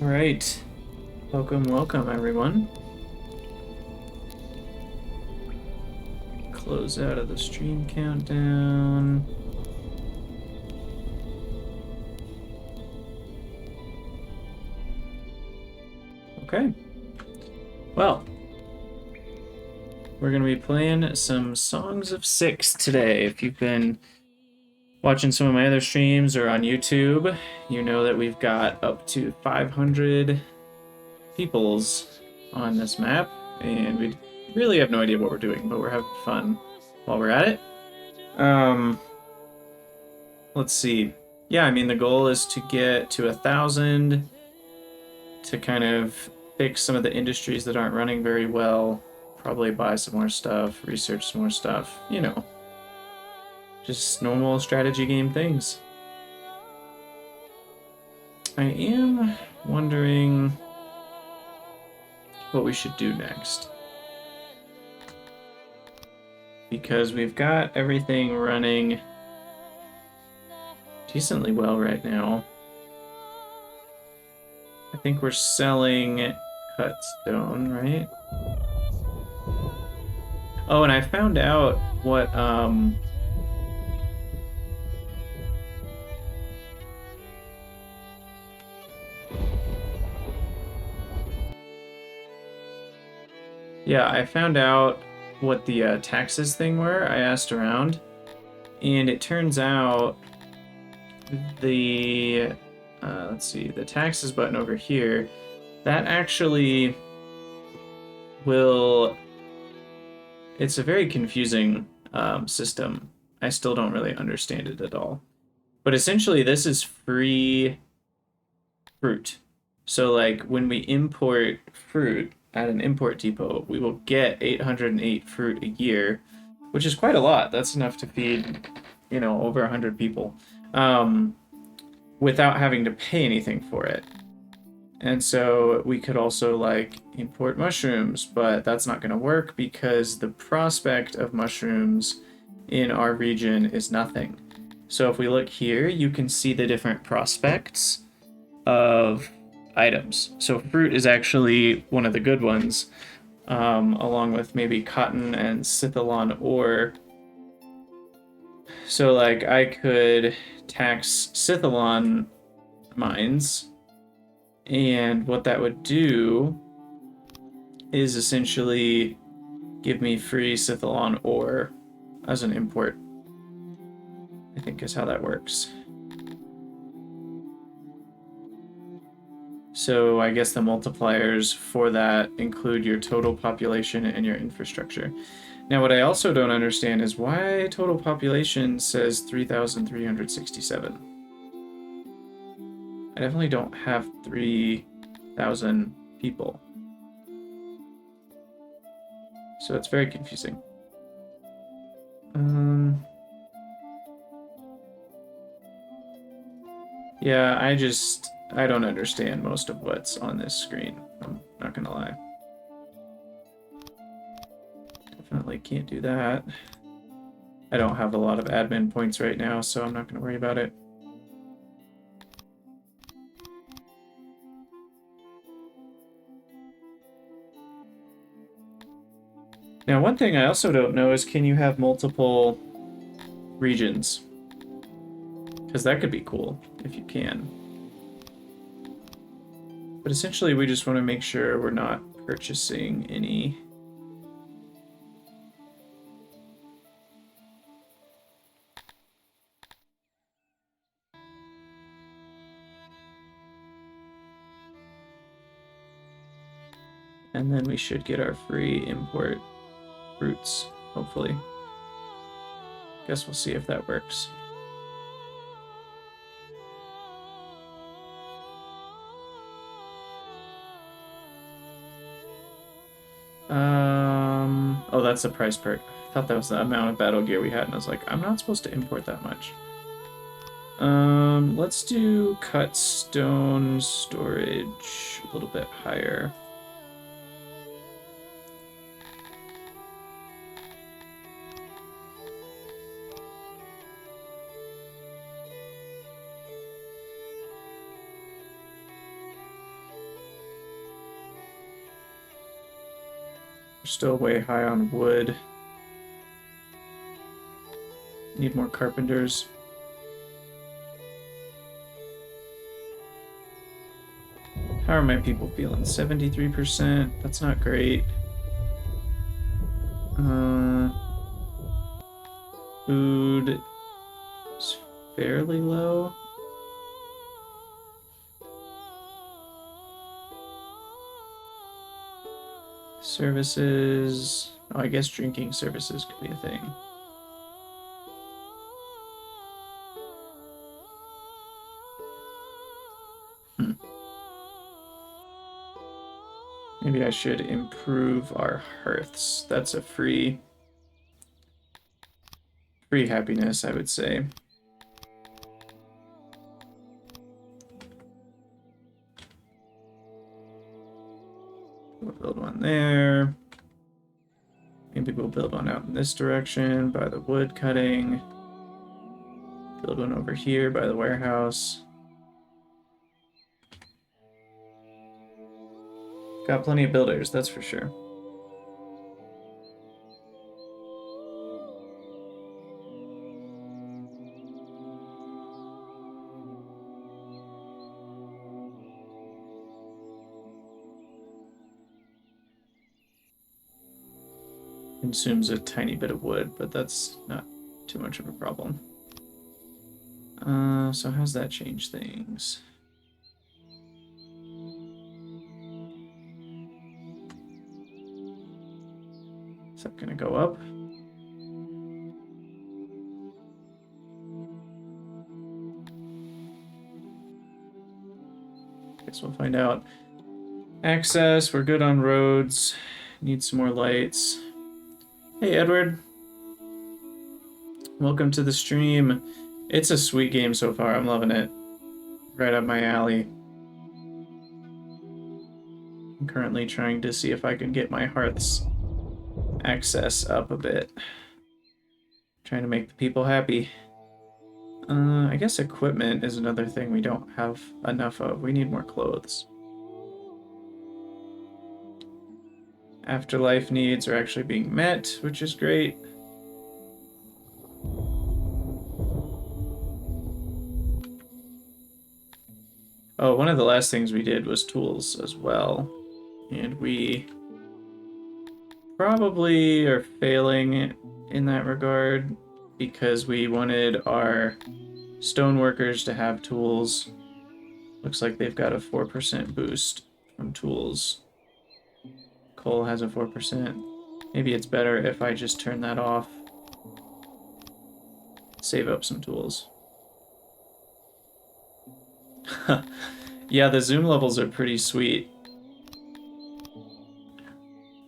All right. Welcome, welcome, everyone. Close out of the stream countdown. Okay. Well, we're going to be playing some Songs of Syx today. If you've been watching some of my other streams or on YouTube, you know that we've got up to 500 peoples on this map, and we really have no idea what we're doing, but we're having fun while we're at it. Let's see. Yeah, I mean, the goal is to get to 1,000 to kind of fix some of the industries that aren't running very well, probably buy some more stuff, research some more stuff, you know, just normal strategy game things. I am wondering what we should do next, because we've got everything running decently well right now. I think we're selling cut stone, right? Oh, and I found out what yeah, I found out what the taxes thing were. I asked around, and it turns out the let's see, the taxes button over here, that actually will, it's a very confusing system. I still don't really understand it at all. But essentially, this is free fruit. So, like, when we import fruit at an import depot, we will get 808 fruit a year, which is quite a lot. That's enough to feed, you know, over 100 people, without having to pay anything for it. And so we could also, like, import mushrooms, but that's not going to work because the prospect of mushrooms in our region is nothing. So if we look here, you can see the different prospects of items. So fruit is actually one of the good ones, along with maybe cotton and Scythalon ore. So, like, I could tax Scythalon mines, and what that would do is essentially give me free Scythalon ore as an import, I think is how that works. So I guess the multipliers for that include your total population and your infrastructure. Now, what I also don't understand is why total population says 3,367. I definitely don't have 3,000 people. So it's very confusing. Yeah, I don't understand most of what's on this screen. I'm not gonna lie. Definitely can't do that. I don't have a lot of admin points right now, so I'm not gonna worry about it. Now, one thing I also don't know is, can you have multiple regions? Because that could be cool if you can. But essentially, we just want to make sure we're not purchasing any. And then we should get our free import fruits, hopefully. Guess we'll see if that works. Oh, that's the price perk. I thought that was the amount of battle gear we had, and I was like, I'm not supposed to import that much. Let's do cut stone storage a little bit higher. We're still way high on wood. Need more carpenters. How are my people feeling? 73%. That's not great. Food is fairly low. Services. Oh, I guess drinking services could be a thing. Maybe I should improve our hearths. That's a free happiness, I would say. We'll build one there. Maybe we'll build one out in this direction by the wood cutting. Build one over here by the warehouse. Got plenty of builders, that's for sure. Consumes a tiny bit of wood, but that's not too much of a problem. So how's that change things? Is that gonna go up? Guess we'll find out. Access, we're good on roads. Need some more lights. Hey, Edward. Welcome to the stream. It's a sweet game so far. I'm loving it. Right up my alley. I'm currently trying to see if I can get my hearth's access up a bit. Trying to make the people happy. I guess equipment is another thing we don't have enough of. We need more clothes. Afterlife needs are actually being met, which is great. Oh, one of the last things we did was tools as well. And we probably are failing in that regard because we wanted our stoneworkers to have tools. Looks like they've got a 4% boost from tools. Coal has a 4%. Maybe it's better if I just turn that off. Save up some tools. Yeah, the zoom levels are pretty sweet.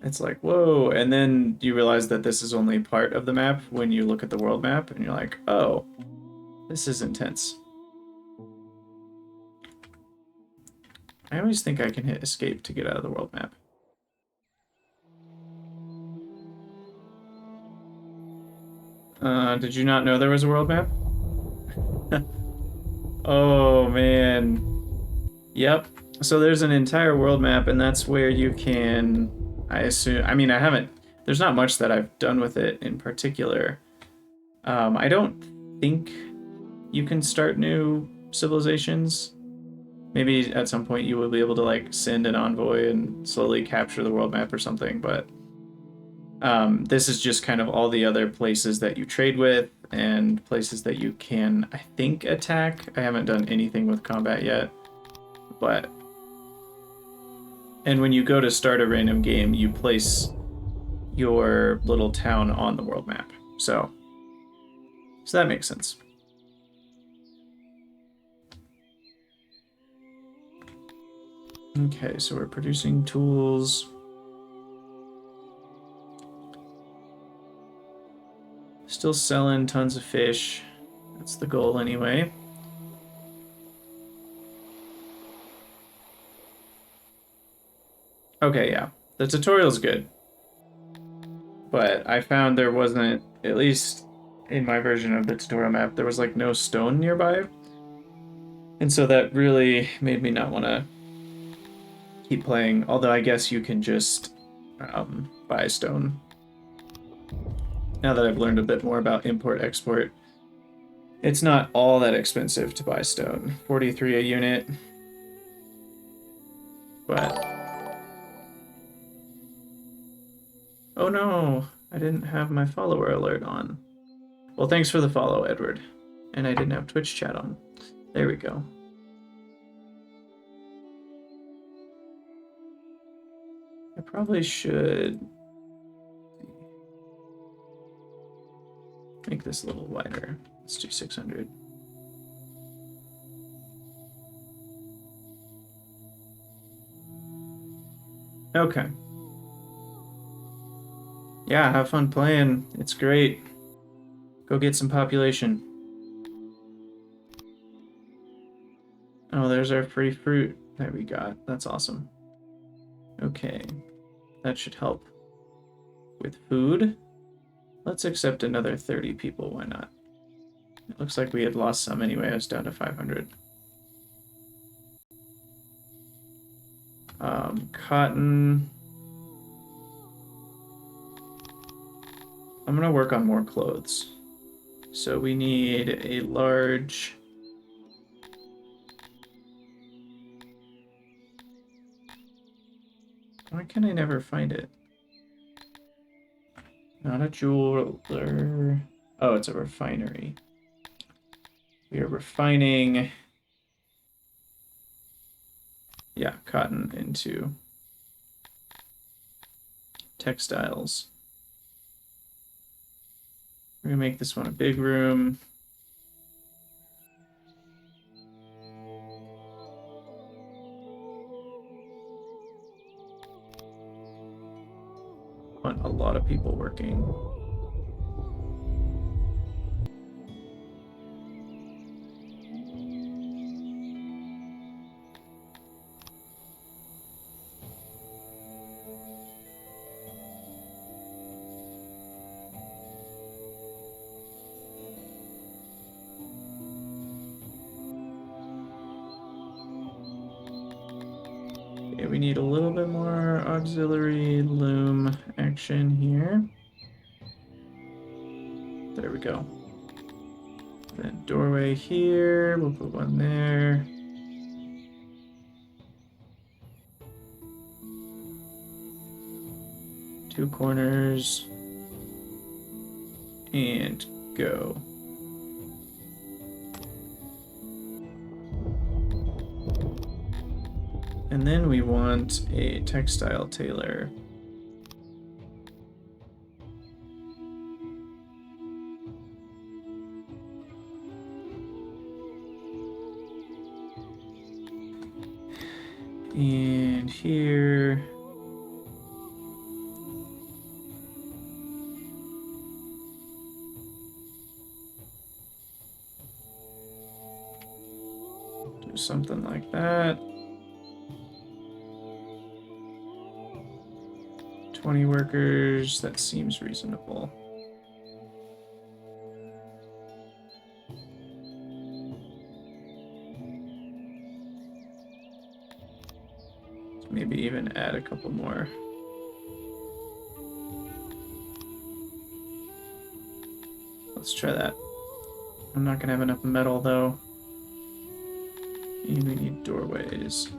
It's like, whoa, and then you realize that this is only part of the map when you look at the world map, and you're like, oh, this is intense. I always think I can hit escape to get out of the world map. Did you not know there was a world map? Oh, man. Yep. So there's an entire world map, and that's where you can, I assume, I mean, I haven't, there's not much that I've done with it in particular. I don't think you can start new civilizations. Maybe at some point you will be able to, like, send an envoy and slowly capture the world map or something, but this is just kind of all the other places that you trade with and places that you can, I think, attack. I haven't done anything with combat yet, but... And when you go to start a random game, you place your little town on the world map. So that makes sense. Okay, so we're producing tools. Still selling tons of fish. That's the goal anyway. Okay, yeah. The tutorial's good. But I found there wasn't, at least in my version of the tutorial map, there was like no stone nearby. And so that really made me not want to keep playing. Although I guess you can just buy stone. Now that I've learned a bit more about import-export, it's not all that expensive to buy stone. 43 a unit. But... oh no! I didn't have my follower alert on. Well, thanks for the follow, Edward. And I didn't have Twitch chat on. There we go. I probably should make this a little wider. Let's do 600. Okay. Yeah, have fun playing. It's great. Go get some population. Oh, there's our free fruit that we got. That's awesome. Okay. That should help with food. Let's accept another 30 people. Why not? It looks like we had lost some anyway. I was down to 500. Cotton. I'm gonna work on more clothes. So we need a large... why can I never find it? Not a jeweler. Oh, it's a refinery. We are refining... yeah, cotton into textiles. We're gonna make this one a big room. Want a lot of people working. Okay, we need a little bit more auxiliary loom action here. There we go. Then doorway here, we'll put one there. Two corners. And go. And then we want a textile tailor. And here. Do something like that. 20 workers, that seems reasonable. Maybe even add a couple more. Let's try that. I'm not gonna have enough metal though. And we need doorways.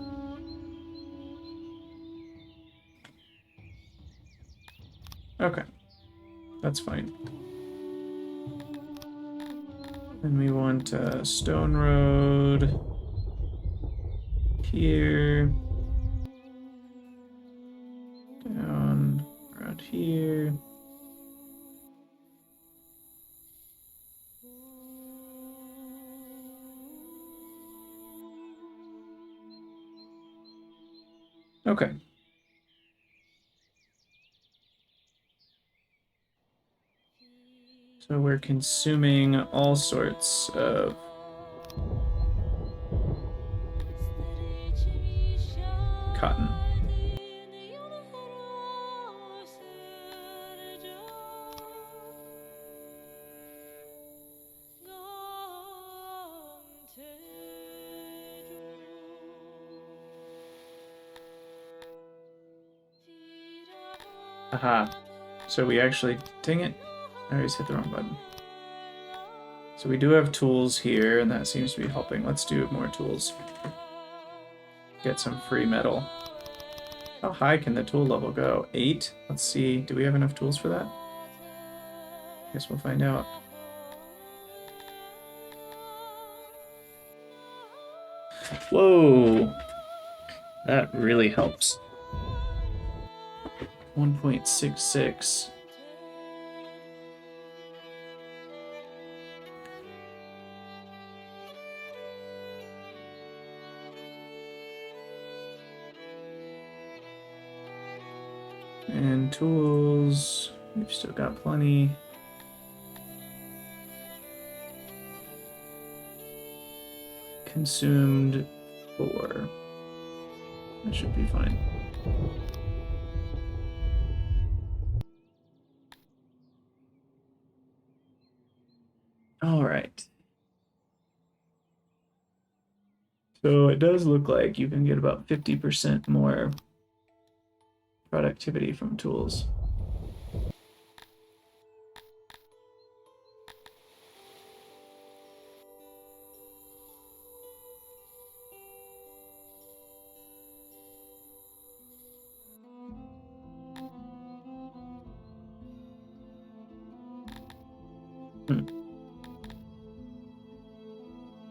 Okay, that's fine. Then we want a stone road here, down around here. Okay. So we're consuming all sorts of cotton. Aha. So we actually... Dang it. I always hit the wrong button. So we do have tools here, and that seems to be helping. Let's do more tools. Get some free metal. How high can the tool level go? 8? Let's see. Do we have enough tools for that? Guess we'll find out. Whoa! That really helps. 1.66. And tools, we've still got plenty. Consumed 4. That should be fine. All right. So it does look like you can get about 50% more productivity from tools.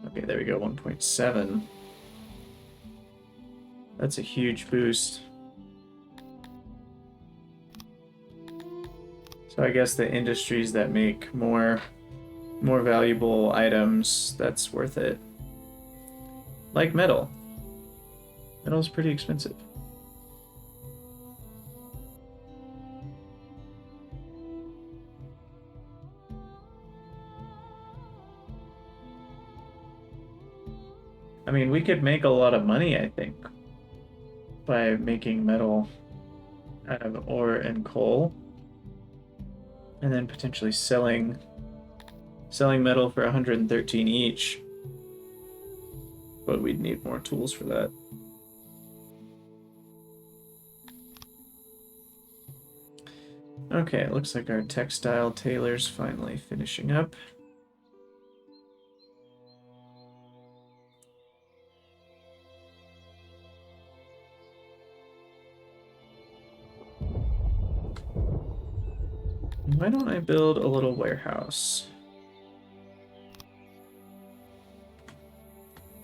Okay, there we go, 1.7. That's a huge boost. So I guess the industries that make more valuable items, that's worth it. Like metal. Metal's pretty expensive. I mean, we could make a lot of money, I think, by making metal out of ore and coal, and then potentially selling metal for 113 each. But we'd need more tools for that. Okay, it looks like our textile tailor's finally finishing up. Why don't I build a little warehouse?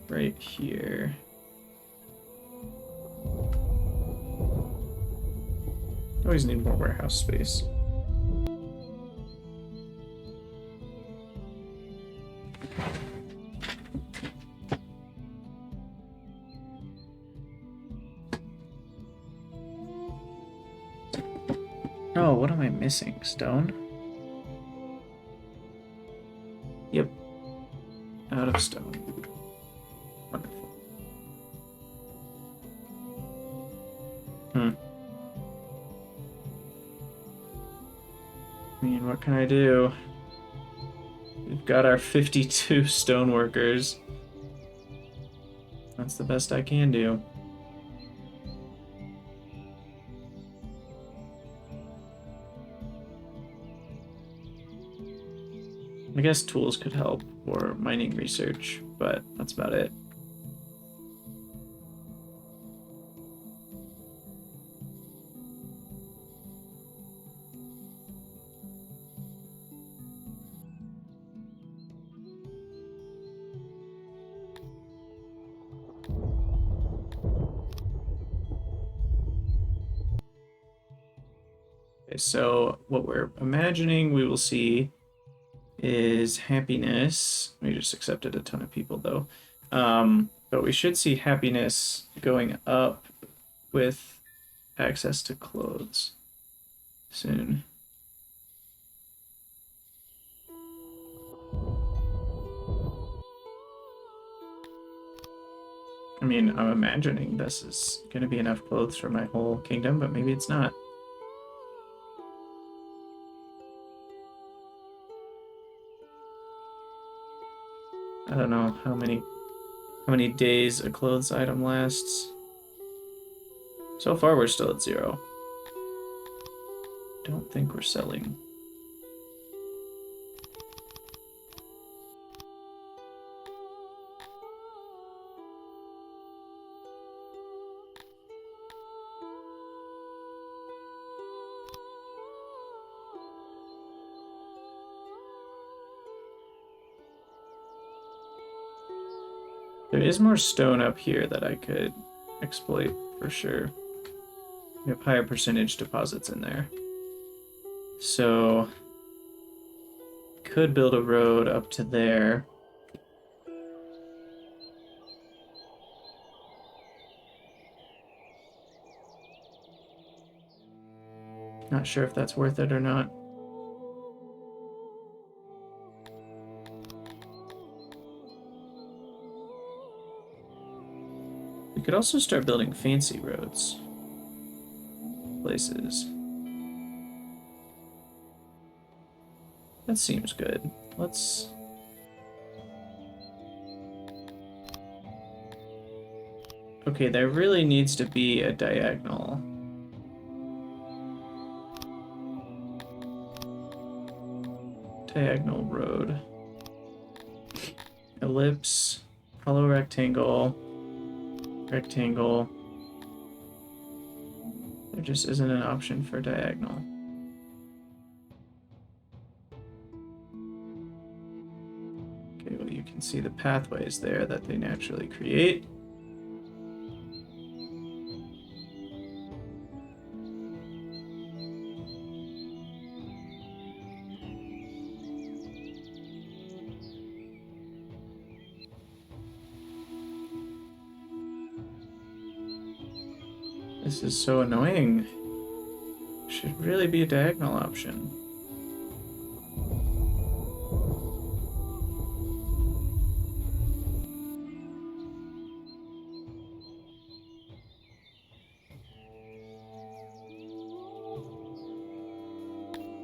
Right here. Always need more warehouse space. Oh, what am I missing? Stone? Yep. Out of stone. Wonderful. I mean, what can I do? We've got our 52 stoneworkers. That's the best I can do. I guess tools could help for mining research, but that's about it. Okay, so what we're imagining we will see is happiness. We just accepted a ton of people though. But we should see happiness going up with access to clothes soon. I mean, I'm imagining this is going to be enough clothes for my whole kingdom, but maybe it's not. I don't know how many days a clothes item lasts. So far, we're still at 0. don't think we're selling. There is more stone up here that I could exploit for sure. We have higher percentage deposits in there. So, could build a road up to there. Not sure if that's worth it or not. We could also start building fancy roads. Places. That seems good. Let's... Okay, there really needs to be a diagonal. Diagonal road. Ellipse. Hollow rectangle. Rectangle. There just isn't an option for diagonal. Okay, well you can see the pathways there that they naturally create. This is so annoying. Should really be a diagonal option.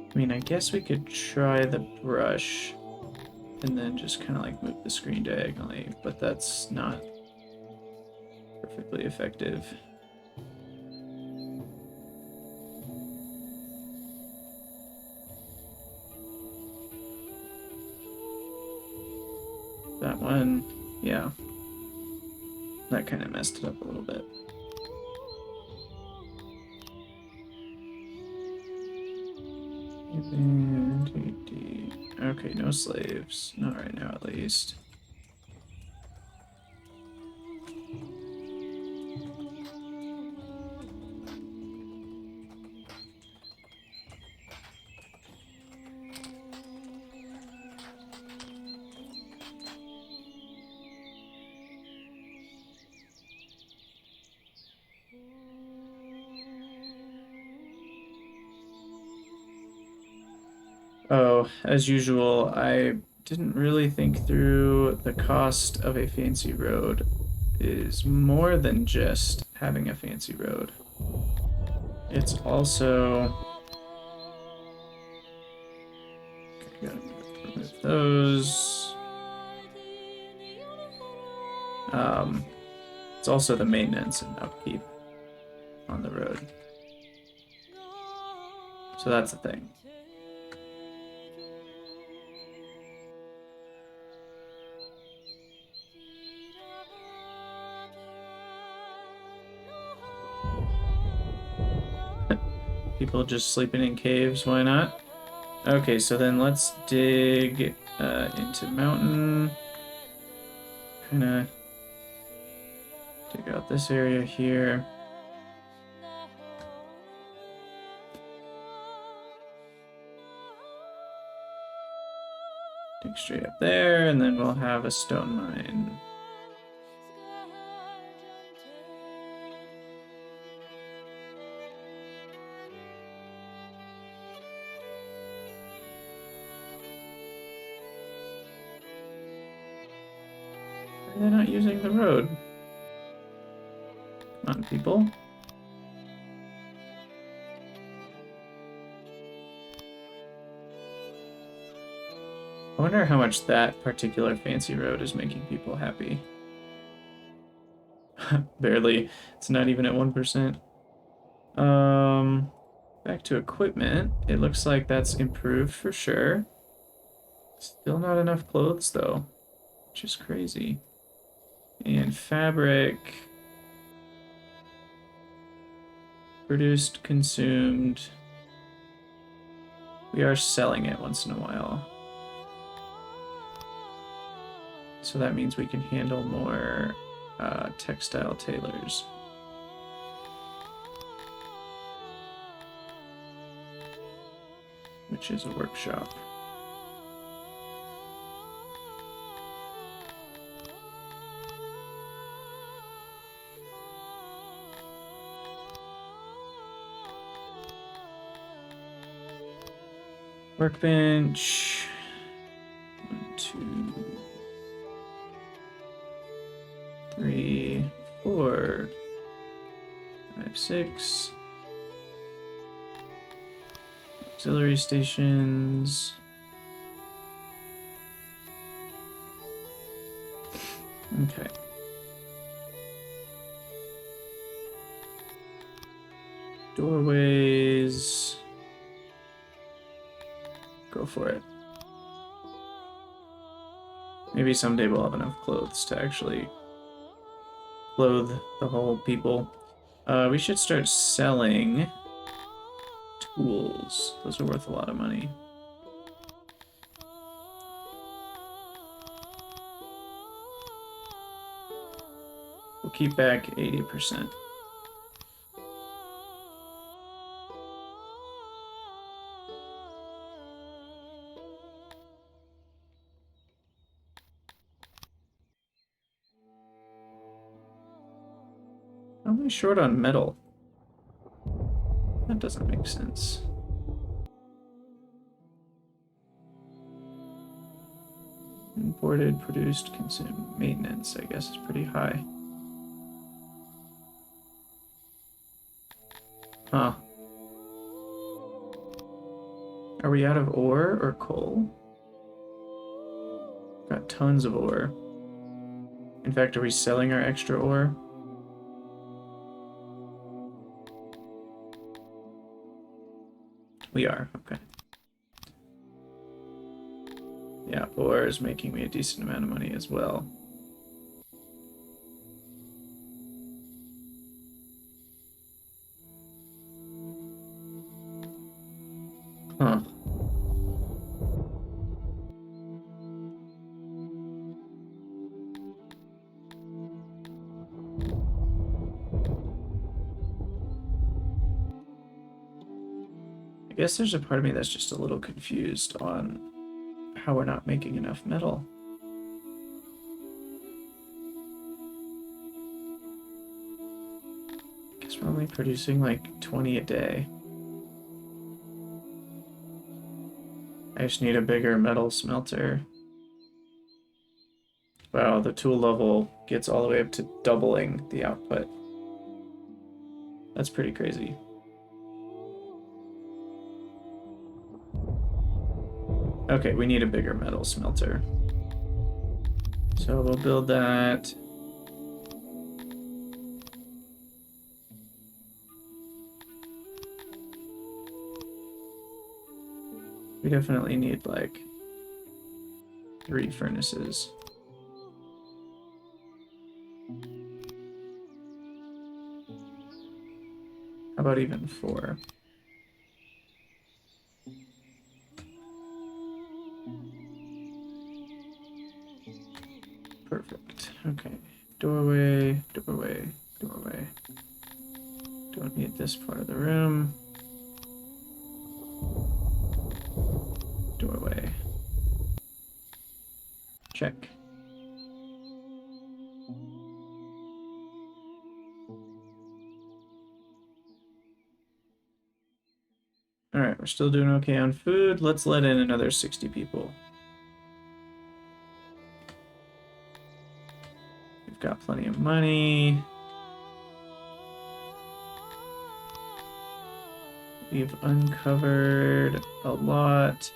I mean, I guess we could try the brush and then just kind of like move the screen diagonally, but that's not perfectly effective. That one, yeah. That kind of messed it up a little bit. Okay, no slaves. Not right now, at least. Oh, as usual, I didn't really think through the cost of a fancy road is more than just having a fancy road. It's also... Okay, gotta remove those. It's also the maintenance and upkeep on the road. So that's the thing. People just sleeping in caves, why not? Okay, so then let's dig into mountain. Kinda dig out this area here. Dig straight up there, and then we'll have a stone mine. They're not using the road. Come on, people. I wonder how much that particular fancy road is making people happy. Barely. It's not even at 1%. Back to equipment. It looks like that's improved for sure. Still not enough clothes though, which is crazy. And fabric. Produced, consumed. We are selling it once in a while. So that means we can handle more textile tailors. Which is a workshop. Workbench. 1, 2, 3, 4, 5, 6. Auxiliary stations. Okay. Doorways. Go for it. Maybe someday we'll have enough clothes to actually clothe the whole people. We should start selling tools. Those are worth a lot of money. We'll keep back 80%. How am I short on metal? That doesn't make sense. Imported, produced, consumed, maintenance, I guess is pretty high. Huh. Are we out of ore or coal? Got tons of ore. In fact, are we selling our extra ore? We are, okay. Yeah, ore is making me a decent amount of money as well. Huh. I guess there's a part of me that's just a little confused on how we're not making enough metal. I guess we're only producing like 20 a day. I just need a bigger metal smelter. Wow, the tool level gets all the way up to doubling the output. That's pretty crazy. Okay, we need a bigger metal smelter. So we'll build that. We definitely need like 3 furnaces. How about even 4? Perfect. Okay. Doorway, doorway, doorway. Don't need this part of the room. Doorway. Check. Alright, we're still doing okay on food. Let's let in another 60 people. We've got plenty of money. We've uncovered a lot.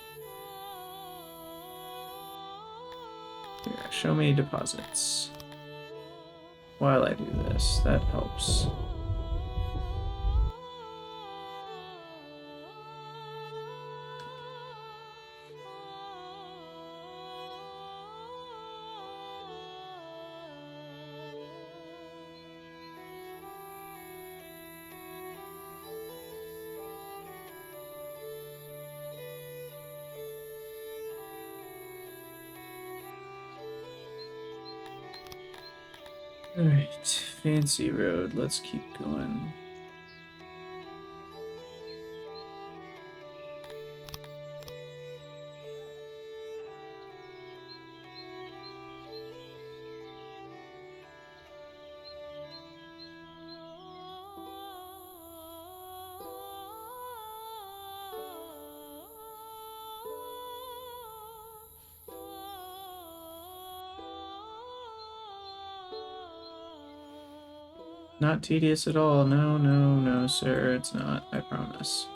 Here, show me deposits. While I do this, that helps. Alright, fancy road. Let's keep going. Not tedious at all. No, no, no, sir. It's not. I promise.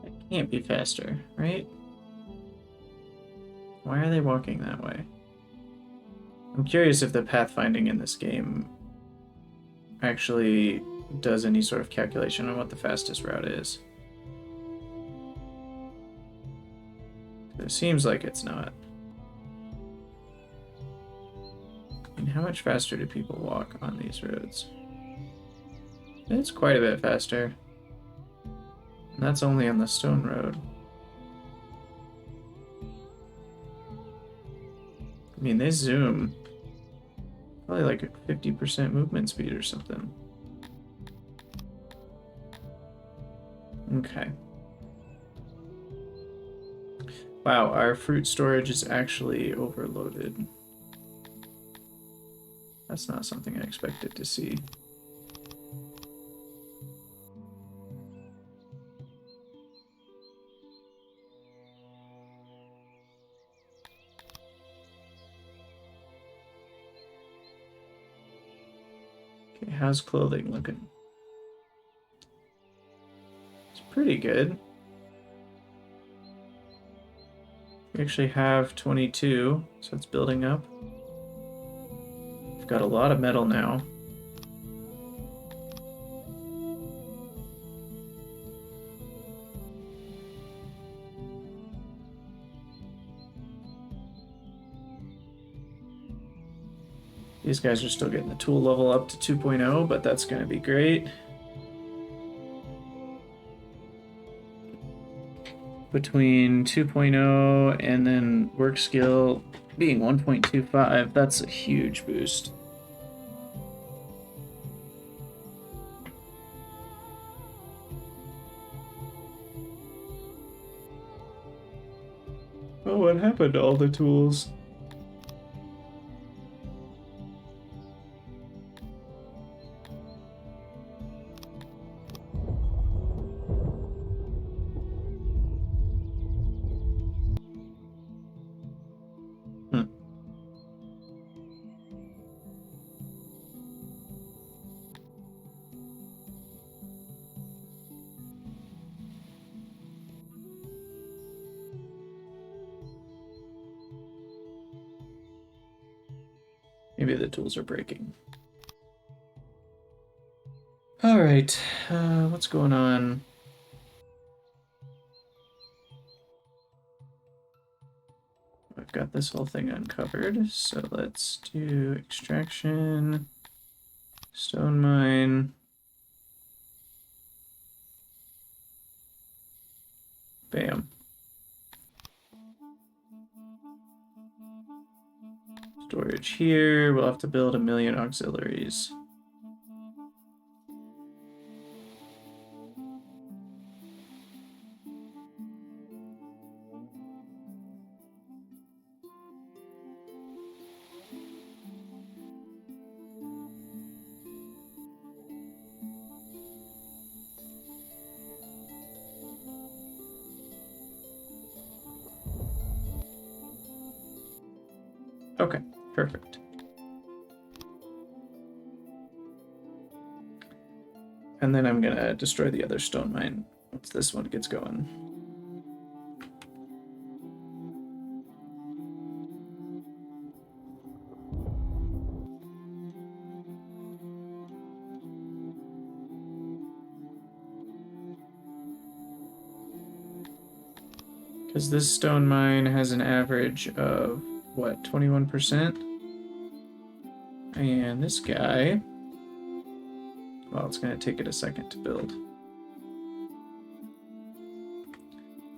It can't be faster, right? Why are they walking that way? I'm curious if the pathfinding in this game actually does any sort of calculation on what the fastest route is. It seems like it's not. I mean, how much faster do people walk on these roads? It's quite a bit faster. And that's only on the stone road. I mean, they zoom. Probably like a 50% movement speed or something. Okay. Wow, our fruit storage is actually overloaded. That's not something I expected to see. Okay, how's clothing looking? It's pretty good. We actually have 22, so it's building up. We've got a lot of metal now. These guys are still getting the tool level up to 2.0, but that's going to be great. Between 2.0 and then work skill being 1.25, that's a huge boost. Oh, what happened to all the tools? Maybe the tools are breaking. All right, what's going on? I've got this whole thing uncovered, so let's do extraction, stone mine, bam. Storage here, we'll have to build 1,000,000 auxiliaries. Okay, perfect. And then I'm gonna destroy the other stone mine once this one gets going. Because this stone mine has an average of, what, 21%? And this guy, well, it's going to take it a second to build.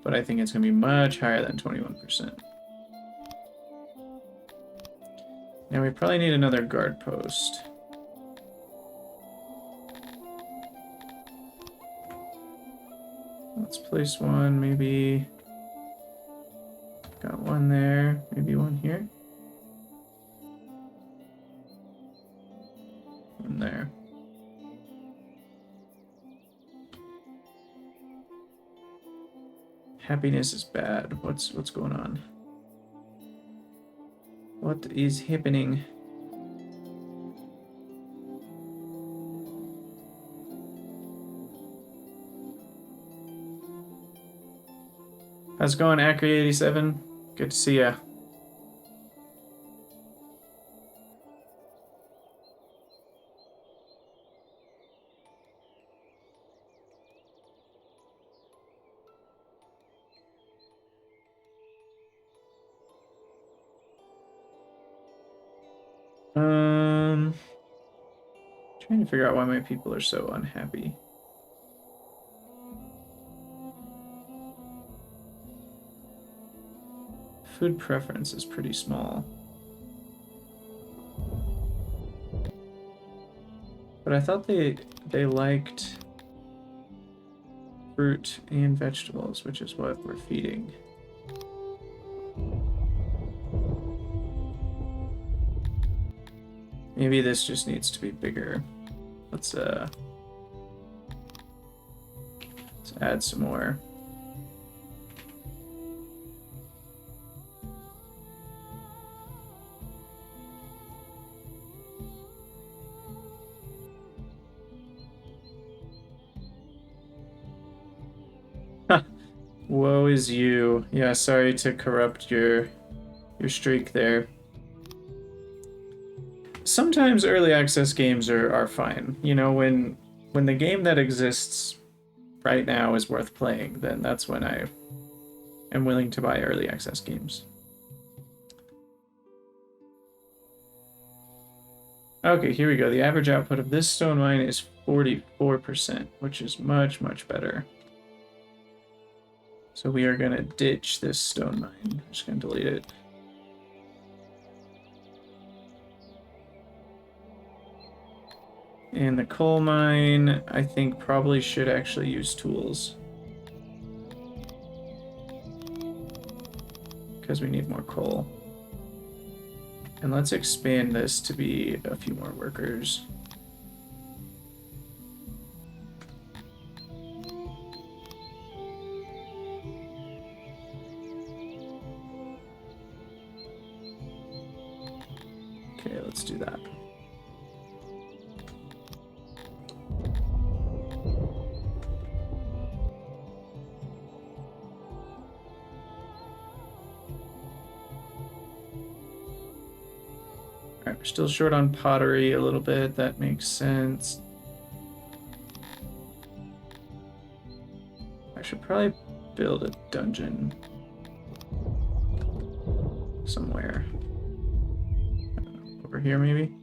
But I think it's going to be much higher than 21%. Now we probably need another guard post. Let's place one, maybe. Got one there, maybe one here. One there. Happiness is bad. What's going on? What is happening? How's it going, Acri87? Good to see ya. Trying to figure out why my people are so unhappy. Food preference is pretty small. But I thought they liked fruit and vegetables, which is what we're feeding. Maybe this just needs to be bigger. Let's add some more. Woe is you. Yeah, sorry to corrupt your streak there. Sometimes early access games are fine. You know, when the game that exists right now is worth playing, then that's when I am willing to buy early access games. Okay, here we go. The average output of this stone mine is 44%, which is much, much better. So we are going to ditch this stone mine. I'm just going to delete it. And the coal mine, I think, probably should actually use tools. Because we need more coal. And let's expand this to be a few more workers. Okay, let's do that. Alright, we're still short on pottery a little bit. That makes sense. I should probably build a dungeon somewhere. I don't know, over here maybe?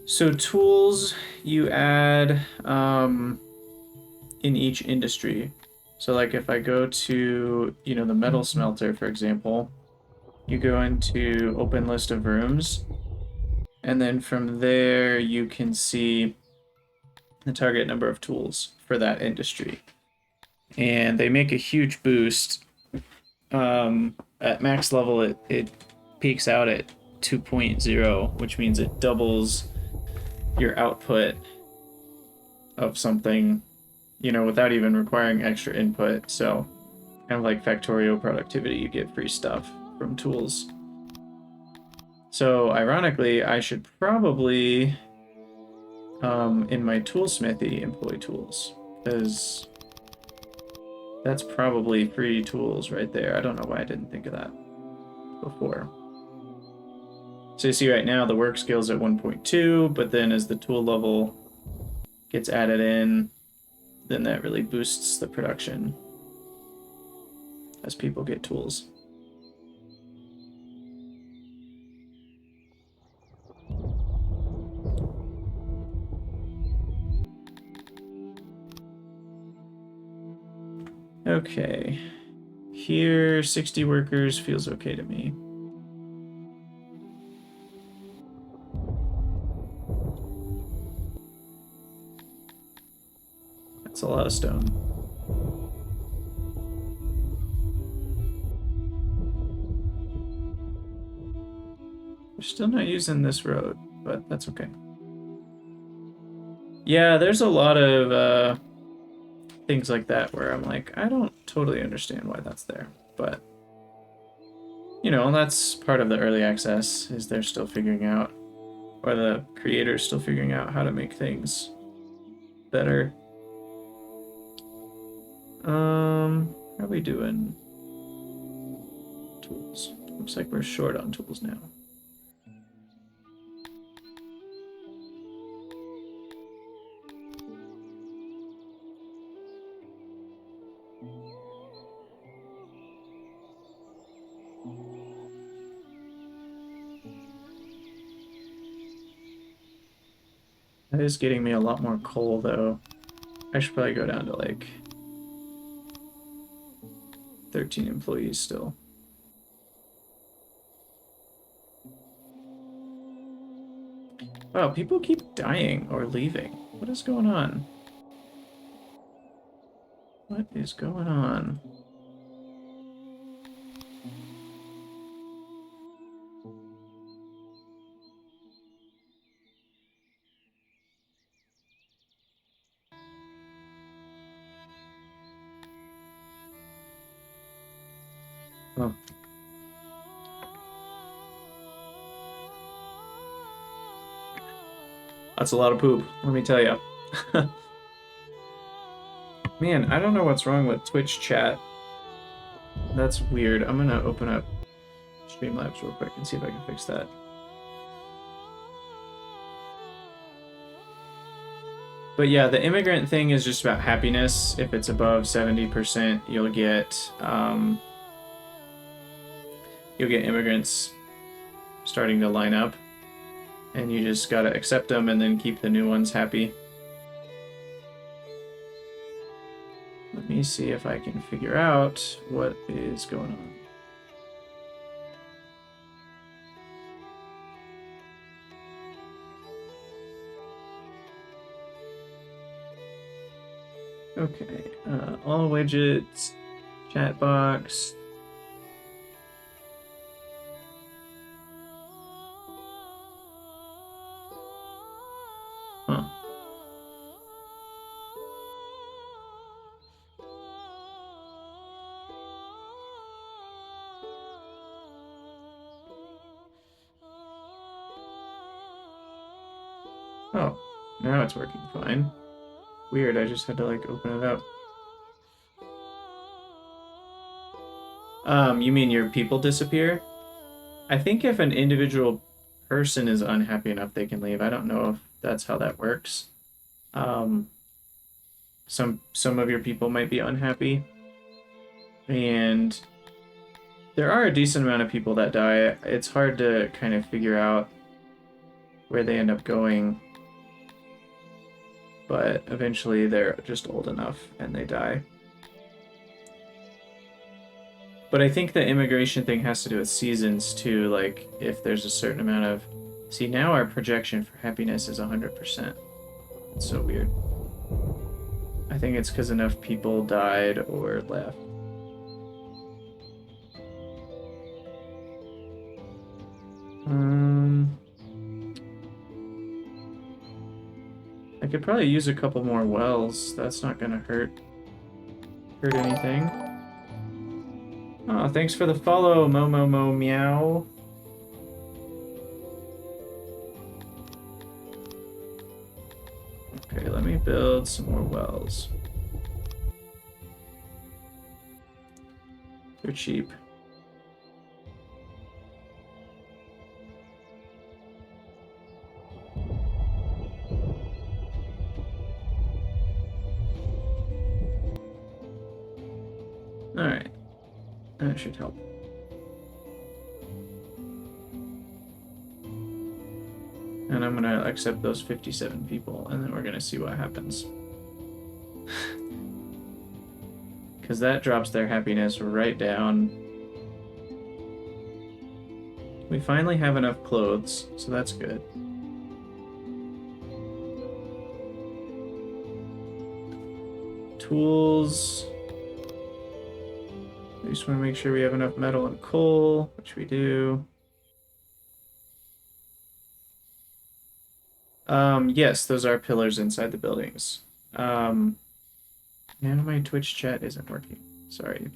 So tools you add in each industry. So like if I go to, you know, the metal smelter, for example, you go into open list of rooms, and then from there you can see the target number of tools for that industry. And they make a huge boost. At max level, it peaks out at 2.0, which means it doubles your output of something, you know, without even requiring extra input. So kind of like Factorio productivity, you get free stuff from tools. So ironically, I should probably, in my toolsmithy, employ tools, because that's probably free tools right there. I don't know why I didn't think of that before. So you see right now the work skill's at 1.2, but then as the tool level gets added in, then that really boosts the production as people get tools. Okay. Here, 60 workers feels okay to me. That's a lot of stone. We're still not using this road, but that's okay. Yeah, there's a lot of things like that where I'm like, I don't totally understand why that's there, but you know, that's part of the early access, is they're still figuring out, or the creator's still figuring out how to make things better. How are we doing? Tools. Looks like we're short on tools now. That is getting me a lot more coal, though. I should probably go down to, like, 13 employees still. Wow, people keep dying or leaving. What is going on? What is going on? Oh. That's a lot of poop, let me tell you. Man, I don't know what's wrong with Twitch chat. That's weird. I'm gonna open up Streamlabs real quick and see if I can fix that. But yeah, the immigrant thing is just about happiness. If it's above 70%, you'll get immigrants starting to line up, and you just gotta accept them and then keep the new ones happy. Let me see if I can figure out what is going on. Okay, all widgets, chat box. Huh. Oh, now it's working fine. Weird, I just had to like open it up. You mean your people disappear? I think if an individual person is unhappy enough, they can leave. I don't know if that's how that works. Some of your people might be unhappy, and there are a decent amount of people that die. It's hard to kind of figure out where they end up going, but eventually they're just old enough and they die. But I think the immigration thing has to do with seasons too, like if there's a certain amount of... See, now our projection for happiness is 100%. It's so weird. I think it's because enough people died or left. I could probably use a couple more wells. That's not gonna hurt anything. Oh, thanks for the follow, Mo Meow. Okay, let me build some more wells. They're cheap. Alright. That should help. And I'm gonna accept those 57 people, and then we're gonna see what happens. Because that drops their happiness right down. We finally have enough clothes, so that's good. Tools. We just want to make sure we have enough metal and coal, which we do. Yes, those are pillars inside the buildings. Now my Twitch chat isn't working. Sorry.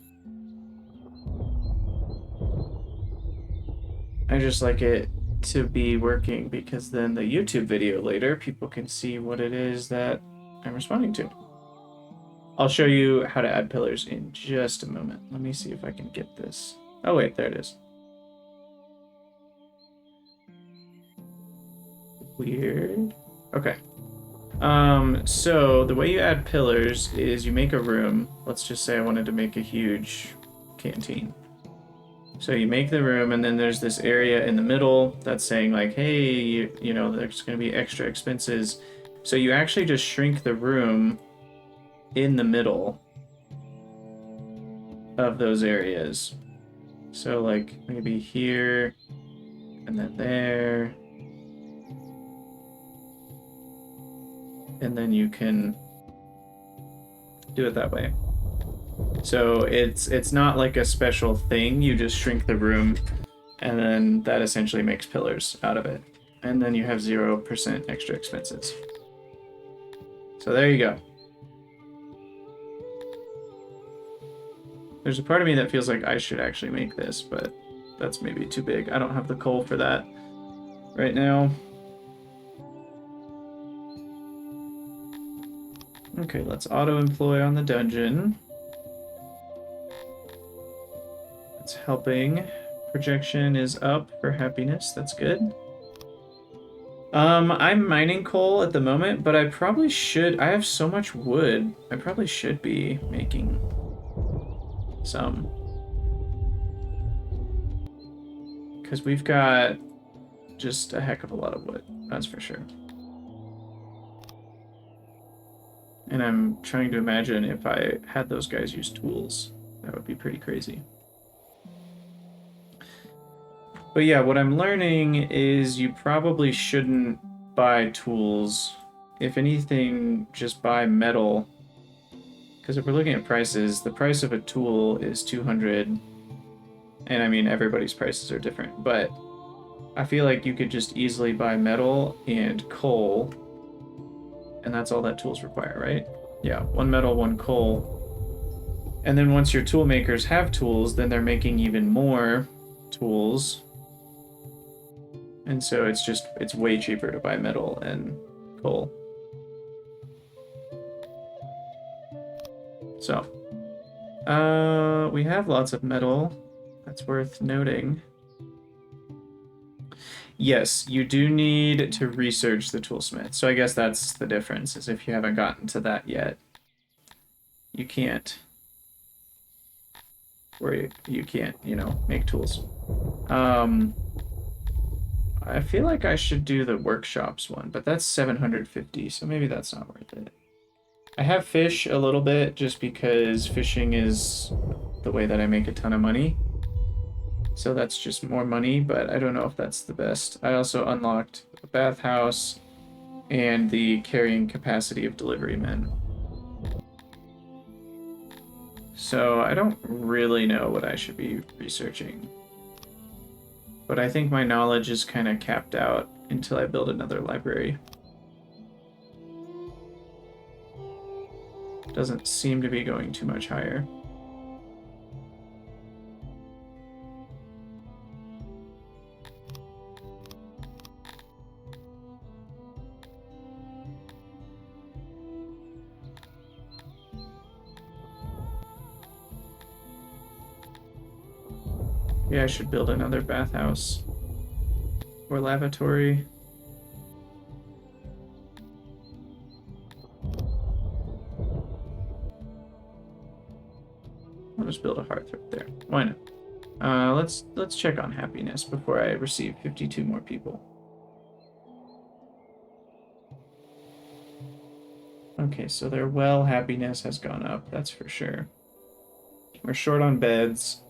I just like it to be working because then the YouTube video later, people can see what it is that I'm responding to. I'll show you how to add pillars in just a moment. Let me see if I can get this. Oh wait, there it is. Weird. Okay. So the way you add pillars is you make a room. Let's just say I wanted to make a huge canteen. So you make the room, and then there's this area in the middle that's saying like, hey, you know, there's going to be extra expenses. So you actually just shrink the room in the middle of those areas. So like maybe here and then there. And then you can do it that way. So it's not like a special thing, you just shrink the room and then that essentially makes pillars out of it. And then you have 0% extra expenses. So there you go. There's a part of me that feels like I should actually make this, but that's maybe too big. I don't have the coal for that right now. Okay, let's auto-employ on the dungeon. It's helping. Projection is up for happiness. That's good. I'm mining coal at the moment, but I probably should. I have so much wood. I probably should be making some. Because we've got just a heck of a lot of wood. That's for sure. And I'm trying to imagine if I had those guys use tools. That would be pretty crazy. But yeah, what I'm learning is you probably shouldn't buy tools. If anything, just buy metal. Because if we're looking at prices, the price of a tool is 200. And I mean, everybody's prices are different. But I feel like you could just easily buy metal and coal. And that's all that tools require, right? Yeah, 1 metal, 1 coal. And then once your tool makers have tools, then they're making even more tools. And so it's way cheaper to buy metal and coal. So, we have lots of metal. That's worth noting. Yes, you do need to research the toolsmith. So I guess that's the difference, is if you haven't gotten to that yet, you can't. Or you can't, you know, make tools. I feel like I should do the workshops one, but that's 750, so maybe that's not worth it. I have fish a little bit just because fishing is the way that I make a ton of money. So that's just more money, but I don't know if that's the best. I also unlocked a bathhouse and the carrying capacity of delivery men. So I don't really know what I should be researching. But I think my knowledge is kind of capped out until I build another library. Doesn't seem to be going too much higher. Yeah, I should build another bathhouse or lavatory. I'll just build a hearth right there. Why not? Let's check on happiness before I receive 52 more people. Okay, so their well happiness has gone up, that's for sure. We're short on beds,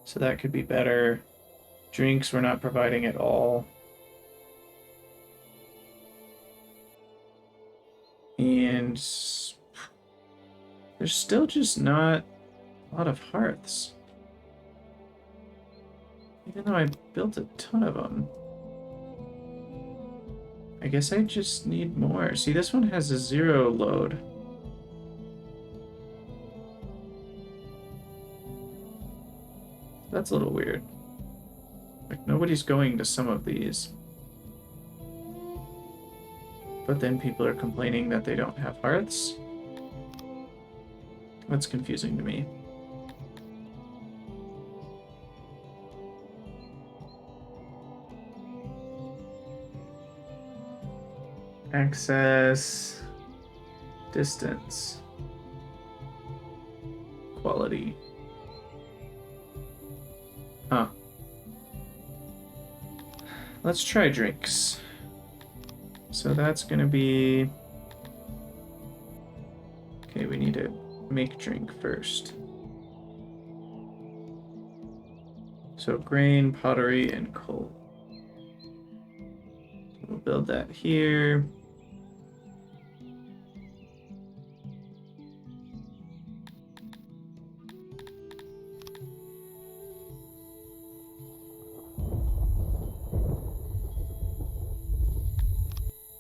so that could be better. Drinks we're not providing at all. And there's still just not a lot of hearths. Even though I built a ton of them. I guess I just need more. See, this one has a 0 load. That's a little weird. Like, nobody's going to some of these. But then people are complaining that they don't have hearths. That's confusing to me. Access, distance, quality. Huh. Let's try drinks. So that's gonna be... Okay, we need to make drink first. So grain, pottery, and coal. We'll build that here.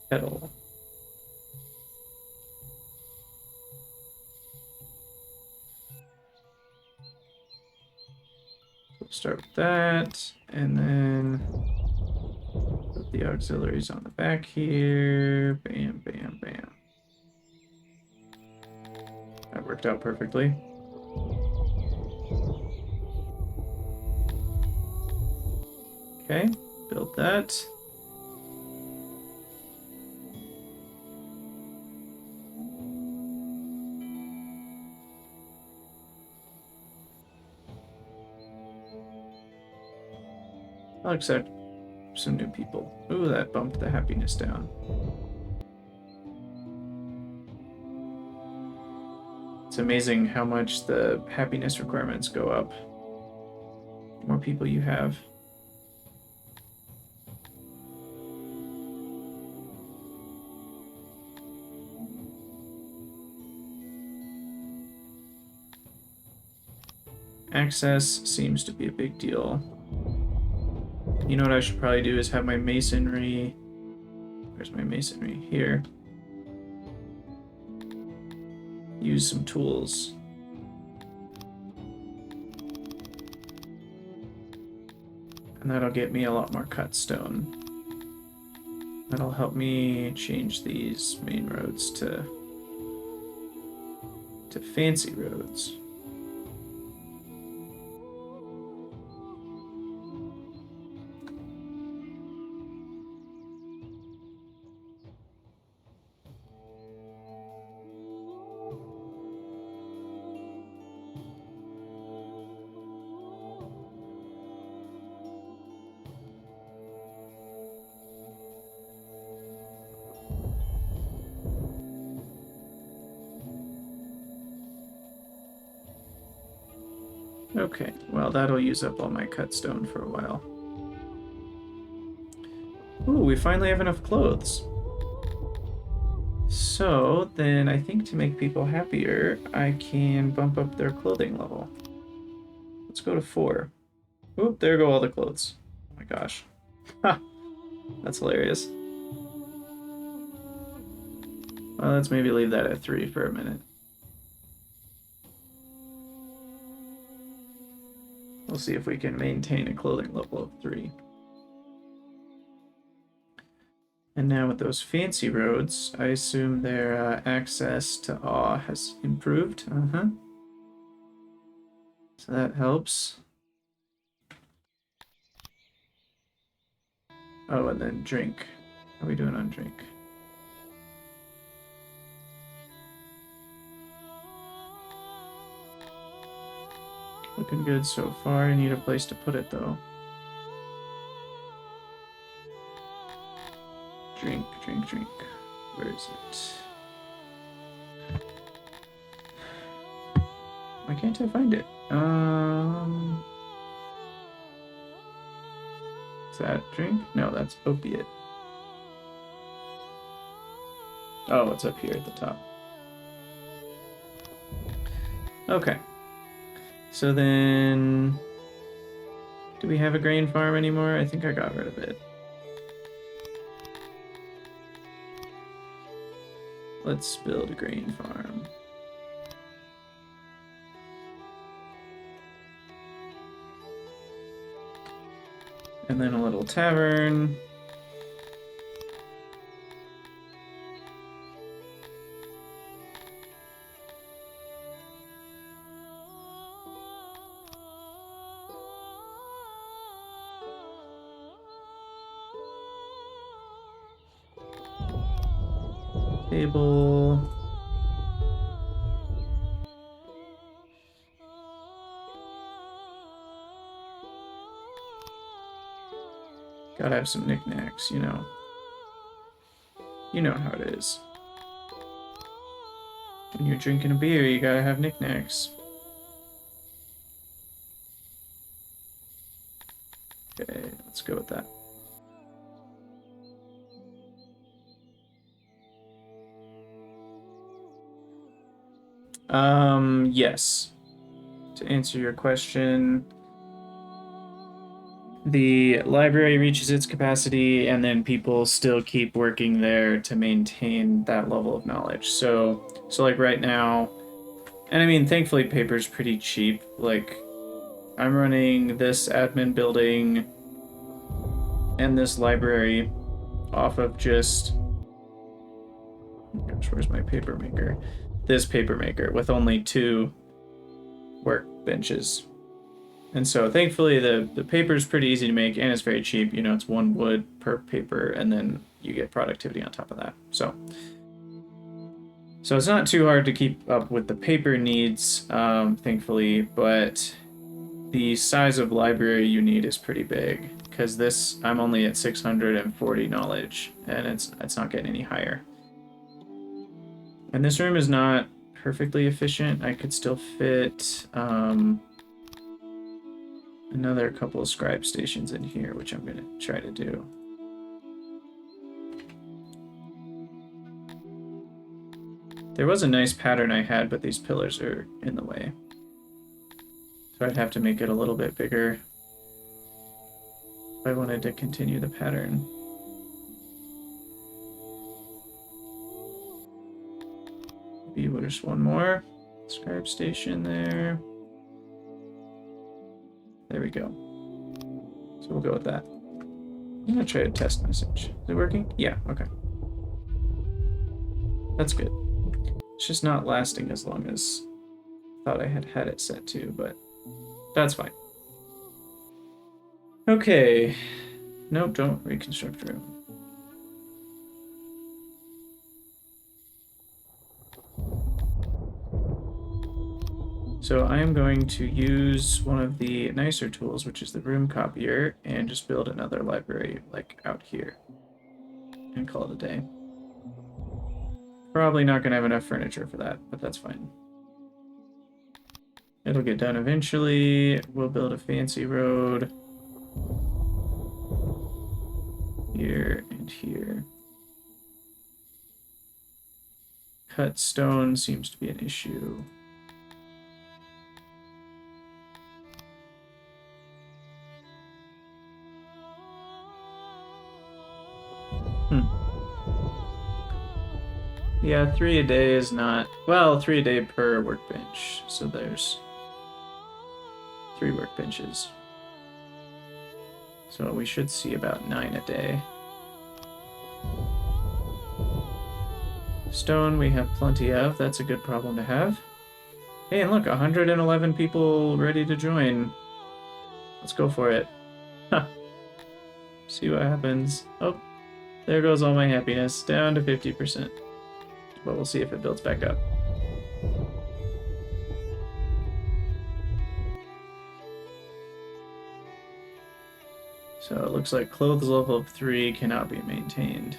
Kettle. We'll start with that, and then put the auxiliaries on the back here. Bam, bam, bam. That worked out perfectly. Okay, build that. I'll accept some new people. Ooh, that bumped the happiness down. It's amazing how much the happiness requirements go up. The more people you have. Access seems to be a big deal. You know what I should probably do is have my masonry... Where's my masonry? Here. Use some tools. And that'll get me a lot more cut stone. That'll help me change these main roads to fancy roads. Okay, well, that'll use up all my cut stone for a while. Ooh, we finally have enough clothes. So, then I think to make people happier, I can bump up their clothing level. Let's go to 4. Oop, there go all the clothes. Oh my gosh. Ha! That's hilarious. Well, let's maybe leave that at 3 for a minute. We'll see if we can maintain a clothing level of 3. And now with those fancy roads, I assume their access to awe has improved. So that helps. Oh, and then drink. How are we doing on drink? Looking good so far. I need a place to put it, though. Drink, drink, drink. Where is it? Why can't I find it? Is that drink? No, that's opiate. Oh, it's up here at the top. Okay. So then, do we have a grain farm anymore? I think I got rid of it. Let's build a grain farm. And then a little tavern. Table. Gotta have some knickknacks, you know. You know how it is. When you're drinking a beer, you gotta have knickknacks. Okay, let's go with that. Yes. To answer your question, the library reaches its capacity, and then people still keep working there to maintain that level of knowledge. So like right now, and I mean, thankfully, paper's pretty cheap. Like, I'm running this admin building and this library off of just, gosh, where's my paper maker? This paper maker with only 2 workbenches. And so thankfully the paper is pretty easy to make and it's very cheap. You know, it's 1 wood per paper and then you get productivity on top of that. So it's not too hard to keep up with the paper needs, thankfully, but the size of library you need is pretty big because this, I'm only at 640 knowledge and it's not getting any higher. And this room is not perfectly efficient. I could still fit another couple of scribe stations in here, which I'm going to try to do. There was a nice pattern I had, but these pillars are in the way. So I'd have to make it a little bit bigger if I wanted to continue the pattern. Maybe just 1 more scribe station there. There we go. So we'll go with that. I'm gonna try a test message. Is it working? Yeah, okay. That's good. It's just not lasting as long as I thought I had it set to, but that's fine. Okay. Nope, don't reconstruct room. So I am going to use one of the nicer tools, which is the room copier, and just build another library like out here and call it a day. Probably not going to have enough furniture for that, but that's fine. It'll get done eventually. We'll build a fancy road here and here. Cut stone seems to be an issue. Yeah, 3 a day is not... Well, 3 a day per workbench. So there's 3 workbenches. So we should see about 9 a day. Stone we have plenty of. That's a good problem to have. Hey, and look, 111 people ready to join. Let's go for it. Huh. See what happens. Oh, there goes all my happiness. Down to 50%. But we'll see if it builds back up. So it looks like clothes level of 3 cannot be maintained.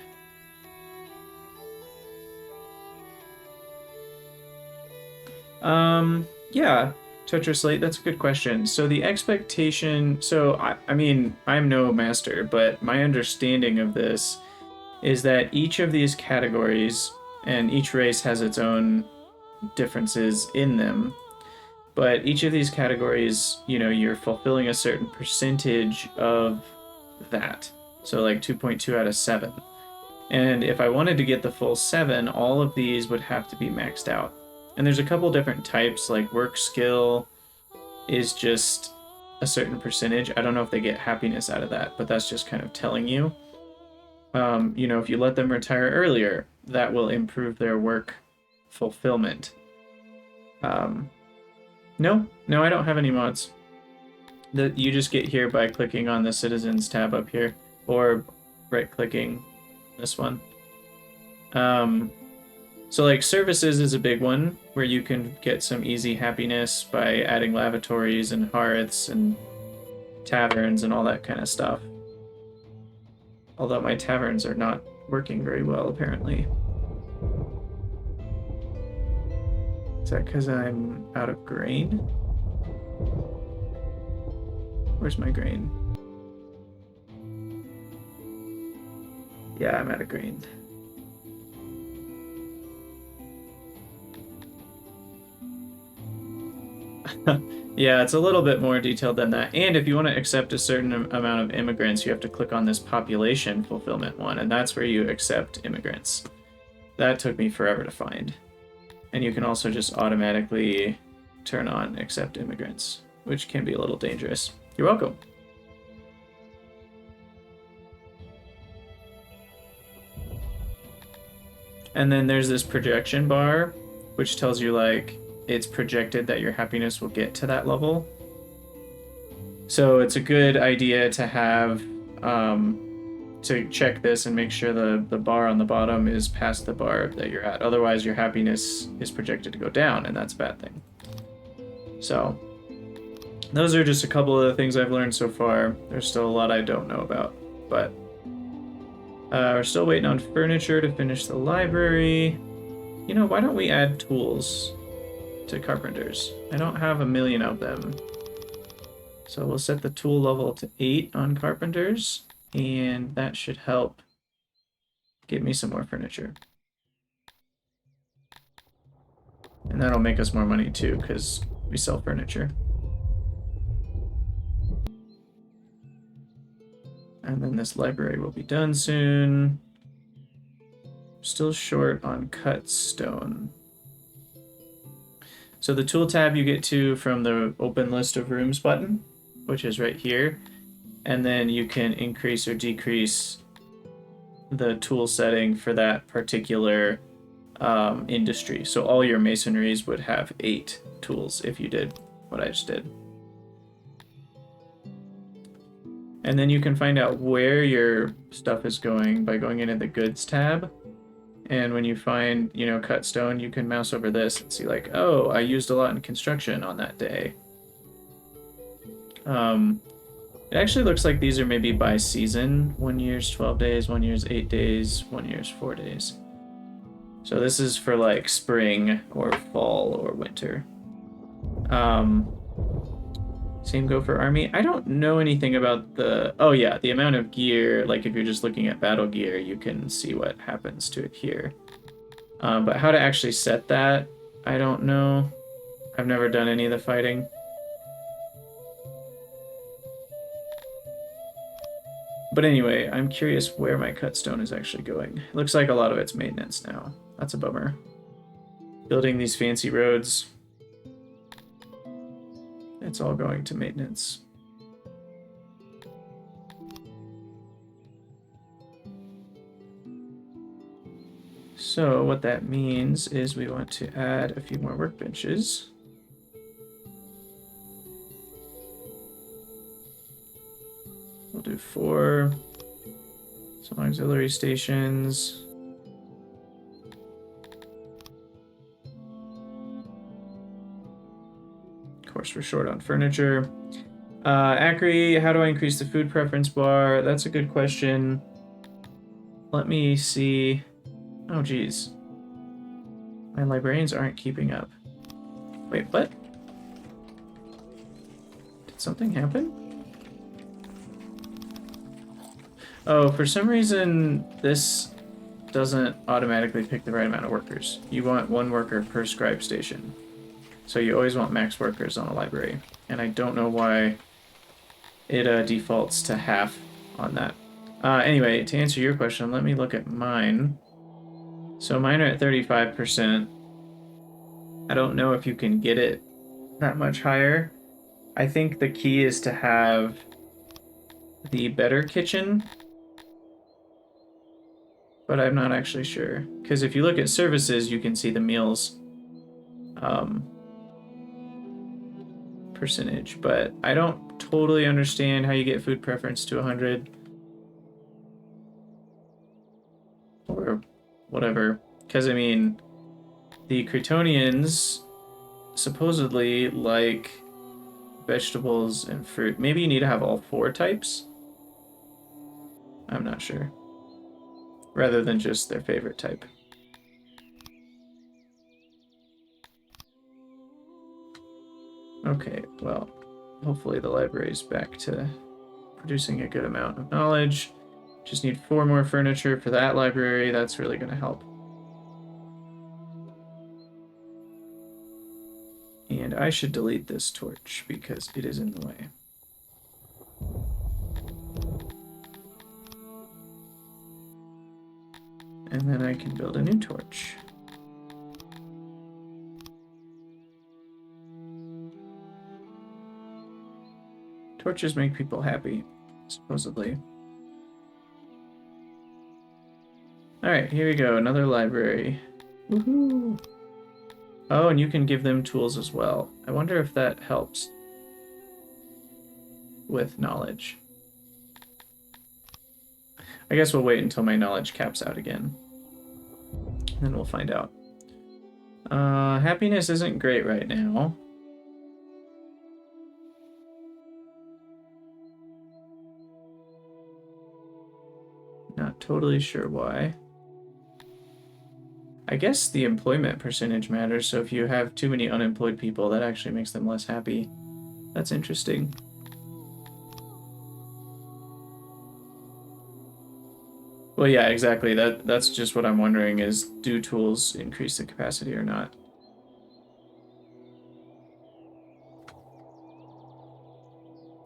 Yeah, Tetraslate, that's a good question. So the expectation, so I mean, I'm no master, but my understanding of this is that each of these categories, and each race has its own differences in them, but each of these categories, you know, you're fulfilling a certain percentage of that. So like 2.2 out of 7. And if I wanted to get the full 7, all of these would have to be maxed out. And there's a couple different types, like work skill is just a certain percentage. I don't know if they get happiness out of that, but that's just kind of telling you. You know, if you let them retire earlier, that will improve their work fulfillment. No, I don't have any mods. That you just get here by clicking on the Citizens tab up here, or right-clicking this one. So like services is a big one, where you can get some easy happiness by adding lavatories and hearths and taverns and all that kind of stuff. Although my taverns are not working very well, apparently. Is that because I'm out of grain? Where's my grain? Yeah, I'm out of grain. Yeah, it's a little bit more detailed than that. And if you want to accept a certain amount of immigrants, you have to click on this population fulfillment one, and that's where you accept immigrants. That took me forever to find. And you can also just automatically turn on accept immigrants, which can be a little dangerous. You're welcome. And then there's this projection bar, which tells you like it's projected that your happiness will get to that level. So it's a good idea to have to check this and make sure the bar on the bottom is past the bar that you're at. Otherwise, your happiness is projected to go down, and that's a bad thing. So those are just a couple of the things I've learned so far. There's still a lot I don't know about, but we're still waiting on furniture to finish the library. You know, why don't we add tools to carpenters? I don't have a million of them. So we'll set the tool level to 8 on carpenters, and that should help get me some more furniture. And that'll make us more money too, because we sell furniture. And then this library will be done soon. Still short on cut stone. So the tool tab you get to from the open list of rooms button, which is right here. And then you can increase or decrease the tool setting for that particular industry. So all your masonries would have 8 tools if you did what I just did. And then you can find out where your stuff is going by going into the goods tab. And when you find, you know, cut stone, you can mouse over this and see like, oh, I used a lot in construction on that day. It actually looks like these are maybe by season. 1 year's 12 days, 1 year's 8 days, 1 year's 4 days. So this is for like spring or fall or winter. Same go for army. I don't know anything about the... Oh yeah, the amount of gear, like if you're just looking at battle gear, you can see what happens to it here. But how to actually set that, I don't know. I've never done any of the fighting. But anyway, I'm curious where my cut stone is actually going. It looks like a lot of it's maintenance now. That's a bummer. Building these fancy roads. It's all going to maintenance. So what that means is we want to add a few more workbenches. We'll do 4. Some auxiliary stations. Of course, we're short on furniture. Acri, how do I increase the food preference bar? That's a good question. Let me see. Oh, geez. My librarians aren't keeping up. Wait, what? Did something happen? Oh, for some reason, this doesn't automatically pick the right amount of workers. You want 1 worker per scribe station. So you always want max workers on a library. And I don't know why it defaults to half on that. Anyway, to answer your question, let me look at mine. So mine are at 35%. I don't know if you can get it that much higher. I think the key is to have the better kitchen, but I'm not actually sure. Because if you look at services, you can see the meals percentage, but I don't totally understand how you get food preference to 100 or whatever. Because, I mean, the Cretonians supposedly like vegetables and fruit. Maybe you need to have all 4 types? I'm not sure. Rather than just their favorite type. Okay, well, hopefully the library's back to producing a good amount of knowledge. Just need 4 more furniture for that library. That's really going to help. And I should delete this torch because it is in the way. And then I can build a new torch. Torches make people happy, supposedly. Alright, here we go. Another library. Woohoo! Oh, and you can give them tools as well. I wonder if that helps with knowledge. I guess we'll wait until my knowledge caps out again. And then we'll find out. Happiness isn't great right now. Not totally sure why. I guess the employment percentage matters, so if you have too many unemployed people, that actually makes them less happy. That's interesting. Well, yeah, exactly. That's just what I'm wondering is, do tools increase the capacity or not?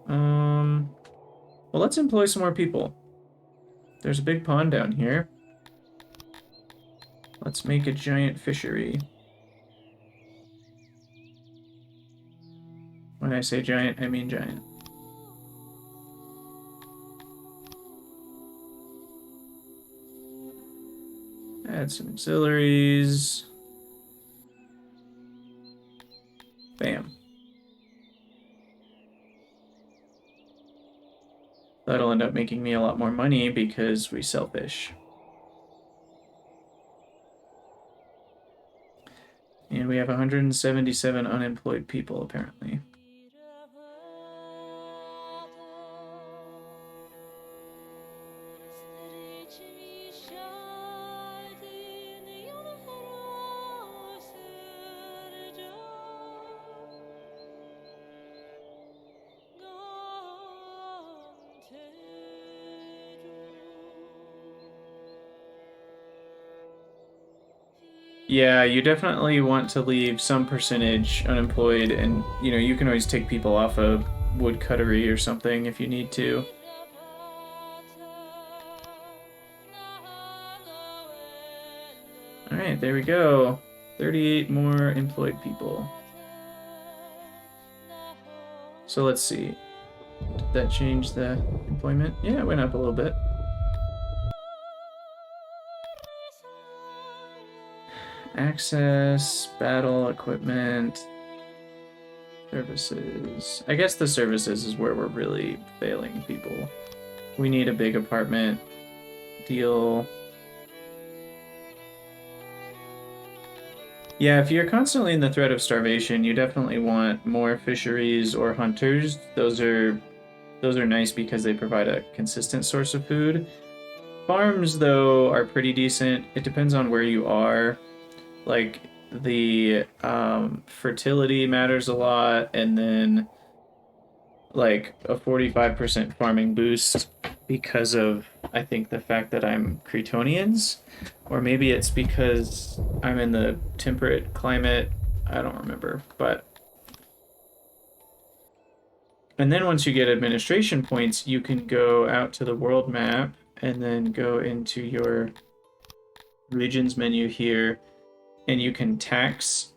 Well, let's employ some more people. There's a big pond down here. Let's make a giant fishery. When I say giant, I mean giant. Add some auxiliaries. Bam. That'll end up making me a lot more money because we sell fish. And we have 177 unemployed people, apparently. Yeah, you definitely want to leave some percentage unemployed, and you can always take people off of woodcuttery or something if you need to. Alright, there we go. 38 more employed people. So let's see. Did that change the employment? Yeah, it went up a little bit. Access, battle, equipment, services. I guess the services is where we're really failing people. We need a big apartment deal. Yeah, if you're constantly in the threat of starvation, you definitely want more fisheries or hunters. Those are nice because they provide a consistent source of food. Farms, though, are pretty decent. It depends on where you are. Like, the fertility matters a lot, and then like a 45% farming boost because of, I think, the fact that I'm Cretonians, or maybe it's because I'm in the temperate climate. I don't remember, but and then once you get administration points, you can go out to the world map and then go into your regions menu here, and you can tax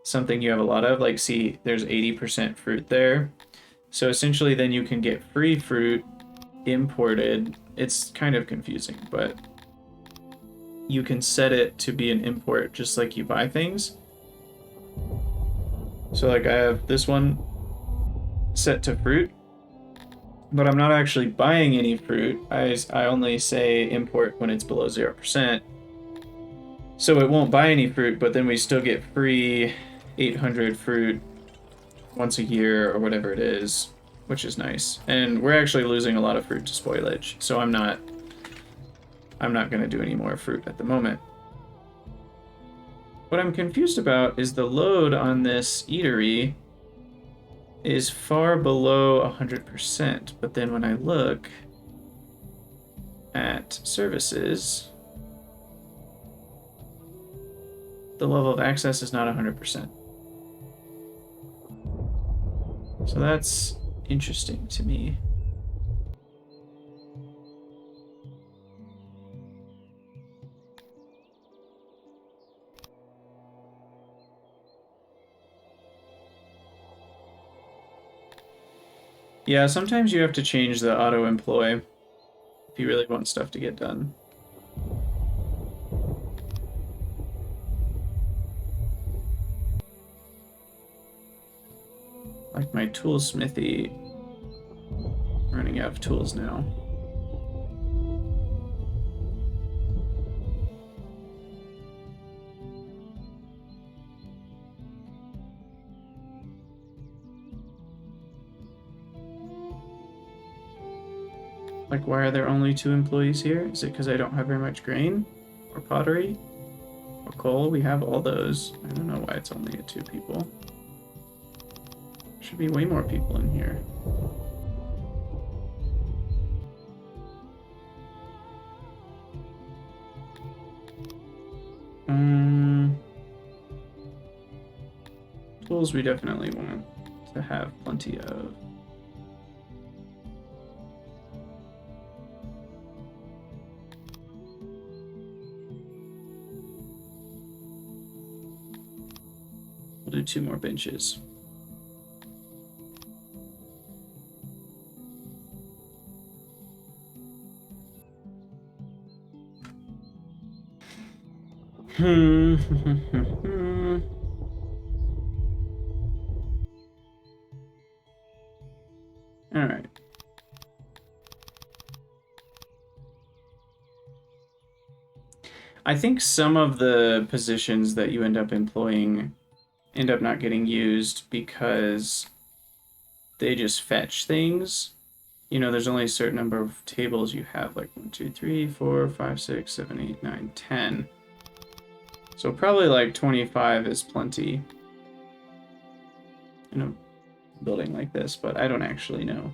something you have a lot of. Like, see, there's 80% fruit there. So essentially, then you can get free fruit imported. It's kind of confusing, but you can set it to be an import just like you buy things. So like I have this one set to fruit, but I'm not actually buying any fruit. I only say import when it's below 0%. So it won't buy any fruit, but then we still get free 800 fruit once a year or whatever it is, which is nice. And we're actually losing a lot of fruit to spoilage, so I'm not going to do any more fruit at the moment. What I'm confused about is the load on this eatery is far below 100%, but then when I look at services, the level of access is not 100%. So that's interesting to me. Yeah, sometimes you have to change the auto-employ if you really want stuff to get done. Like my tool smithy, running out of tools now. Like, why are there only 2 employees here? Is it because I don't have very much grain? Or pottery? Or coal? We have all those. I don't know why it's only at 2 people. Should be way more people in here. Tools we definitely want to have plenty of. We'll do 2 more benches. All right. I think some of the positions that you end up employing end up not getting used because they just fetch things. You know, there's only a certain number of tables you have, like 1, 2, 3, 4, 5, 6, 7, 8, 9, 10. So probably like 25 is plenty in a building like this, but I don't actually know.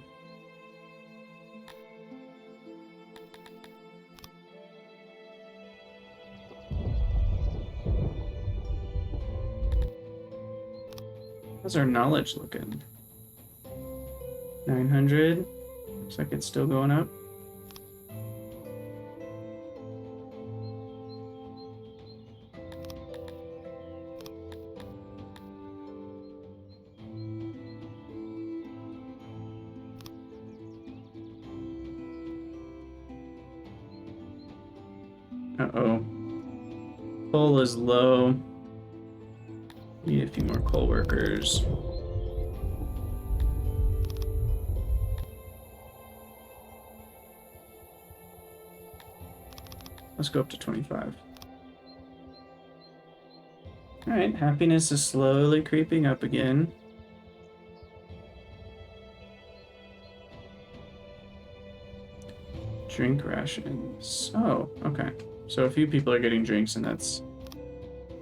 How's our knowledge looking? 900. Looks like it's still going up. Uh-oh. Coal is low. Need a few more coal workers. Let's go up to 25. Alright, happiness is slowly creeping up again. Drink rations. Oh, okay. So a few people are getting drinks, and that's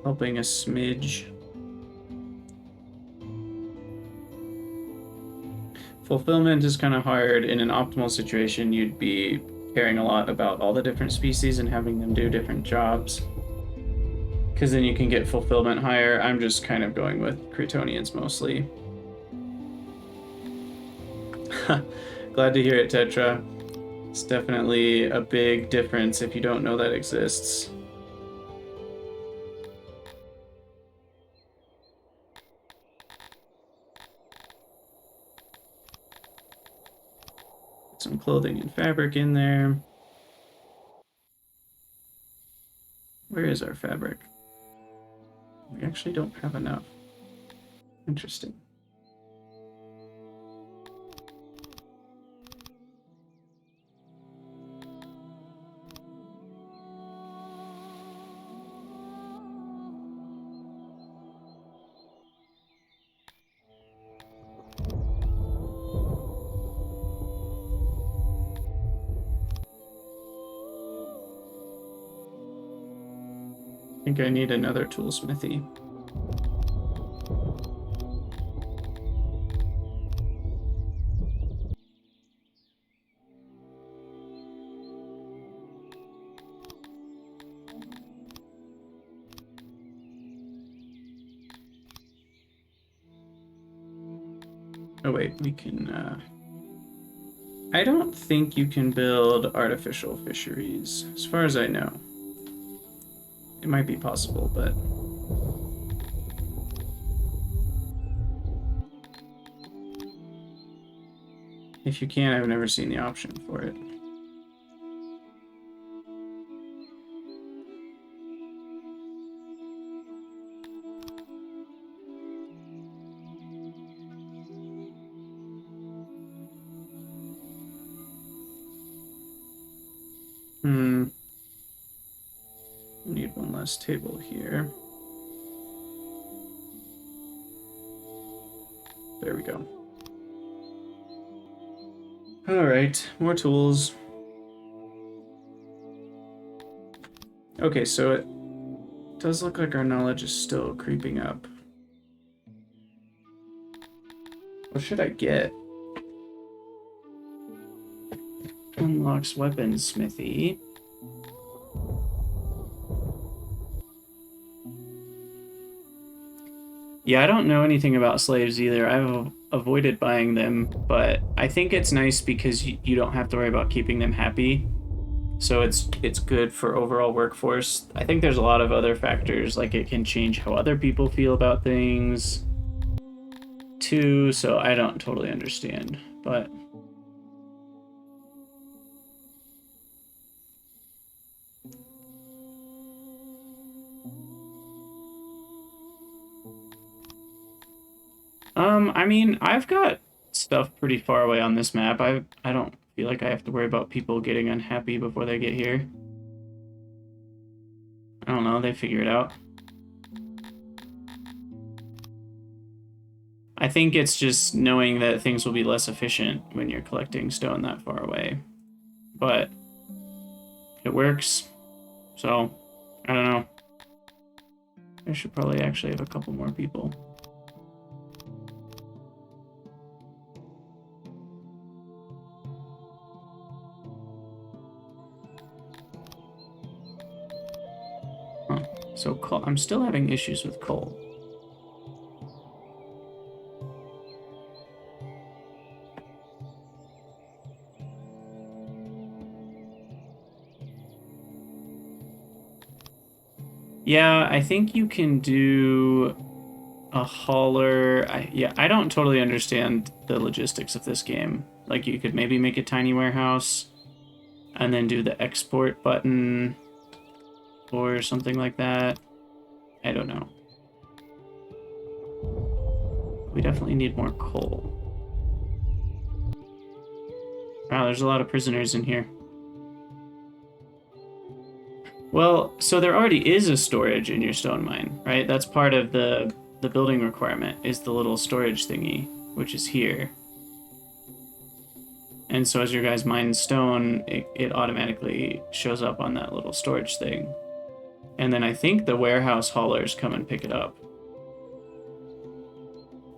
helping a smidge. Fulfillment is kind of hard. In an optimal situation, you'd be caring a lot about all the different species and having them do different jobs, because then you can get fulfillment higher. I'm just kind of going with Kryptonians mostly. Glad to hear it, Tetra. It's definitely a big difference if you don't know that exists. Some clothing and fabric in there. Where is our fabric? We actually don't have enough. Interesting. I think I need another toolsmithy. Oh wait, we can, I don't think you can build artificial fisheries, as far as I know. It might be possible, but... if you can, I've never seen the option for it. Need one less table here. There we go. Alright, more tools. Okay, so it does look like our knowledge is still creeping up. What should I get? Unlocks weaponsmithy. Yeah, I don't know anything about slaves either. I've avoided buying them, but I think it's nice because you don't have to worry about keeping them happy. So it's good for overall workforce. I think there's a lot of other factors, like it can change how other people feel about things too, so I don't totally understand, but... I mean, I've got stuff pretty far away on this map. I don't feel like I have to worry about people getting unhappy before they get here. I don't know, they figure it out. I think it's just knowing that things will be less efficient when you're collecting stone that far away. But it works, so I don't know. I should probably actually have a couple more people. Huh. So coal, I'm still having issues with coal. Yeah, I think you can do a hauler. I don't totally understand the logistics of this game. Like, you could maybe make a tiny warehouse and then do the export button. or something like that. I don't know. We definitely need more coal. Wow, there's a lot of prisoners in here. Well, so there already is a storage in your stone mine, right? That's part of the building requirement, is the little storage thingy, which is here. And so as your guys mine stone, it automatically shows up on that little storage thing. And then I think the warehouse haulers come and pick it up.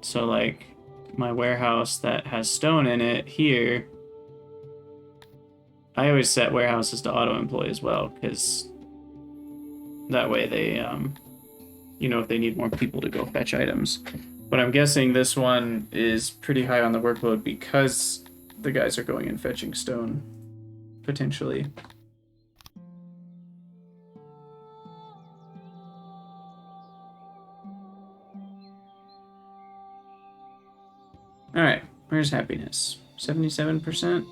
So like my warehouse that has stone in it here, I always set warehouses to auto-employ as well, because that way they, if they need more people to go fetch items. But I'm guessing this one is pretty high on the workload because the guys are going and fetching stone, potentially. Alright, where's happiness? 77%?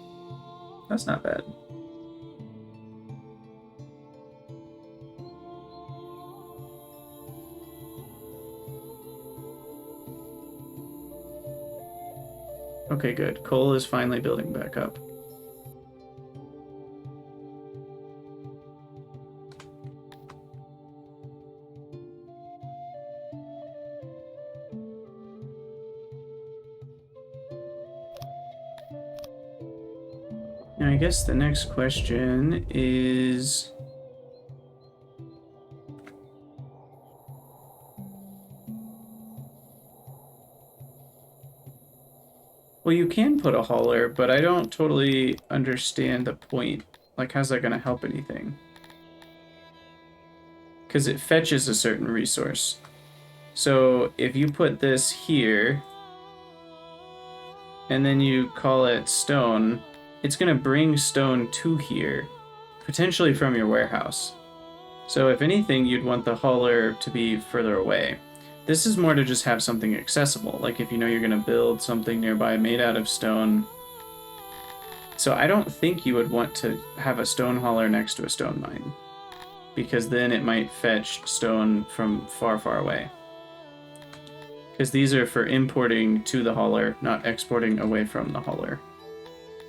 That's not bad. Okay, good. Coal is finally building back up. Now, I guess the next question is... Well, you can put a hauler, but I don't totally understand the point. Like, how's that going to help anything? Because it fetches a certain resource. So if you put this here, and then you call it stone, it's going to bring stone to here, potentially from your warehouse. So if anything, you'd want the hauler to be further away. This is more to just have something accessible, like if you know you're going to build something nearby made out of stone. So I don't think you would want to have a stone hauler next to a stone mine, because then it might fetch stone from far, far away. Because these are for importing to the hauler, not exporting away from the hauler.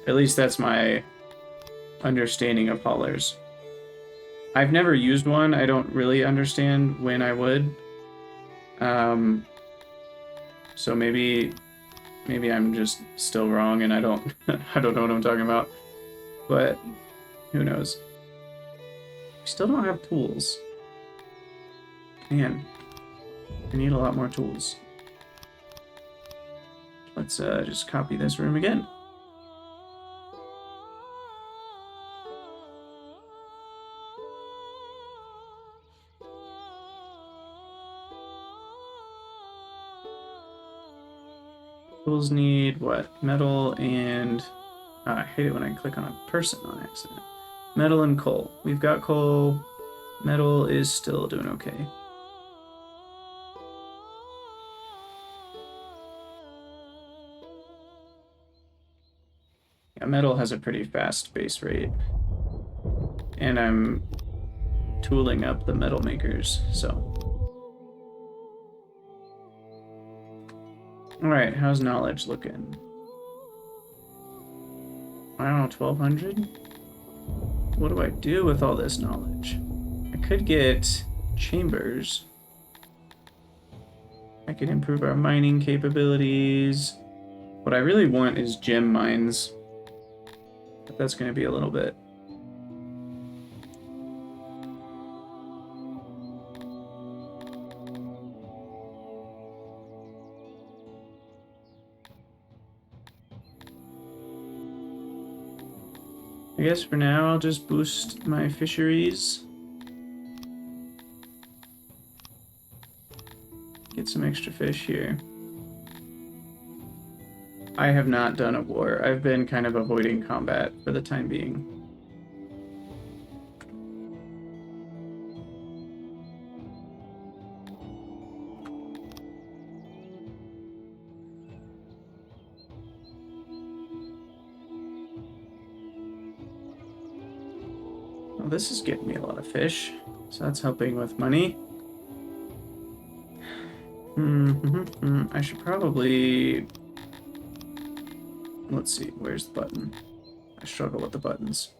At least that's my understanding of haulers. I've never used one. I don't really understand when I would. So maybe I'm just still wrong and I don't I don't know what I'm talking about. But who knows? We still don't have tools. Man, I need a lot more tools. Let's just copy this room again. Tools need what? Metal and... I hate it when I click on a person on accident. Metal and coal. We've got coal. Metal is still doing okay. Yeah, metal has a pretty fast base rate. And I'm tooling up the metal makers, so... Alright, how's knowledge looking? I don't know, 1200? What do I do with all this knowledge? I could get chambers. I could improve our mining capabilities. What I really want is gem mines. But that's going to be a little bit. I guess for now I'll just boost my fisheries. Get some extra fish here. I have not done a war. I've been kind of avoiding combat for the time being. Well, this is getting me a lot of fish. So that's helping with money. I should probably... Let's see, where's the button? I struggle with the buttons.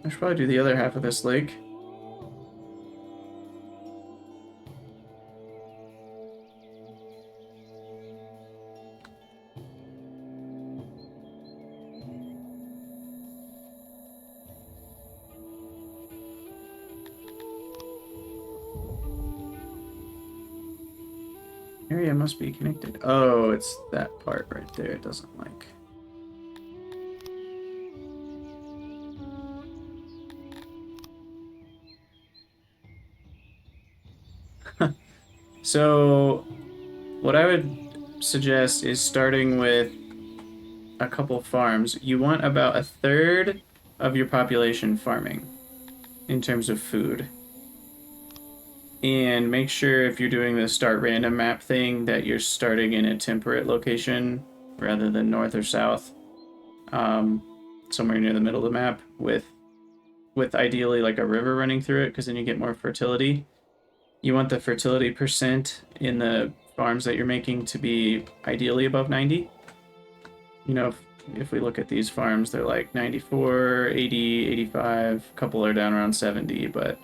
I should probably do the other half of this lake. Area must be connected. Oh, it's that part right there. It doesn't like. So, what I would suggest is starting with a couple farms. You want about a third of your population farming in terms of food. And make sure if you're doing the start random map thing that you're starting in a temperate location rather than north or south. Somewhere near the middle of the map with ideally like a river running through it, because then you get more fertility. You want the fertility percent in the farms that you're making to be ideally above 90. You know, if we look at these farms, they're like 94, 80, 85. A couple are down around 70, but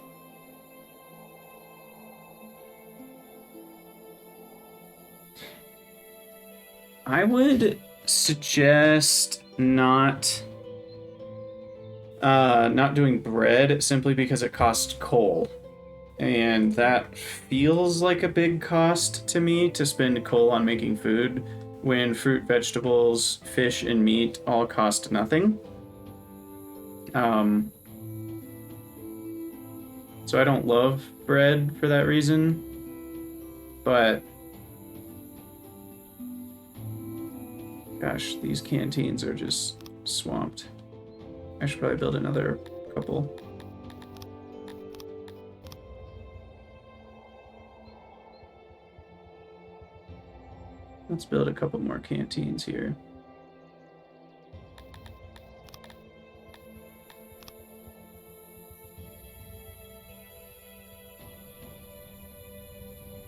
I would suggest not doing bread simply because it costs coal. And that feels like a big cost to me to spend coal on making food when fruit, vegetables, fish, and meat all cost nothing. So I don't love bread for that reason, but gosh, these canteens are just swamped. I should probably build another couple. Let's build a couple more canteens here.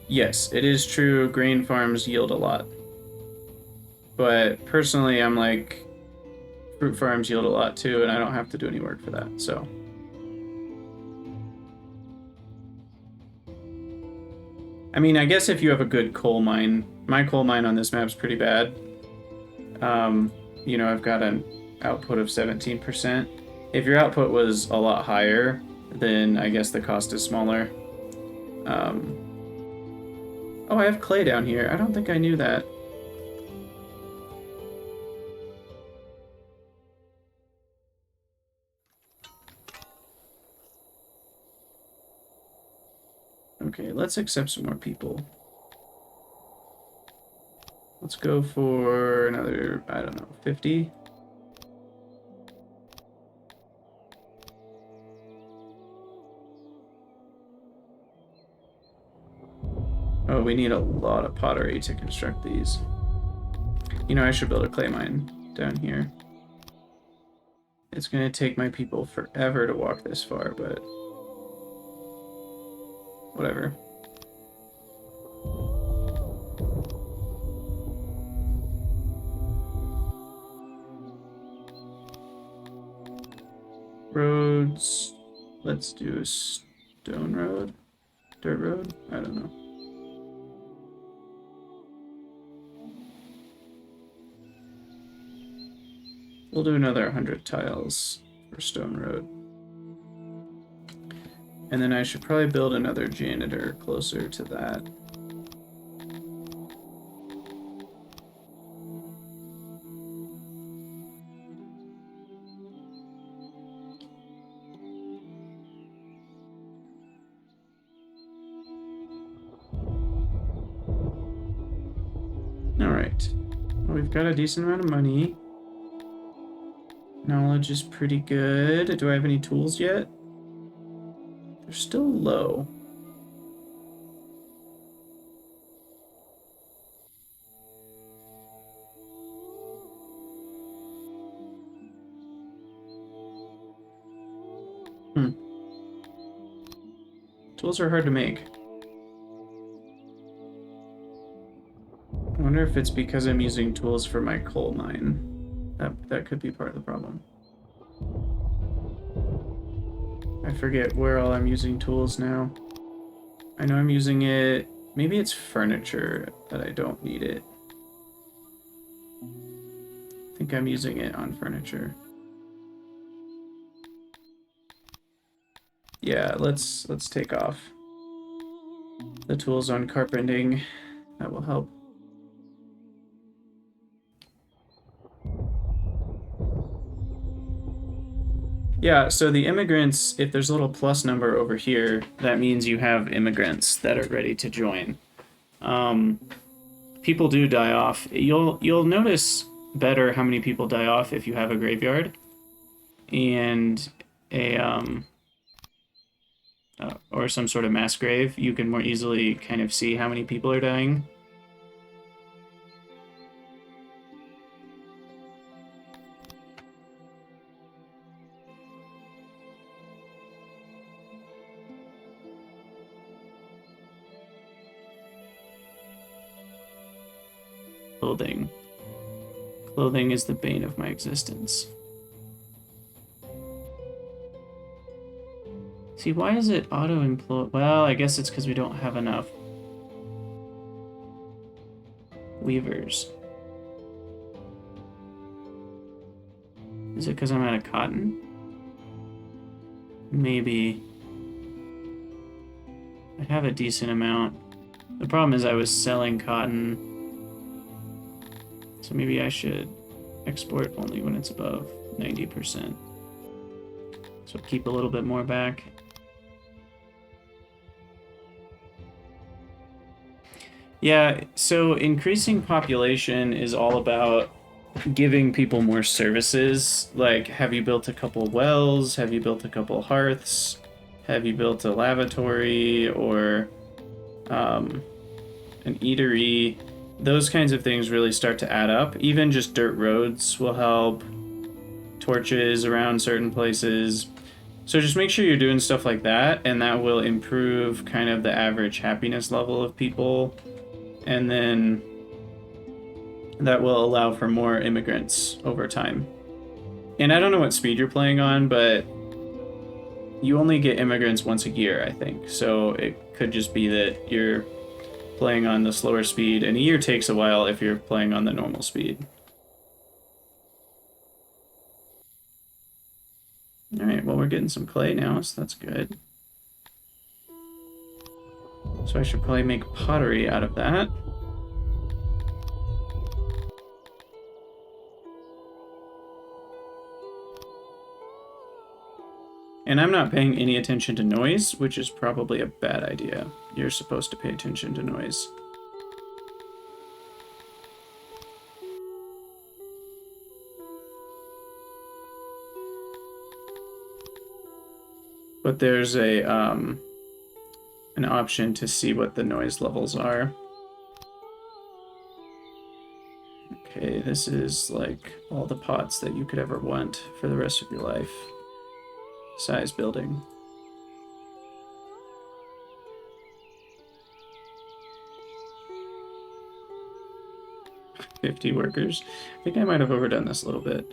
Yes, it is true, grain farms yield a lot. But personally, I'm like, fruit farms yield a lot too, and I don't have to do any work for that, so. I mean, I guess if you have a good coal mine, my coal mine on this map's pretty bad. You know, I've got an output of 17%. If your output was a lot higher, then I guess the cost is smaller. Oh, I have clay down here. I don't think I knew that. Okay, let's accept some more people. Let's go for another, I don't know, 50? Oh, we need a lot of pottery to construct these. You know, I should build a clay mine down here. It's gonna take my people forever to walk this far, but whatever. Roads. Let's do a stone road. Dirt road? I don't know. We'll do another 100 tiles for stone road. And then I should probably build another janitor closer to that. Alright. Well, we've got a decent amount of money. Knowledge is pretty good. Do I have any tools yet? They're still low. Tools are hard to make. I wonder if it's because I'm using tools for my coal mine. That could be part of the problem. I forget where all I'm using tools now. I know I'm using it... Maybe it's furniture that I don't need it. I think I'm using it on furniture. Yeah, let's take off the tools on carpenting. That will help. Yeah, so the immigrants, if there's a little plus number over here, that means you have immigrants that are ready to join. People do die off. You'll notice better how many people die off if you have a graveyard and a or some sort of mass grave. You can more easily kind of see how many people are dying. Clothing. Clothing is the bane of my existence. See, why is it auto-implode? Well, I guess it's because we don't have enough weavers. Is it because I'm out of cotton? Maybe. I have a decent amount. The problem is I was selling cotton. So maybe I should export only when it's above 90%. So keep a little bit more back. Yeah, so increasing population is all about giving people more services. Like, have you built a couple wells? Have you built a couple hearths? Have you built a lavatory or an eatery? Those kinds of things really start to add up. Even just dirt roads will help. Torches around certain places. So just make sure you're doing stuff like that, and that will improve kind of the average happiness level of people. And then that will allow for more immigrants over time. And I don't know what speed you're playing on, but you only get immigrants once a year, I think. So it could just be that you're playing on the slower speed, and a year takes a while if you're playing on the normal speed. Alright, well, we're getting some clay now, so that's good. So I should probably make pottery out of that. And I'm not paying any attention to noise, which is probably a bad idea. You're supposed to pay attention to noise. But there's a an option to see what the noise levels are. Okay, this is like all the pots that you could ever want for the rest of your life. Size building. $50 workers. I think I might have overdone this a little bit.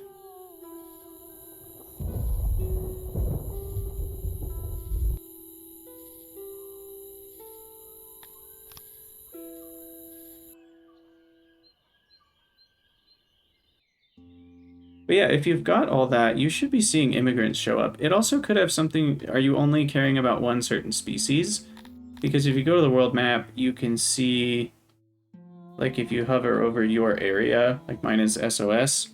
But yeah, if you've got all that, you should be seeing immigrants show up. It also could have something... Are you only caring about one certain species? Because if you go to the world map, you can see... Like, if you hover over your area, like mine is SOS,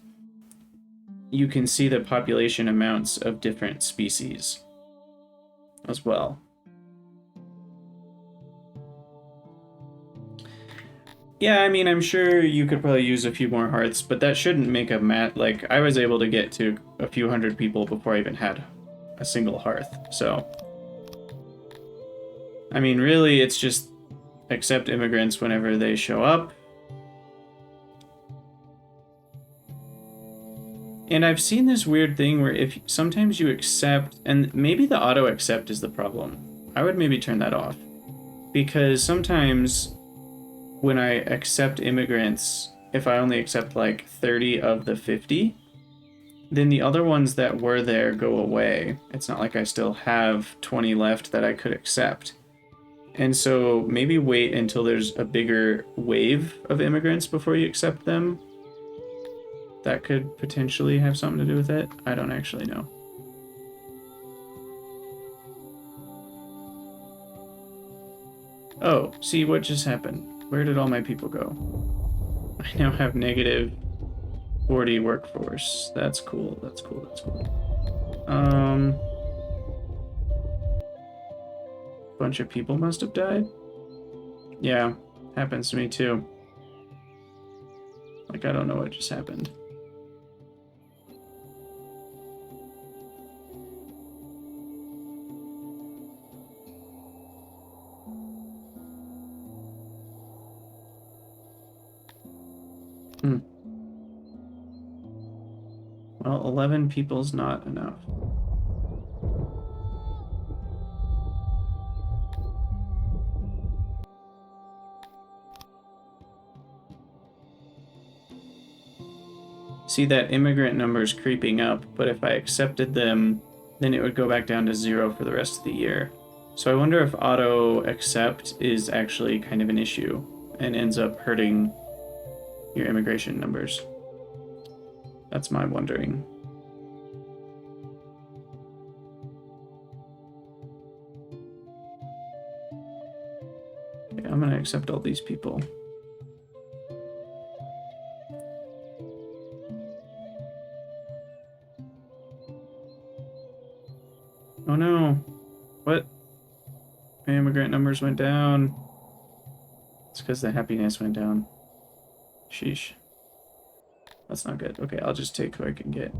you can see the population amounts of different species as well. Yeah, I mean, I'm sure you could probably use a few more hearths, but that shouldn't make a like, I was able to get to a few hundred people before I even had a single hearth, so... I mean, really, it's just accept immigrants whenever they show up. And I've seen this weird thing where if sometimes you accept, and maybe the auto-accept is the problem. I would maybe turn that off. Because sometimes when I accept immigrants, if I only accept like 30 of the 50, then the other ones that were there go away. It's not like I still have 20 left that I could accept. And so maybe wait until there's a bigger wave of immigrants before you accept them. That could potentially have something to do with it. I don't actually know. Oh, see what just happened. Where did all my people go? I now have negative 40 workforce. That's cool. That's cool. That's cool. Bunch of people must have died. Yeah, happens to me too. Like, I don't know what just happened. Well, 11 people's not enough. See, that immigrant number is creeping up, but if I accepted them, then it would go back down to 0 for the rest of the year. So I wonder if auto accept is actually kind of an issue and ends up hurting your immigration numbers. That's my wondering. Okay, I'm gonna accept all these people. Oh no. What? My immigrant numbers went down. It's because the happiness went down. Sheesh. That's not good. Okay, I'll just take who I can get.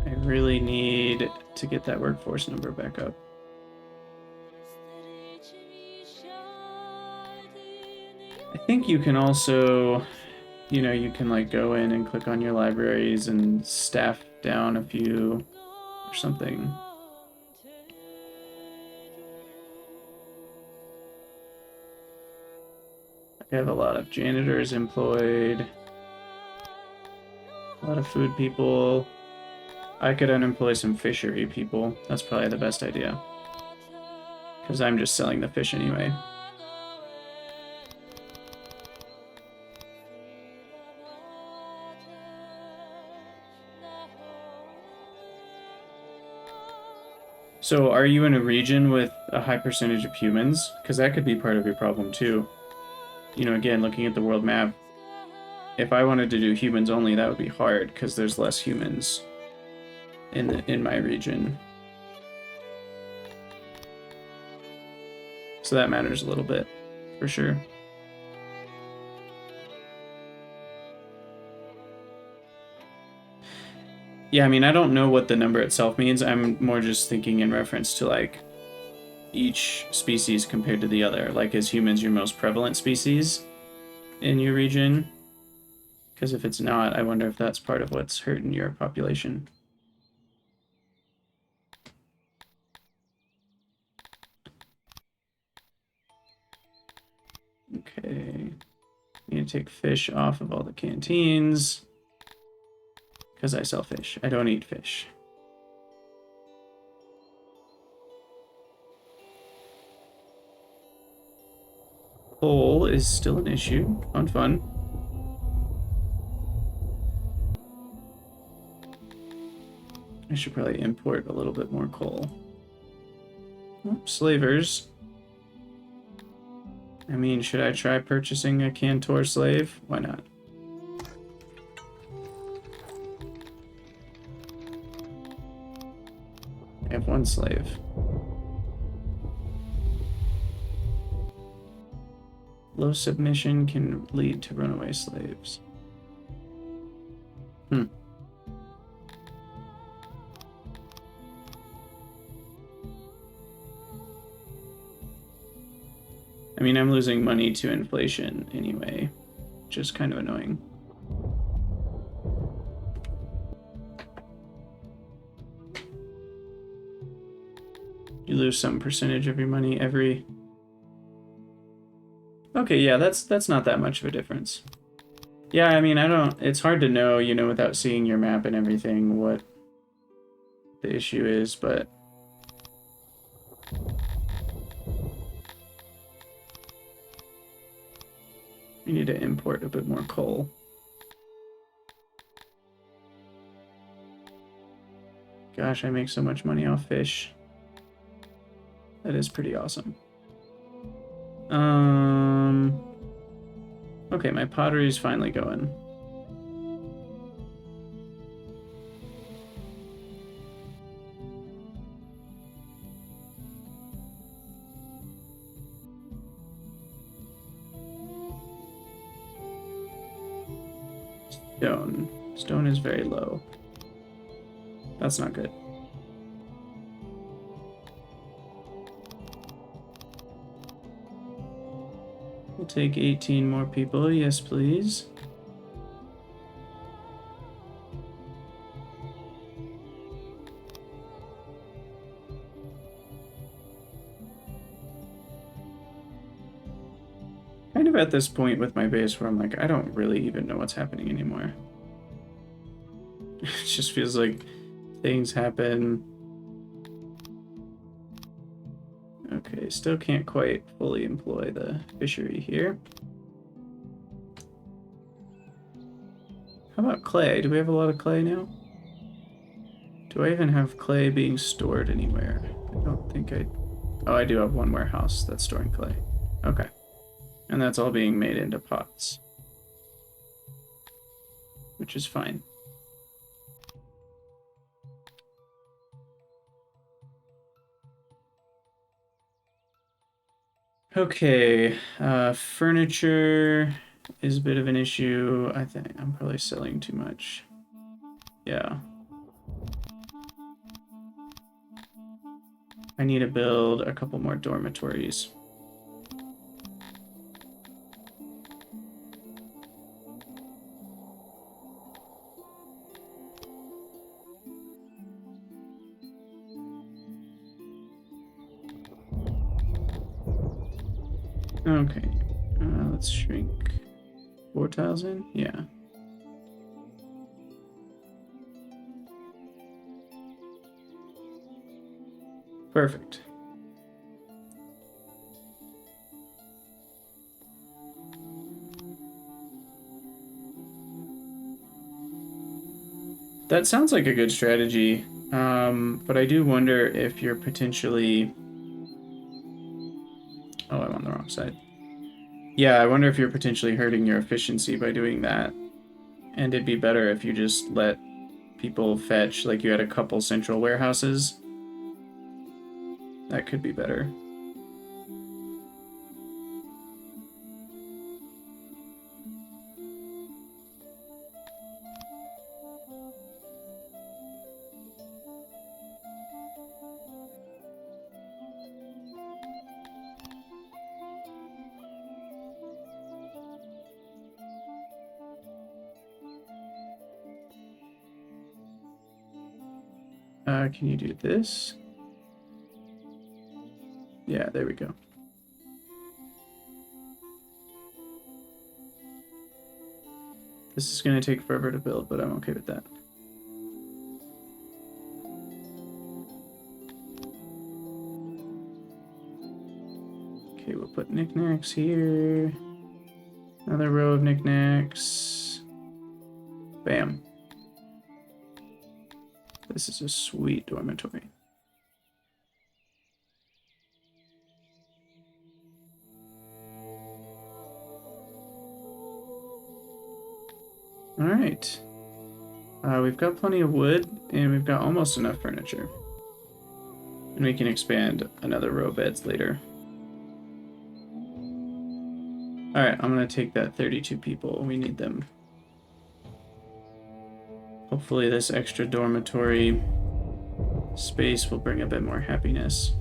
I really need to get that workforce number back up. I think you can also, you know, you can like go in and click on your libraries and staff down a few or something. I have a lot of janitors employed, a lot of food people. I could unemploy some fishery people. That's probably the best idea, because I'm just selling the fish anyway. So are you in a region with a high percentage of humans? Because that could be part of your problem too. You know, again, looking at the world map, if I wanted to do humans only, that would be hard because there's less humans in my region. So that matters a little bit, for sure. Yeah, I mean, I don't know what the number itself means. I'm more just thinking in reference to, like, each species compared to the other. Like, is humans your most prevalent species in your region? Because if it's not, I wonder if that's part of what's hurting your population. Okay. Need to take fish off of all the canteens. Because I sell fish. I don't eat fish. Coal is still an issue. Fun. I should probably import a little bit more coal. Oh, slavers. I mean, should I try purchasing a Cantor slave? Why not? I have one slave. Low submission can lead to runaway slaves. I mean, I'm losing money to inflation anyway, which is kind of annoying. You lose some percentage of your money every... Okay, yeah, that's not that much of a difference. Yeah, I mean, it's hard to know, you know, without seeing your map and everything what the issue is, but... We need to import a bit more coal. Gosh, I make so much money off fish. That is pretty awesome. Okay, my pottery's finally going. Stone. Stone is very low. That's not good. We'll take 18 more people. Yes, please. Kind of at this point with my base where I'm like, I don't really even know what's happening anymore. It just feels like things happen. Okay, still can't quite fully employ the fishery here. How about clay? Do we have a lot of clay now? Do I even have clay being stored anywhere? I don't think I... Oh, I do have one warehouse that's storing clay. Okay. And that's all being made into pots. Which is fine. Okay, furniture is a bit of an issue. I think I'm probably selling too much. Yeah. I need to build a couple more dormitories. Okay, let's shrink 4,000. Yeah. Perfect. That sounds like a good strategy, but I do wonder if you're potentially... Oh, I'm on the wrong side. Yeah, I wonder if you're potentially hurting your efficiency by doing that. And it'd be better if you just let people fetch, like you had a couple central warehouses. That could be better. Can you do this? Yeah, there we go. This is going to take forever to build, but I'm okay with that. Okay, we'll put knickknacks here. Another row of knickknacks. Bam. This is a sweet dormitory. All right. We've got plenty of wood, and we've got almost enough furniture. And we can expand another row of beds later. All right, I'm going to take that 32 people. We need them. Hopefully this extra dormitory space will bring a bit more happiness.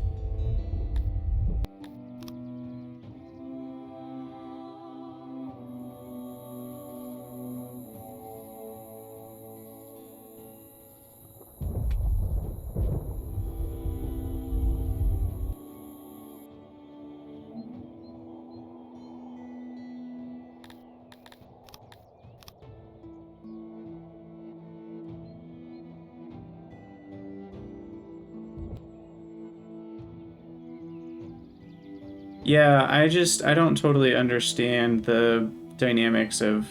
Yeah, I don't totally understand the dynamics of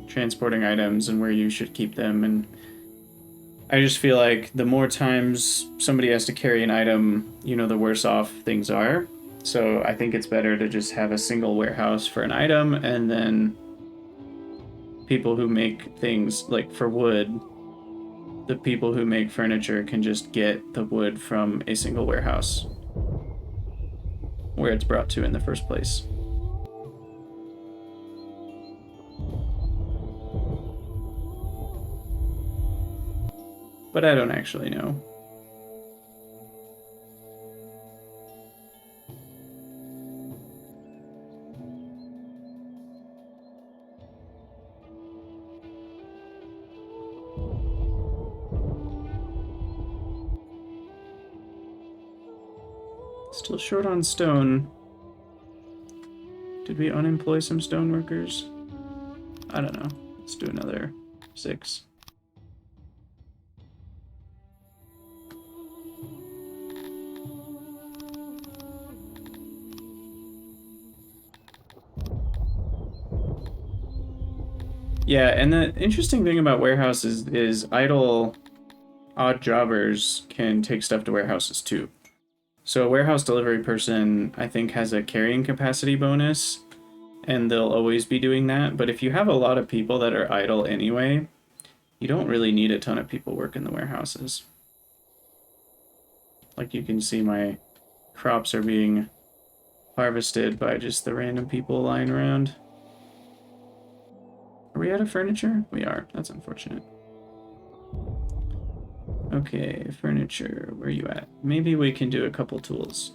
transporting items and where you should keep them, and I just feel like the more times somebody has to carry an item, the worse off things are. So I think it's better to just have a single warehouse for an item, and then people who make things like for wood, the people who make furniture can just get the wood from a single warehouse where it's brought to in the first place. But I don't actually know. Still short on stone. Did we unemploy some stone workers? I don't know. Let's do another 6. Yeah, and the interesting thing about warehouses is idle odd jobbers can take stuff to warehouses too. So a warehouse delivery person, I think, has a carrying capacity bonus, and they'll always be doing that. But if you have a lot of people that are idle anyway, you don't really need a ton of people working the warehouses. Like you can see my crops are being harvested by just the random people lying around. Are we out of furniture? We are. That's unfortunate. Okay, furniture. Where are you at? Maybe we can do a couple tools.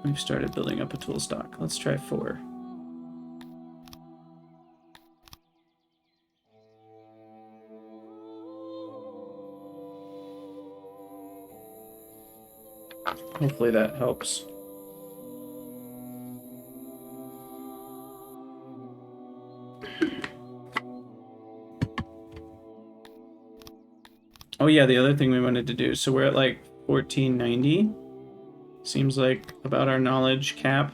We've started building up a tool stock. Let's try 4. Hopefully that helps. Oh yeah, the other thing we wanted to do. So we're at like 1490. Seems like about our knowledge cap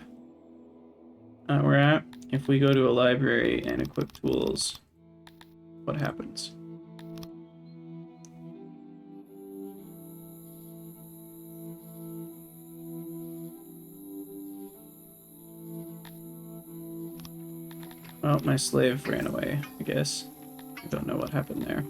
we're at. If we go to a library and equip tools, what happens? Well, my slave ran away, I guess. I don't know what happened there.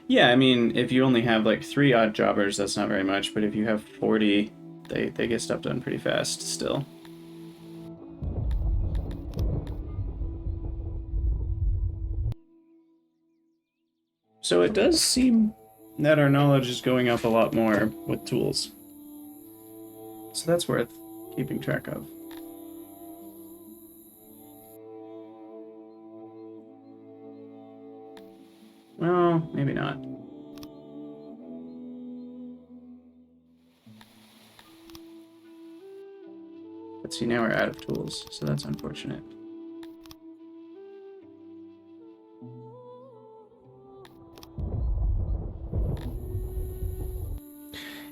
Yeah, I mean, if you only have like 3 odd jobbers, that's not very much, but if you have 40, they get stuff done pretty fast still. So it does seem that our knowledge is going up a lot more with tools. So that's worth keeping track of. Well, maybe not. But see, now we're out of tools, so that's unfortunate.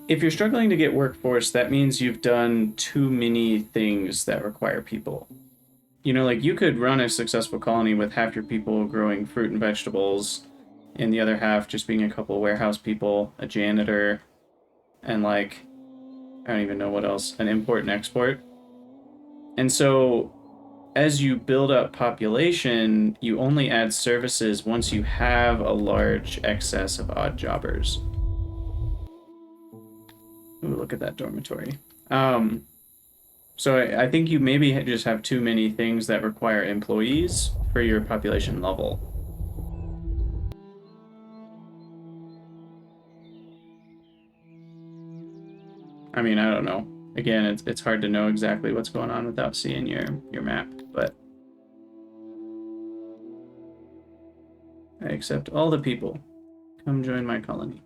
If you're struggling to get workforce, that means you've done too many things that require people. Like you could run a successful colony with half your people growing fruit and vegetables, and the other half just being a couple warehouse people, a janitor, and like, I don't even know what else, an import and export. And so as you build up population, you only add services once you have a large excess of odd jobbers. Ooh, look at that dormitory. So I think you maybe just have too many things that require employees for your population level. I mean, I don't know. Again, it's hard to know exactly what's going on without seeing your map, but I accept all the people. Come join my colony.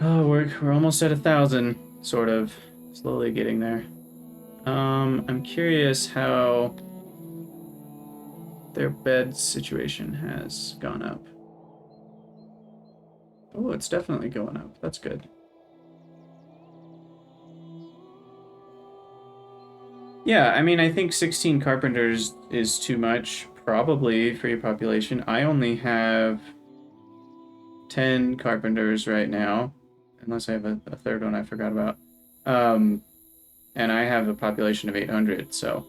Oh, we're almost at 1,000, sort of. Slowly getting there. I'm curious how their bed situation has gone up. Oh, it's definitely going up. That's good. Yeah, I mean, I think 16 carpenters is too much, probably, for your population. I only have 10 carpenters right now, unless I have a third one I forgot about. And I have a population of 800, so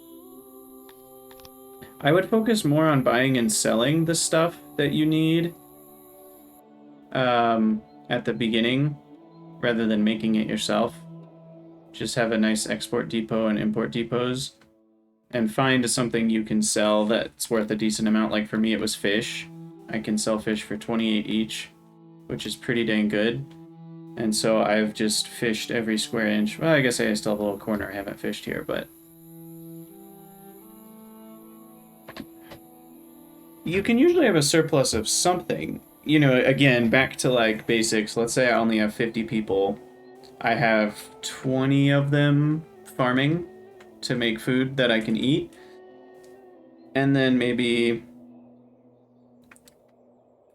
I would focus more on buying and selling the stuff that you need at the beginning rather than making it yourself. Just have a nice export depot and import depots and find something you can sell that's worth a decent amount. Like for me, it was fish. I can sell fish for 28 each, which is pretty dang good. And so I've just fished every square inch. Well, I guess I still have a little corner I haven't fished here, but you can usually have a surplus of something. You know, again, back to like basics. Let's say I only have 50 people. I have 20 of them farming to make food that I can eat. And then maybe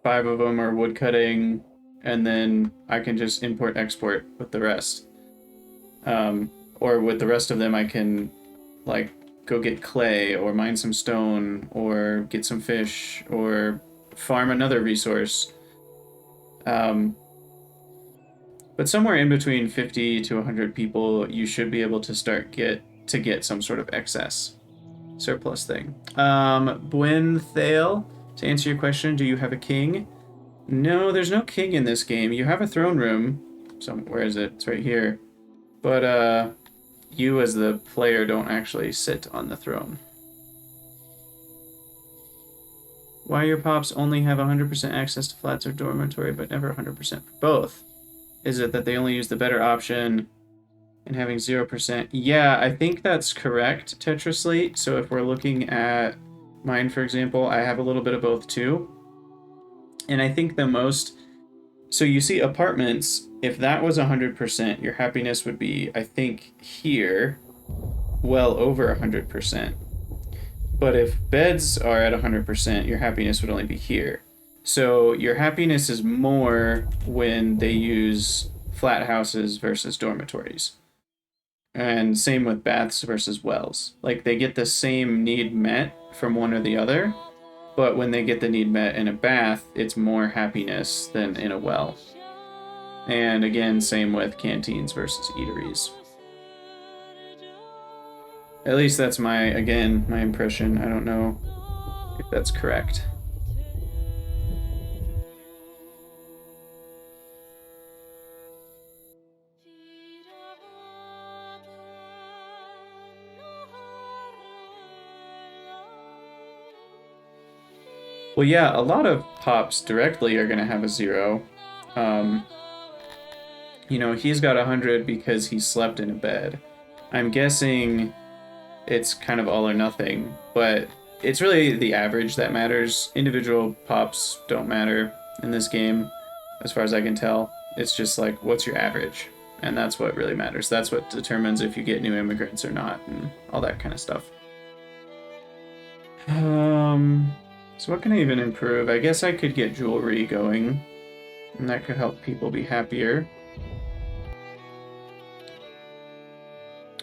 5 of them are wood cutting, and then I can just import export with the rest. Or with the rest of them, I can like go get clay or mine some stone or get some fish or farm another resource. But somewhere in between 50 to 100 people, you should be able to start get some sort of excess surplus thing. Bwyn Thale, to answer your question, do you have a king? No, there's no king in this game. You have a throne room. Where is it? It's right here. But you as the player don't actually sit on the throne. Why your pops only have 100% access to flats or dormitory, but never 100% for both? Is it that they only use the better option and having 0%? Yeah, I think that's correct, Tetraslate. So if we're looking at mine, for example, I have a little bit of both too. And I think the most... So you see apartments, if that was 100%, your happiness would be, I think, here, well over 100%. But if beds are at 100%, your happiness would only be here. So your happiness is more when they use flat houses versus dormitories. And same with baths versus wells. Like they get the same need met from one or the other, but when they get the need met in a bath, it's more happiness than in a well. And again, same with canteens versus eateries. At least that's my impression. I don't know if that's correct. Well, yeah, a lot of pops directly are going to have a 0. You know, he's got 100 because he slept in a bed. I'm guessing it's kind of all or nothing, but it's really the average that matters. Individual pops don't matter in this game, as far as I can tell. It's just like, what's your average? And that's what really matters. That's what determines if you get new immigrants or not, and all that kind of stuff. So what can I even improve? I guess I could get jewelry going, and that could help people be happier.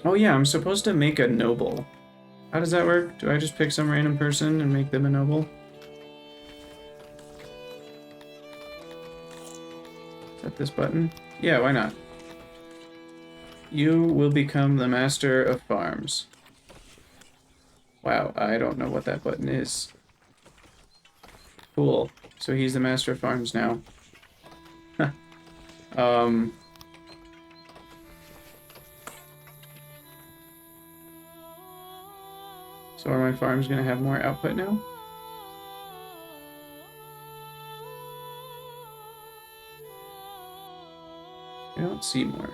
Oh yeah, I'm supposed to make a noble. How does that work? Do I just pick some random person and make them a noble? Is that this button? Yeah, why not? You will become the master of farms. Wow, I don't know what that button is. Cool. So he's the master of farms now. So are my farms gonna have more output now? I don't see more.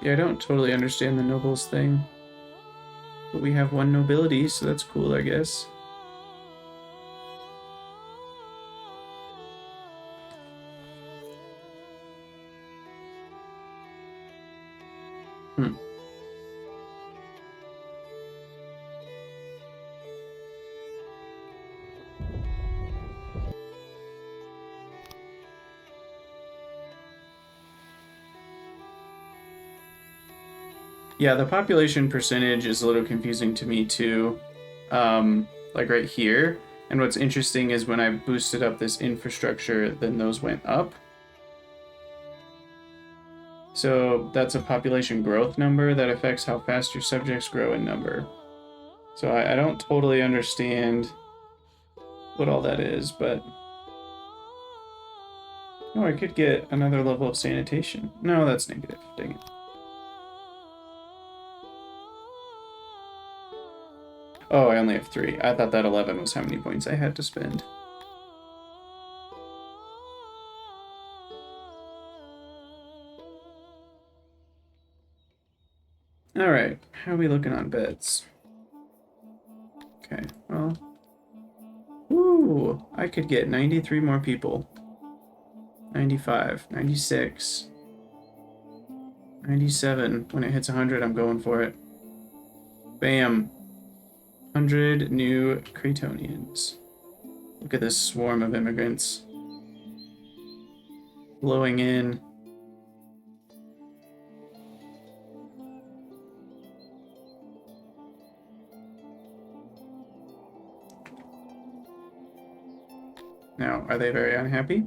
Yeah, I don't totally understand the nobles thing. But we have 1 nobility, so that's cool, I guess. Yeah, the population percentage is a little confusing to me too. Like right here. And what's interesting is when I boosted up this infrastructure, then those went up. So that's a population growth number that affects how fast your subjects grow in number. So I don't totally understand what all that is, but... Oh, I could get another level of sanitation. No, that's negative. Dang it. Oh, I only have 3. I thought that 11 was how many points I had to spend. Alright, how are we looking on beds? Okay, well... Ooh, I could get 93 more people. 95, 96, 97. When it hits 100, I'm going for it. Bam. 100 new Cretonians. Look at this swarm of immigrants. Flowing in. Now, are they very unhappy?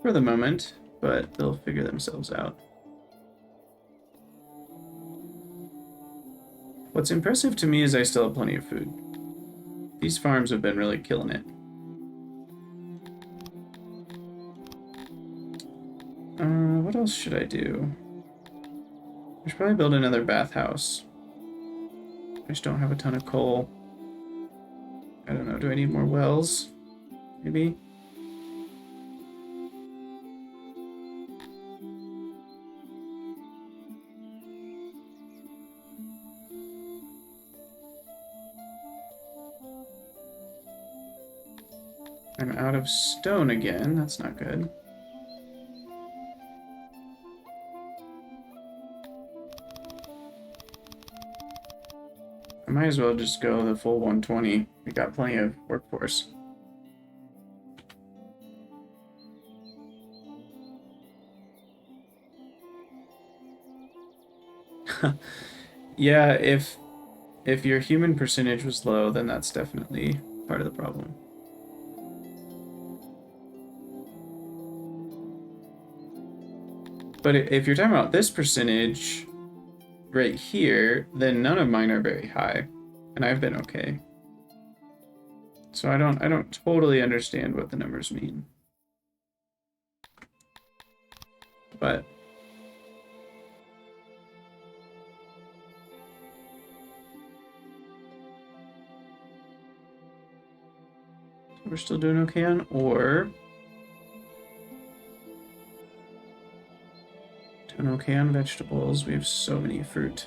For the moment, but they'll figure themselves out. What's impressive to me is I still have plenty of food. These farms have been really killing it. What else should I do? I should probably build another bathhouse. I just don't have a ton of coal. I don't know, do I need more wells? Maybe? I'm out of stone again. That's not good. I might as well just go the full 120. We got plenty of workforce. Yeah, if your human percentage was low, then that's definitely part of the problem. But if you're talking about this percentage right here, then none of mine are very high, and I've been okay. So I don't totally understand what the numbers mean. But we're still doing okay on ore. Doing okay on vegetables. We have so many fruit.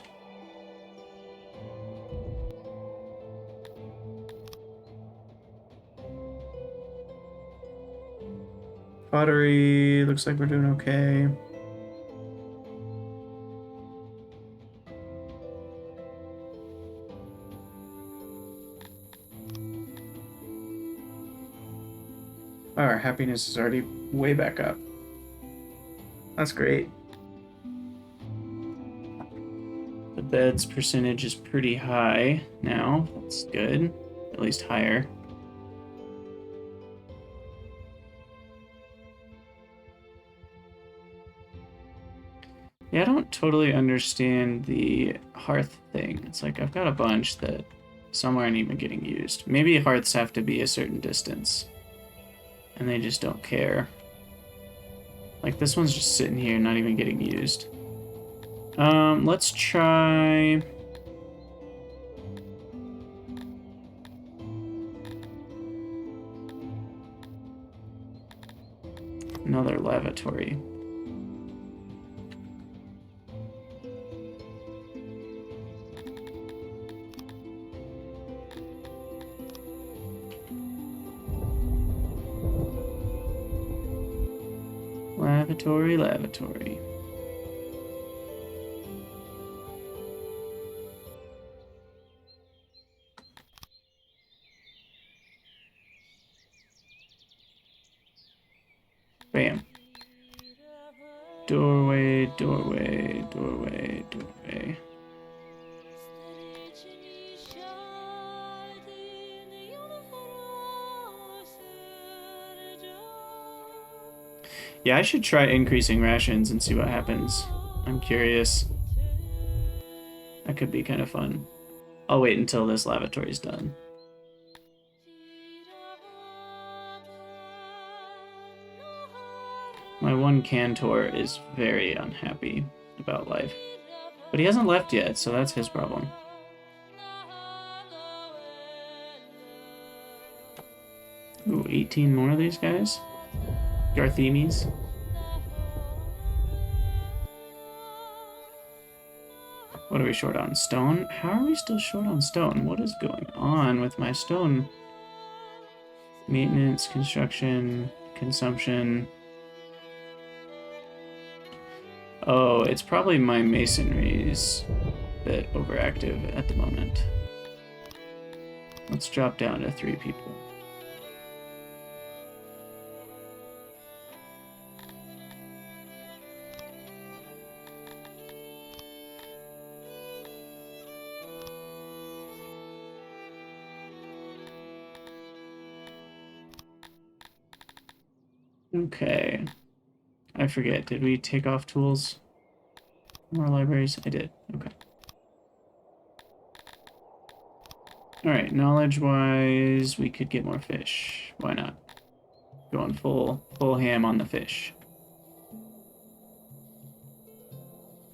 Pottery, looks like we're doing okay. Our happiness is already way back up. That's great. The beds percentage is pretty high now. That's good. At least higher. Yeah, I don't totally understand the hearth thing. It's like I've got a bunch that some aren't even getting used. Maybe hearths have to be a certain distance. And they just don't care. Like this one's just sitting here, not even getting used. Let's try... another lavatory. Lavatory. Bam. Doorway, doorway, doorway, doorway. Yeah, I should try increasing rations and see what happens. I'm curious. That could be kind of fun. I'll wait until this lavatory's done. My one cantor is very unhappy about life. But he hasn't left yet, so that's his problem. Ooh, 18 more of these guys? Garthemes. What are we short on? Stone? How are we still short on stone? What is going on with my stone? Maintenance, construction, consumption. Oh, it's probably my masonry's a bit overactive at the moment. Let's drop down to 3 people. Okay. I forget, did we take off tools? More libraries? I did. Okay. Alright, knowledge-wise, we could get more fish. Why not? Going full ham on the fish.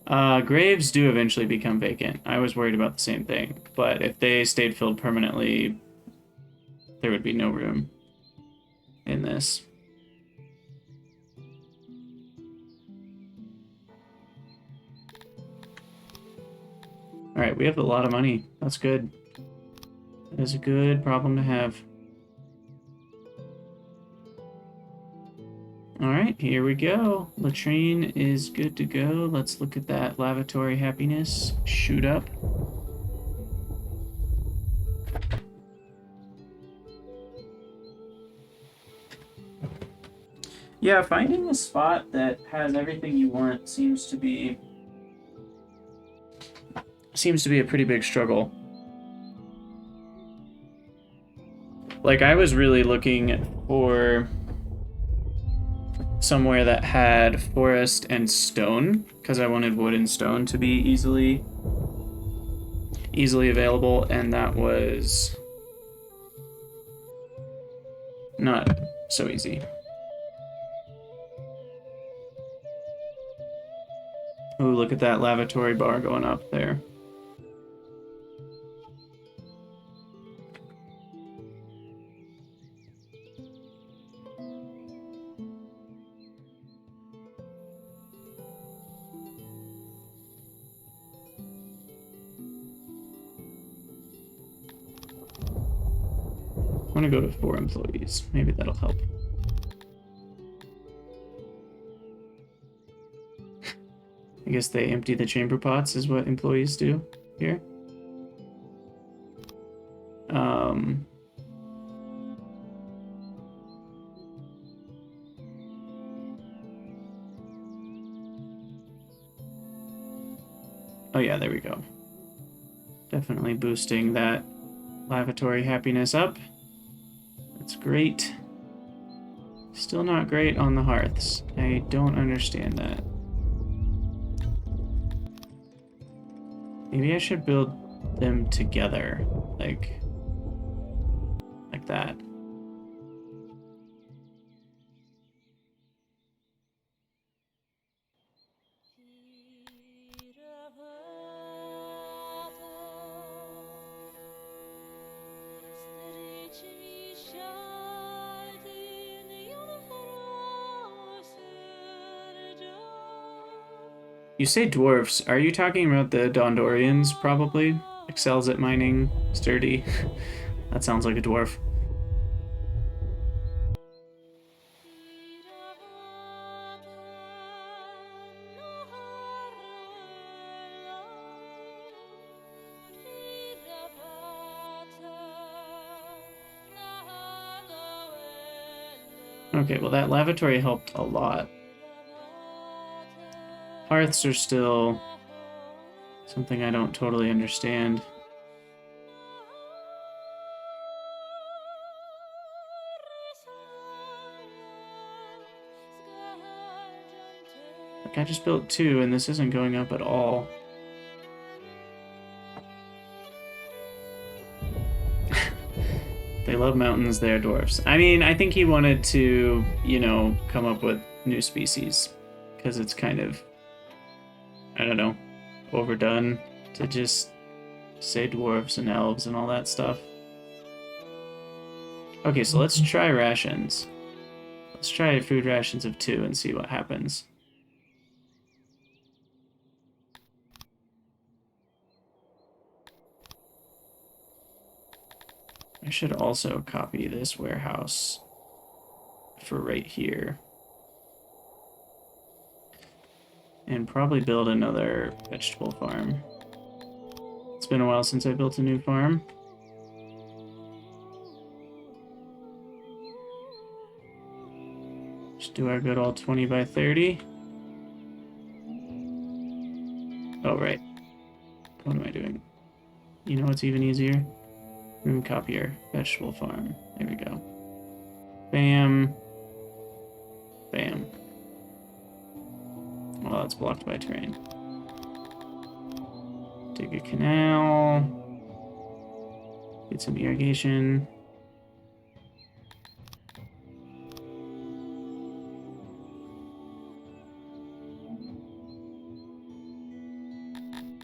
Graves do eventually become vacant. I was worried about the same thing, but if they stayed filled permanently, there would be no room in this. Alright, we have a lot of money. That's good. That is a good problem to have. Alright, here we go. Latrine is good to go. Let's look at that lavatory happiness shoot up. Yeah, finding a spot that has everything you want seems to be a pretty big struggle. Like, I was really looking for somewhere that had forest and stone, because I wanted wood and stone to be easily available, and that was not so easy. Ooh, look at that lavatory bar going up there. I'm gonna go to 4 employees. Maybe that'll help. I guess they empty the chamber pots is what employees do here. Oh yeah, there we go. Definitely boosting that lavatory happiness up. That's great. Still not great on the hearths. I don't understand that. Maybe I should build them together, like that. You say dwarfs. Are you talking about the Dondorians, probably? Excels at mining, sturdy. That sounds like a dwarf. Okay, well that lavatory helped a lot. Hearths are still something I don't totally understand. Like, I just built 2 and this isn't going up at all. They love mountains, they are dwarfs. I mean, I think he wanted to, you know, come up with new species. Because it's kind of, I don't know, overdone to just say dwarves and elves and all that stuff. Okay, so let's try rations. Let's try food rations of 2 and see what happens. I should also copy this warehouse for right here. And probably build another vegetable farm. It's been a while since I built a new farm. Just do our good old 20 by 30. Oh, right. What am I doing? You know what's even easier? Room copier, vegetable farm. There we go. Bam. Bam. Well, it's blocked by terrain. Dig a canal. Get some irrigation.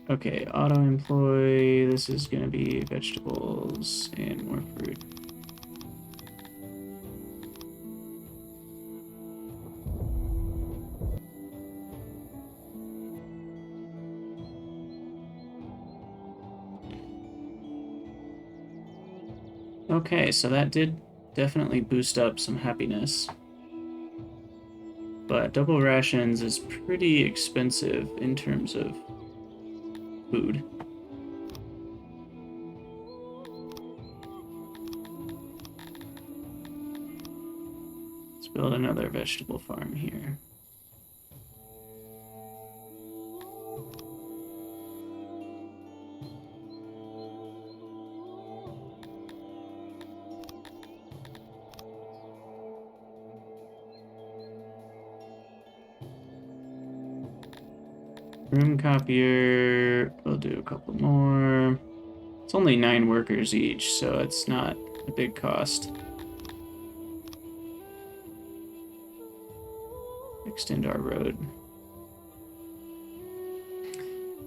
Okay, auto-employ. This is going to be vegetables and more fruit. Okay, so that did definitely boost up some happiness. But double rations is pretty expensive in terms of food. Let's build another vegetable farm here. Room copier, we'll do a couple more. It's only 9 workers each, so it's not a big cost. Extend our road.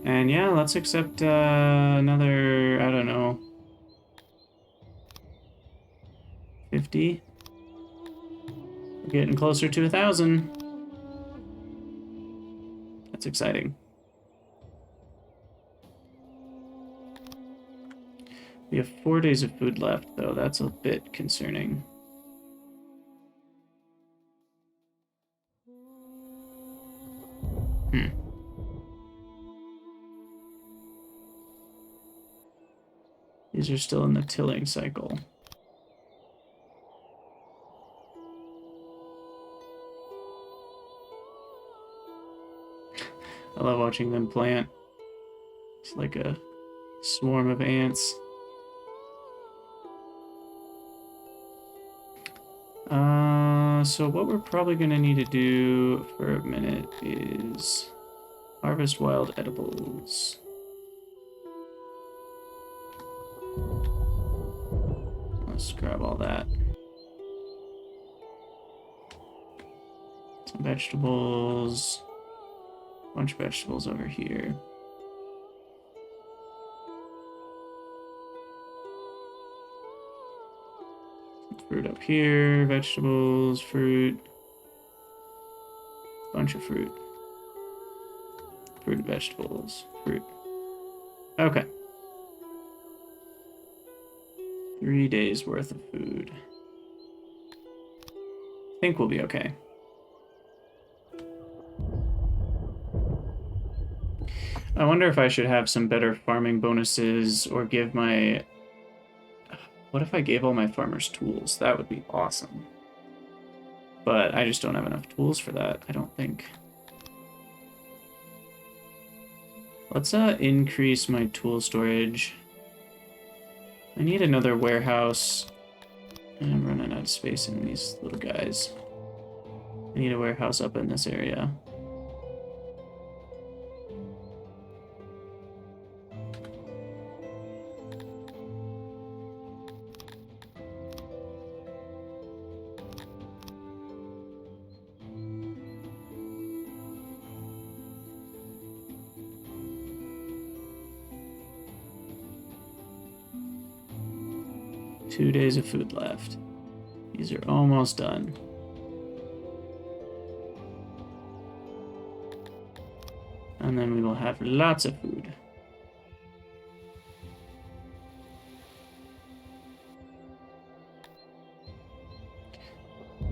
And yeah, let's accept another, I don't know, 50. We're getting closer to 1,000. That's exciting. We have 4 days of food left, though. That's a bit concerning. These are still in the tilling cycle. I love watching them plant. It's like a swarm of ants. So what we're probably going to need to do for a minute is harvest wild edibles. Let's grab all that. Some vegetables. A bunch of vegetables over here. Fruit up here, vegetables, fruit. Bunch of fruit. Fruit and vegetables, fruit. Okay. 3 days worth of food. I think we'll be okay. I wonder if I should have some better farming bonuses or give my... What if I gave all my farmers tools? That would be awesome. But I just don't have enough tools for that, I don't think. Let's increase my tool storage. I need another warehouse. And I'm running out of space in these little guys. I need a warehouse up in this area. Two days of food left. These are almost done. And then we will have lots of food.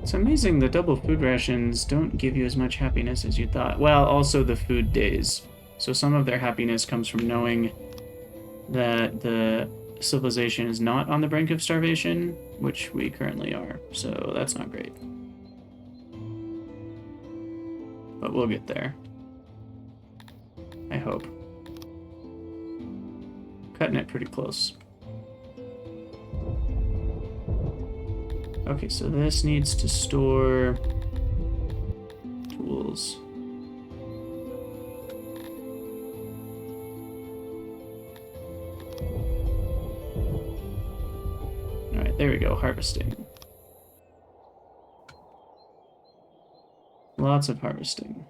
It's amazing the double food rations don't give you as much happiness as you thought. Well, also the food days. So some of their happiness comes from knowing that the civilization is not on the brink of starvation, which we currently are. So that's not great. But we'll get there. I hope. Cutting it pretty close. Okay, so this needs to store tools. All right, there we go, harvesting. Lots of harvesting.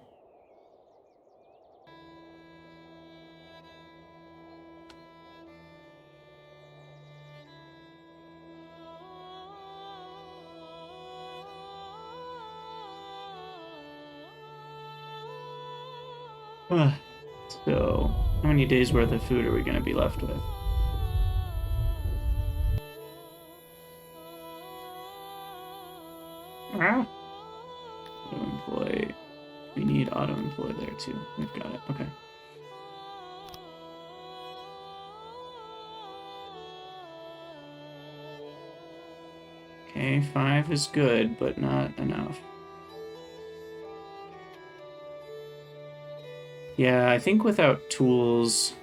So, how many days worth of food are we going to be left with? Auto-employ. We need auto-employ there too. We've got it. Okay. Okay, 5 is good, but not enough. Yeah, I think without tools,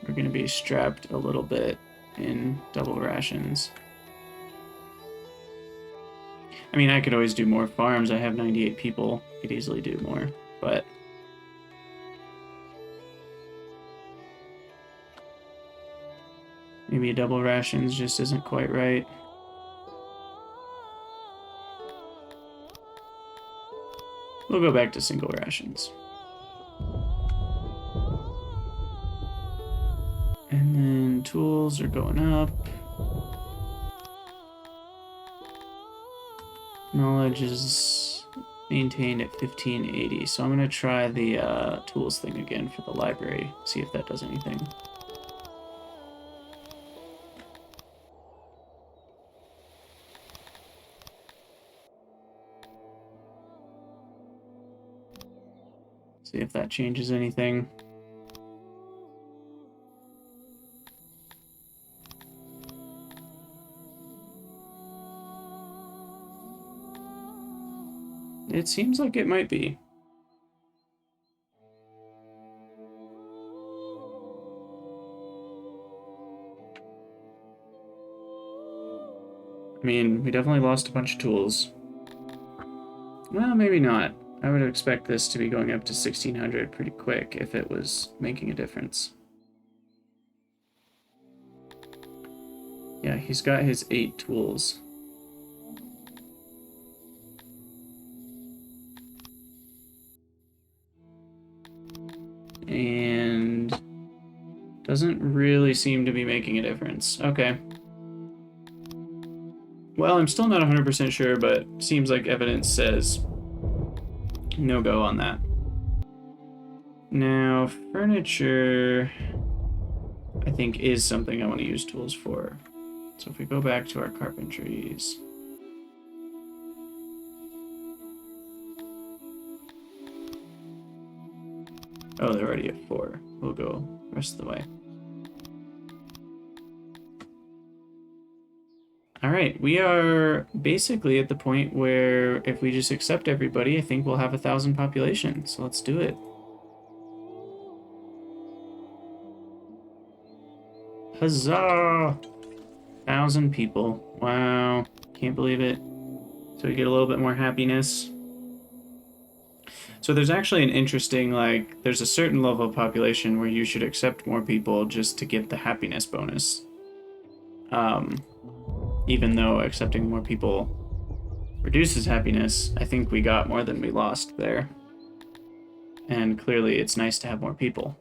we're going to be strapped a little bit in double rations. I mean, I could always do more farms. I have 98 people. Could easily do more, but maybe double rations just isn't quite right. We'll go back to single rations. And then tools are going up. Knowledge is maintained at 1580. So I'm going to try the tools thing again for the library. See if that does anything. See if that changes anything. It seems like it might be. I mean, we definitely lost a bunch of tools. Well, maybe not. I would expect this to be going up to 1600 pretty quick if it was making a difference. Yeah, he's got his 8 tools. And doesn't really seem to be making a difference. Okay. Well, I'm still not 100% sure, but seems like evidence says no go on that. Now, furniture, I think, is something I want to use tools for. So if we go back to our carpentries. Oh, they're already at 4. We'll go the rest of the way. All right, we are basically at the point where if we just accept everybody, I think we'll have 1,000 population. So let's do it. Huzzah! 1,000 people. Wow, can't believe it. So we get a little bit more happiness. So there's actually an interesting, like, there's a certain level of population where you should accept more people just to get the happiness bonus. Even though accepting more people reduces happiness, I think we got more than we lost there. And clearly it's nice to have more people.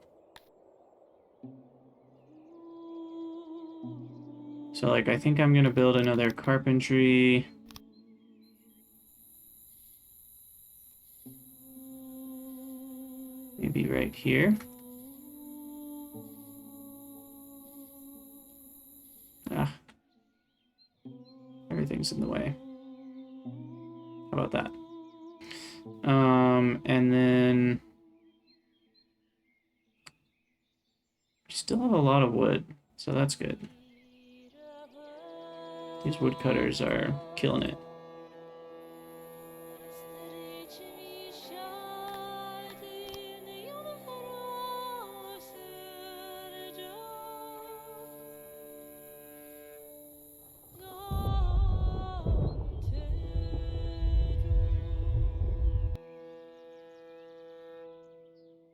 So, like, I think I'm gonna build another carpentry. Maybe right here. Ah. Everything's in the way. How about that? And then we still have a lot of wood, so that's good. These woodcutters are killing it.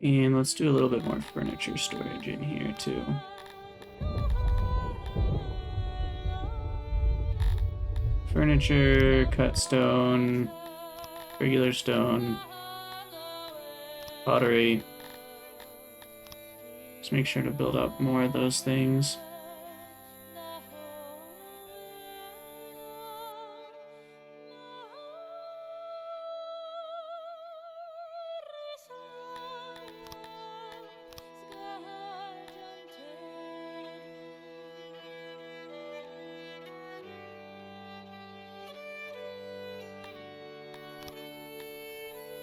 And let's do a little bit more furniture storage in here too. Furniture, cut stone, regular stone, pottery. Just make sure to build up more of those things.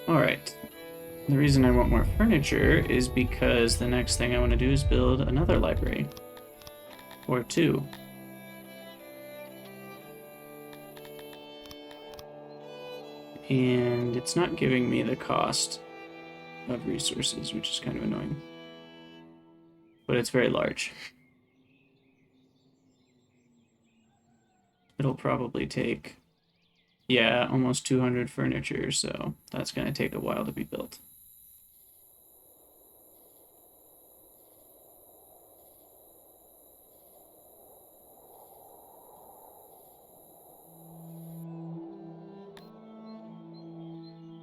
Alright, the reason I want more furniture is because the next thing I want to do is build another library. Or two. And it's not giving me the cost of resources, which is kind of annoying. But it's very large. It'll probably take... yeah, almost 200 furniture, so that's going to take a while to be built.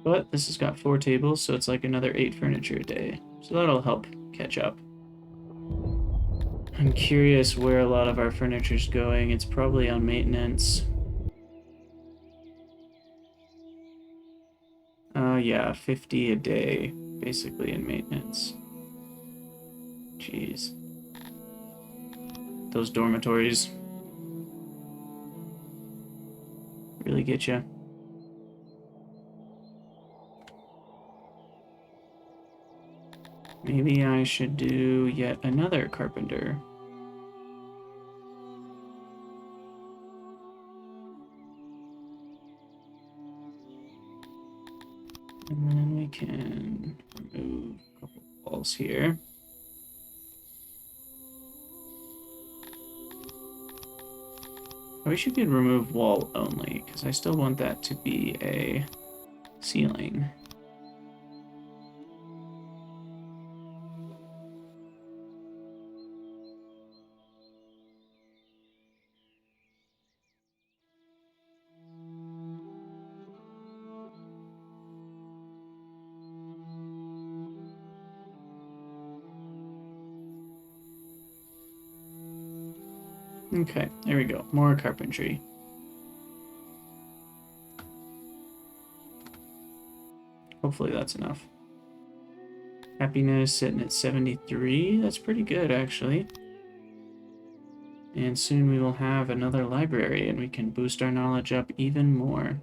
But this has got 4 tables, so it's like another 8 furniture a day. So that'll help catch up. I'm curious where a lot of our furniture's going. It's probably on maintenance. Yeah, 50 a day, basically, in maintenance. Jeez. Those dormitories really get you. Maybe I should do yet another carpenter. And then we can remove a couple walls here. I wish you could remove wall only, because I still want that to be a ceiling. Okay, there we go. More carpentry. Hopefully that's enough. Happiness sitting at 73. That's pretty good, actually. And soon we will have another library, and we can boost our knowledge up even more.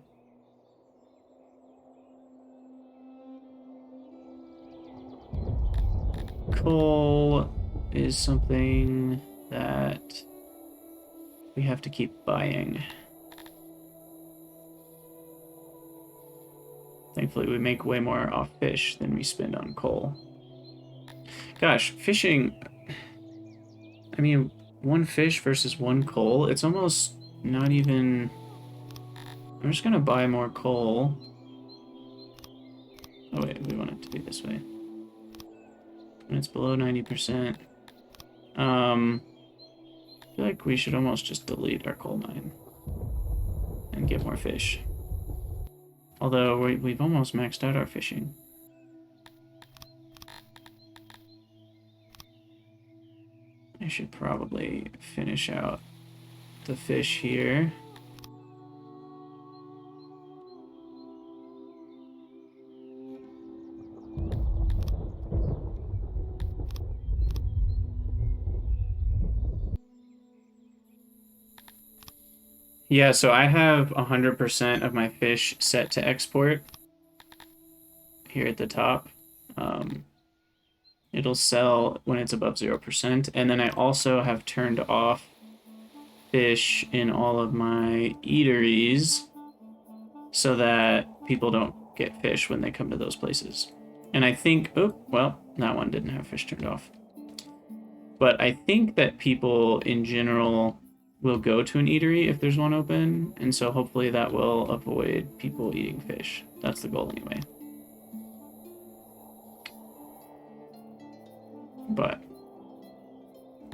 Coal is something that we have to keep buying. Thankfully, we make way more off fish than we spend on coal. Gosh, fishing... I mean, one fish versus one coal, it's almost not even... I'm just gonna buy more coal. Oh wait, we want it to be this way. When it's below 90%. I feel like we should almost just delete our coal mine. And get more fish. Although, we've almost maxed out our fishing. I should probably finish out the fish here. Yeah, so I have 100% of my fish set to export here at the top. It'll sell when it's above 0%. And then I also have turned off fish in all of my eateries so that people don't get fish when they come to those places. And I think, oh, well, that one didn't have fish turned off. But I think that people in general will go to an eatery if there's one open, and so hopefully that will avoid people eating fish. That's the goal anyway. But,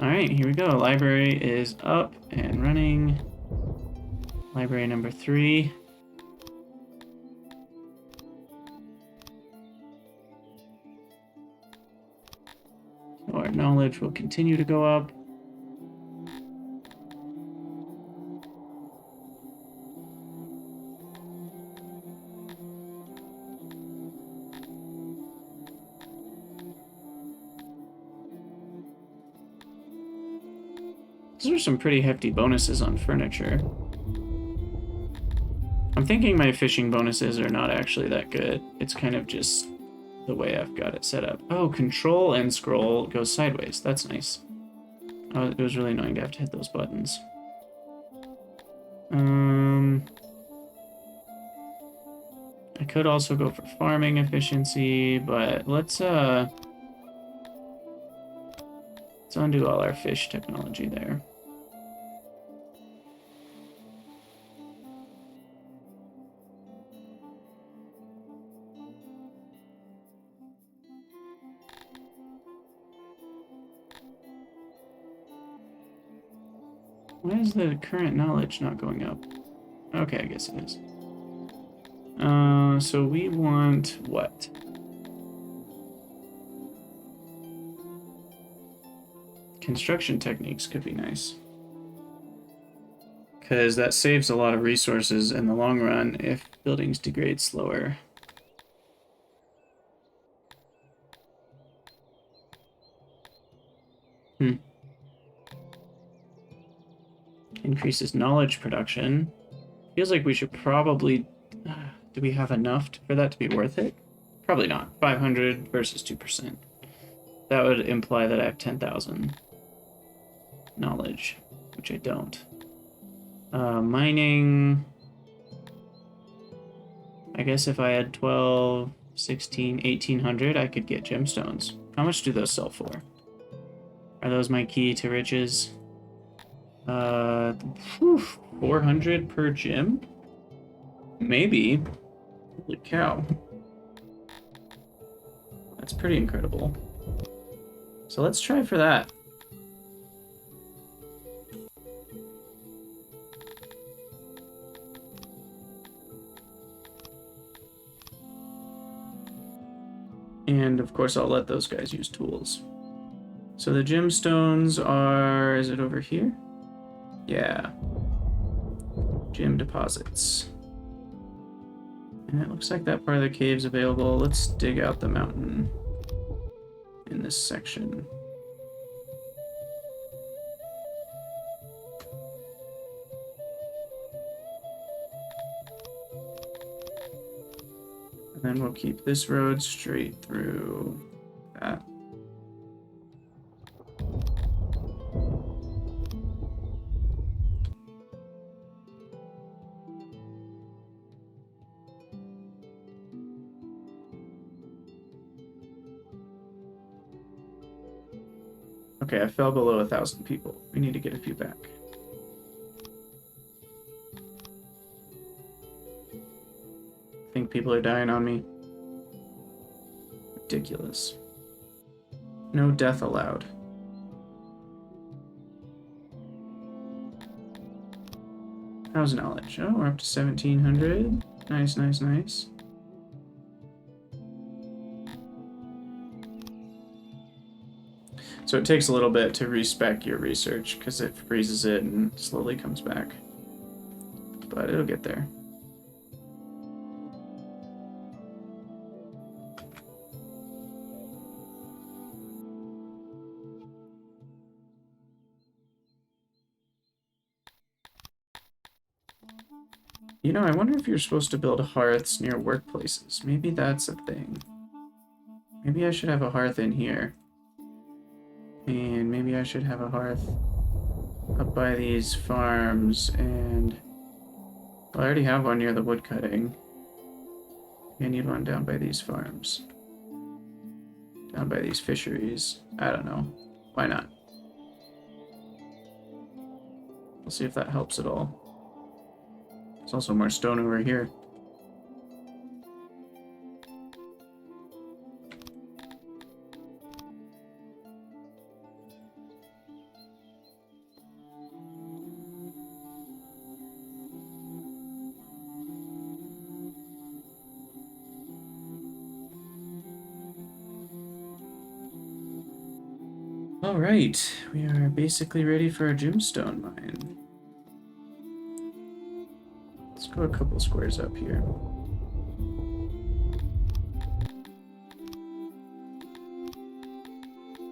alright, here we go. Library is up and running. Library number 3. So our knowledge will continue to go up. Those are some pretty hefty bonuses on furniture. I'm thinking my fishing bonuses are not actually that good. It's kind of just the way I've got it set up. Oh, control and scroll goes sideways. That's nice. Oh, it was really annoying to have to hit those buttons. I could also go for farming efficiency, but let's undo all our fish technology there. Why is the current knowledge not going up? Okay, I guess it is. So we want what? Construction techniques could be nice. Because that saves a lot of resources in the long run if buildings degrade slower. Increases knowledge production. Feels like we should probably... do we have enough for that to be worth it? Probably not. 500 versus 2%. That would imply that I have 10,000 knowledge, which I don't. Mining... I guess if I had 12, 16, 1800, I could get gemstones. How much do those sell for? Are those my key to riches? 400 per gem? Maybe. Holy cow. That's pretty incredible. So let's try for that. And of course I'll let those guys use tools. So the gemstones are... is it over here? Yeah. Gem deposits. And it looks like that part of the cave's available. Let's dig out the mountain in this section. And then we'll keep this road straight through that. Okay, I fell below 1,000 people. We need to get a few back. I think people are dying on me. Ridiculous. No death allowed. How's knowledge? Oh, we're up to 1,700. Nice, nice, nice. So it takes a little bit to respec your research because it freezes it and slowly comes back. But it'll get there. You know, I wonder if you're supposed to build hearths near workplaces. Maybe that's a thing. Maybe I should have a hearth in here. And maybe I should have a hearth up by these farms and... Well, I already have one near the woodcutting. I need one down by these farms. Down by these fisheries. I don't know. Why not? We'll see if that helps at all. There's also more stone over here. Alright, we are basically ready for a gemstone mine. Let's go a couple squares up here.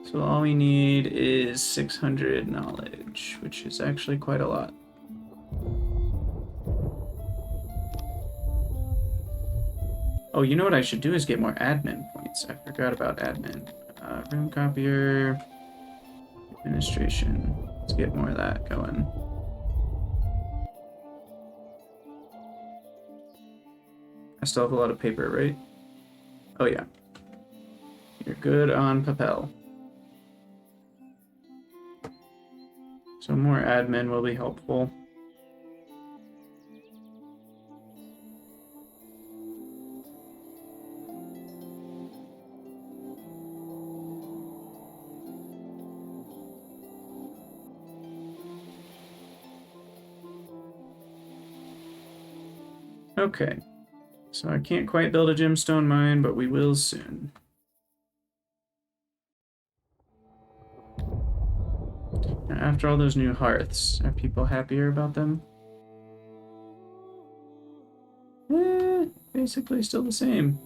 So all we need is 600 knowledge, which is actually quite a lot. Oh, you know what I should do is get more admin points. I forgot about admin. Room copier, administration. Let's get more of that going. I still have a lot of paper, right? Oh yeah. You're good on papel. So more admin will be helpful. Okay. So I can't quite build a gemstone mine, but we will soon. Now, after all those new hearths, are people happier about them? Basically still the same.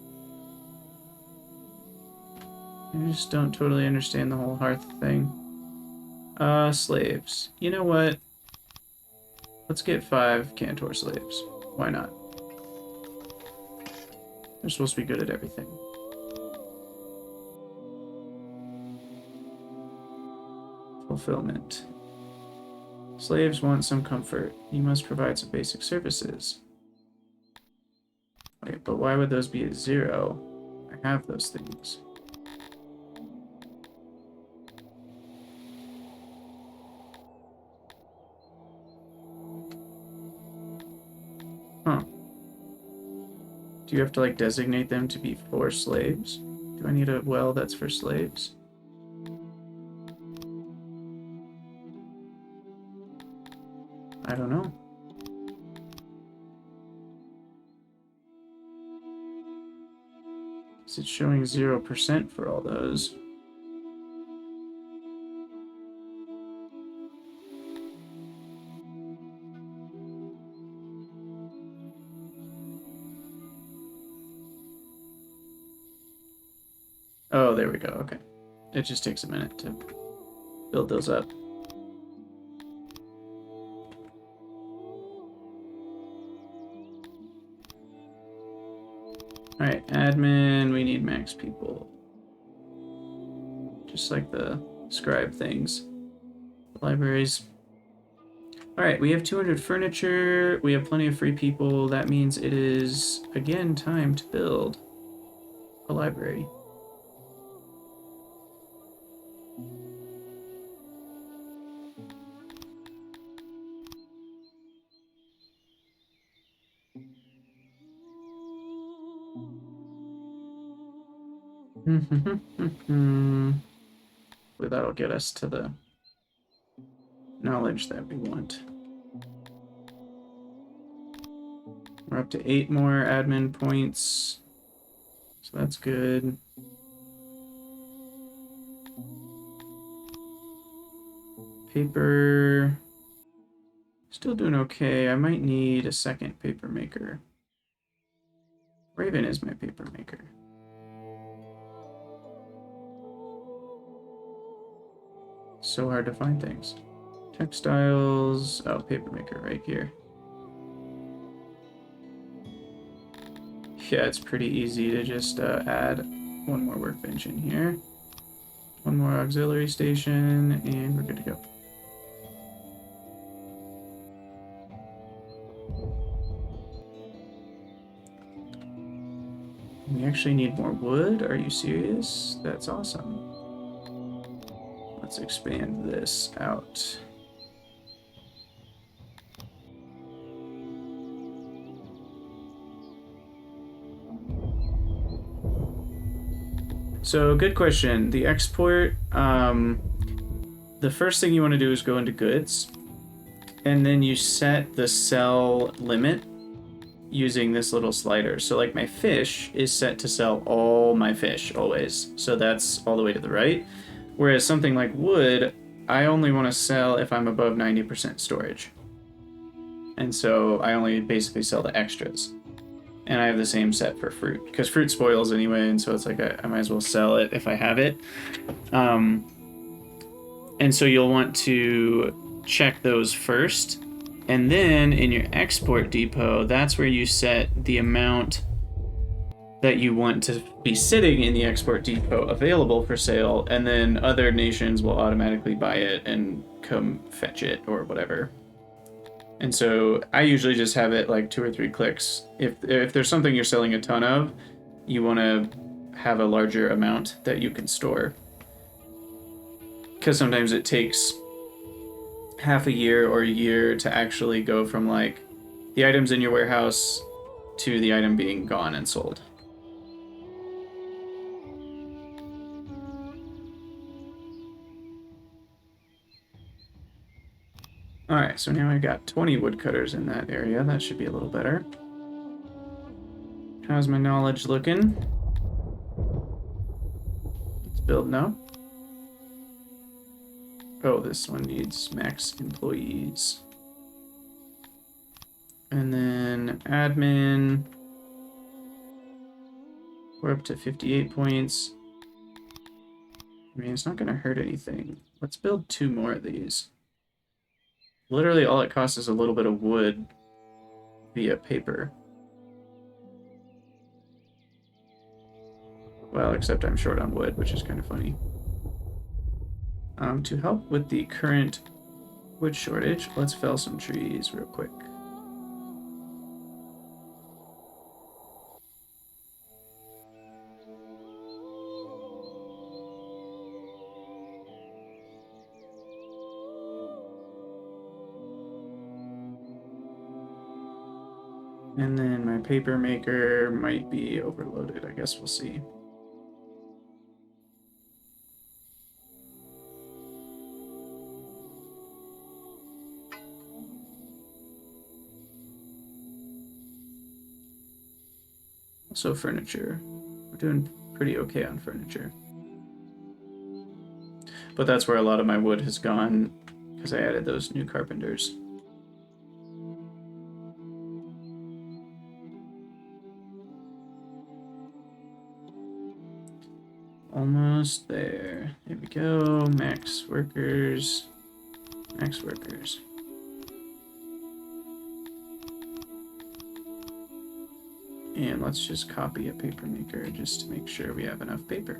I just don't totally understand the whole hearth thing. Slaves. You know what? Let's get 5 Cantor slaves. Why not? They're supposed to be good at everything. Fulfillment. Slaves want some comfort. You must provide some basic services. Wait, but why would those be at 0? I have those things. Huh. Do you have to, like, designate them to be for slaves? Do I need a well that's for slaves? I don't know. It's showing 0% for all those. Oh, there we go. Okay. It just takes a minute to build those up. Alright, admin, we need max people. Just like the scribe things. Libraries. Alright, we have 200 furniture, we have plenty of free people. That means it is, again, time to build a library. Hopefully that'll get us to the knowledge that we want. We're up to 8 more admin points, so that's good. Paper, still doing okay. I might need a second paper maker. Raven is my paper maker. So hard to find things. Textiles, oh, paper maker right here. Yeah, it's pretty easy to just add one more workbench in here. One more auxiliary station, and we're good to go. We actually need more wood? Are you serious? That's awesome. Let's expand this out. So, good question. The export, the first thing you want to do is go into goods, and then you set the sell limit using this little slider. So like my fish is set to sell all my fish always. So that's all the way to the right. Whereas something like wood, I only want to sell if I'm above 90% storage. And so I only basically sell the extras. And I have the same set for fruit, because fruit spoils anyway, and so it's like I might as well sell it if I have it. And so you'll want to check those first. And then in your export depot, that's where you set the amount that you want to be sitting in the export depot available for sale, and then other nations will automatically buy it and come fetch it or whatever. And so I usually just have it like 2 or 3 clicks. If there's something you're selling a ton of, you want to have a larger amount that you can store. Because sometimes it takes half a year or a year to actually go from like the items in your warehouse to the item being gone and sold. Alright, so now I've got 20 woodcutters in that area. That should be a little better. How's my knowledge looking? Let's build now. Oh, this one needs max employees. And then admin. We're up to 58 points. I mean, it's not going to hurt anything. Let's build 2 more of these. Literally all it costs is a little bit of wood via paper. Well, except I'm short on wood, which is kind of funny. To help with the current wood shortage, let's fell some trees real quick. And then my paper maker might be overloaded. I guess we'll see. Also furniture. We're doing pretty okay on furniture. But that's where a lot of my wood has gone, because I added those new carpenters. Almost there. There we go. Max workers. Max workers. And let's just copy a paper maker just to make sure we have enough paper.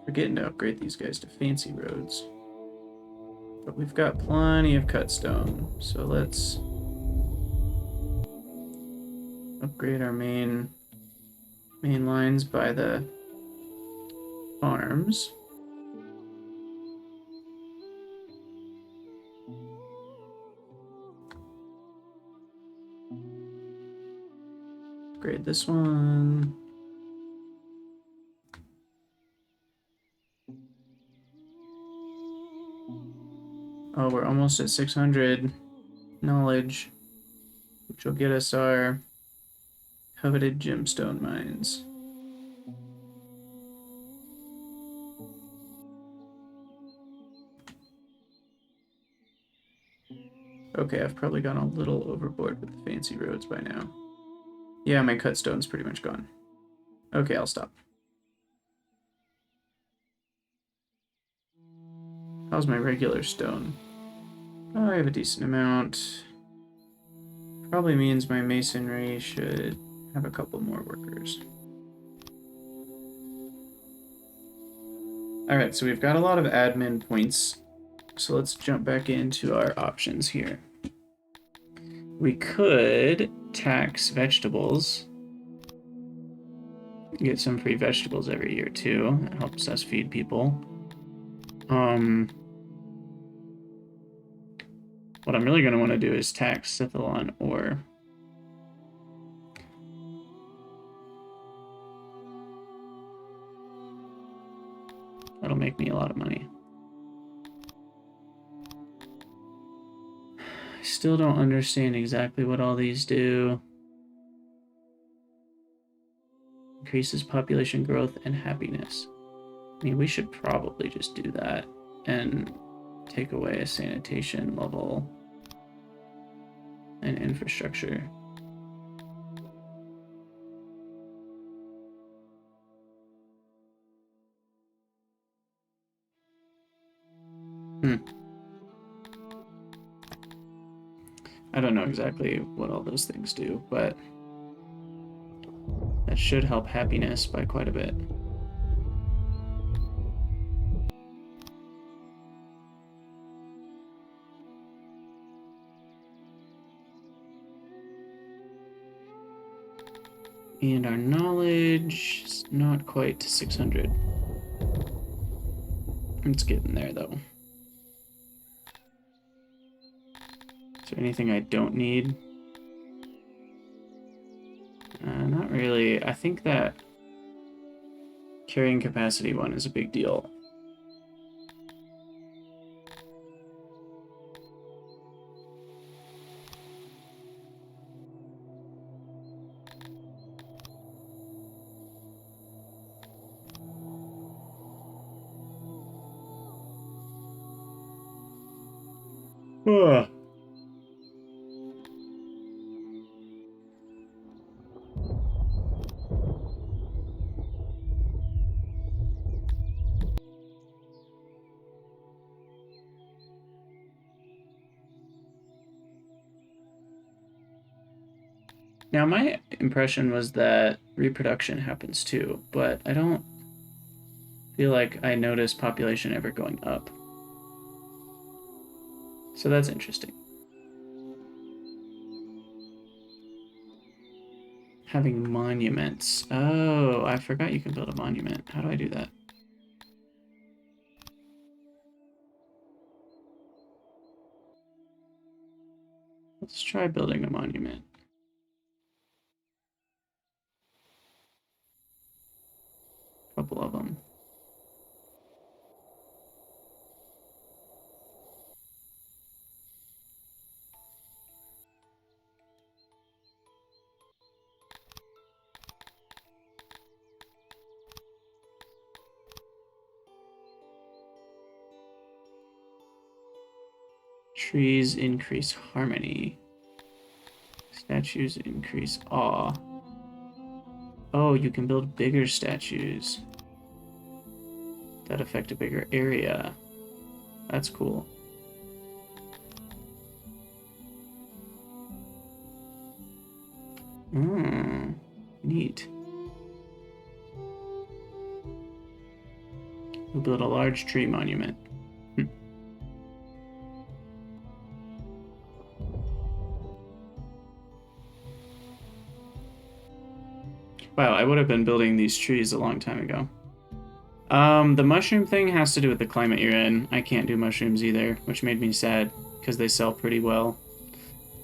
Forgetting to upgrade these guys to fancy roads. But we've got plenty of cut stone, so let's upgrade our main lines by the farms. Upgrade this one. Oh, we're almost at 600 knowledge, which will get us our coveted gemstone mines. Okay, I've probably gone a little overboard with the fancy roads by now. Yeah, my cut stone's pretty much gone. Okay, I'll stop. How's my regular stone? Oh, I have a decent amount. Probably means my masonry should have a couple more workers. Alright, so we've got a lot of admin points. So let's jump back into our options here. We could tax vegetables. Get some free vegetables every year too. It helps us feed people. What I'm really going to want to do is tax Scythalon ore. That'll make me a lot of money. I still don't understand exactly what all these do. Increases population growth and happiness. I mean, we should probably just do that and take away a sanitation level and infrastructure. I don't know exactly what all those things do, but that should help happiness by quite a bit. And our knowledge is not quite to 600. It's getting there, though. Is there anything I don't need? Not really. I think that carrying capacity one is a big deal. Ugh. Now, my impression was that reproduction happens too, but I don't feel like I noticed population ever going up. So that's interesting. Having monuments. Oh, I forgot you can build a monument. How do I do that? Let's try building a monument. A couple of them. Trees increase harmony. Statues increase awe. Oh, you can build bigger statues that affect a bigger area. That's cool. Neat. We'll build a large tree monument. Wow, I would have been building these trees a long time ago. The mushroom thing has to do with the climate you're in. I can't do mushrooms either, which made me sad because they sell pretty well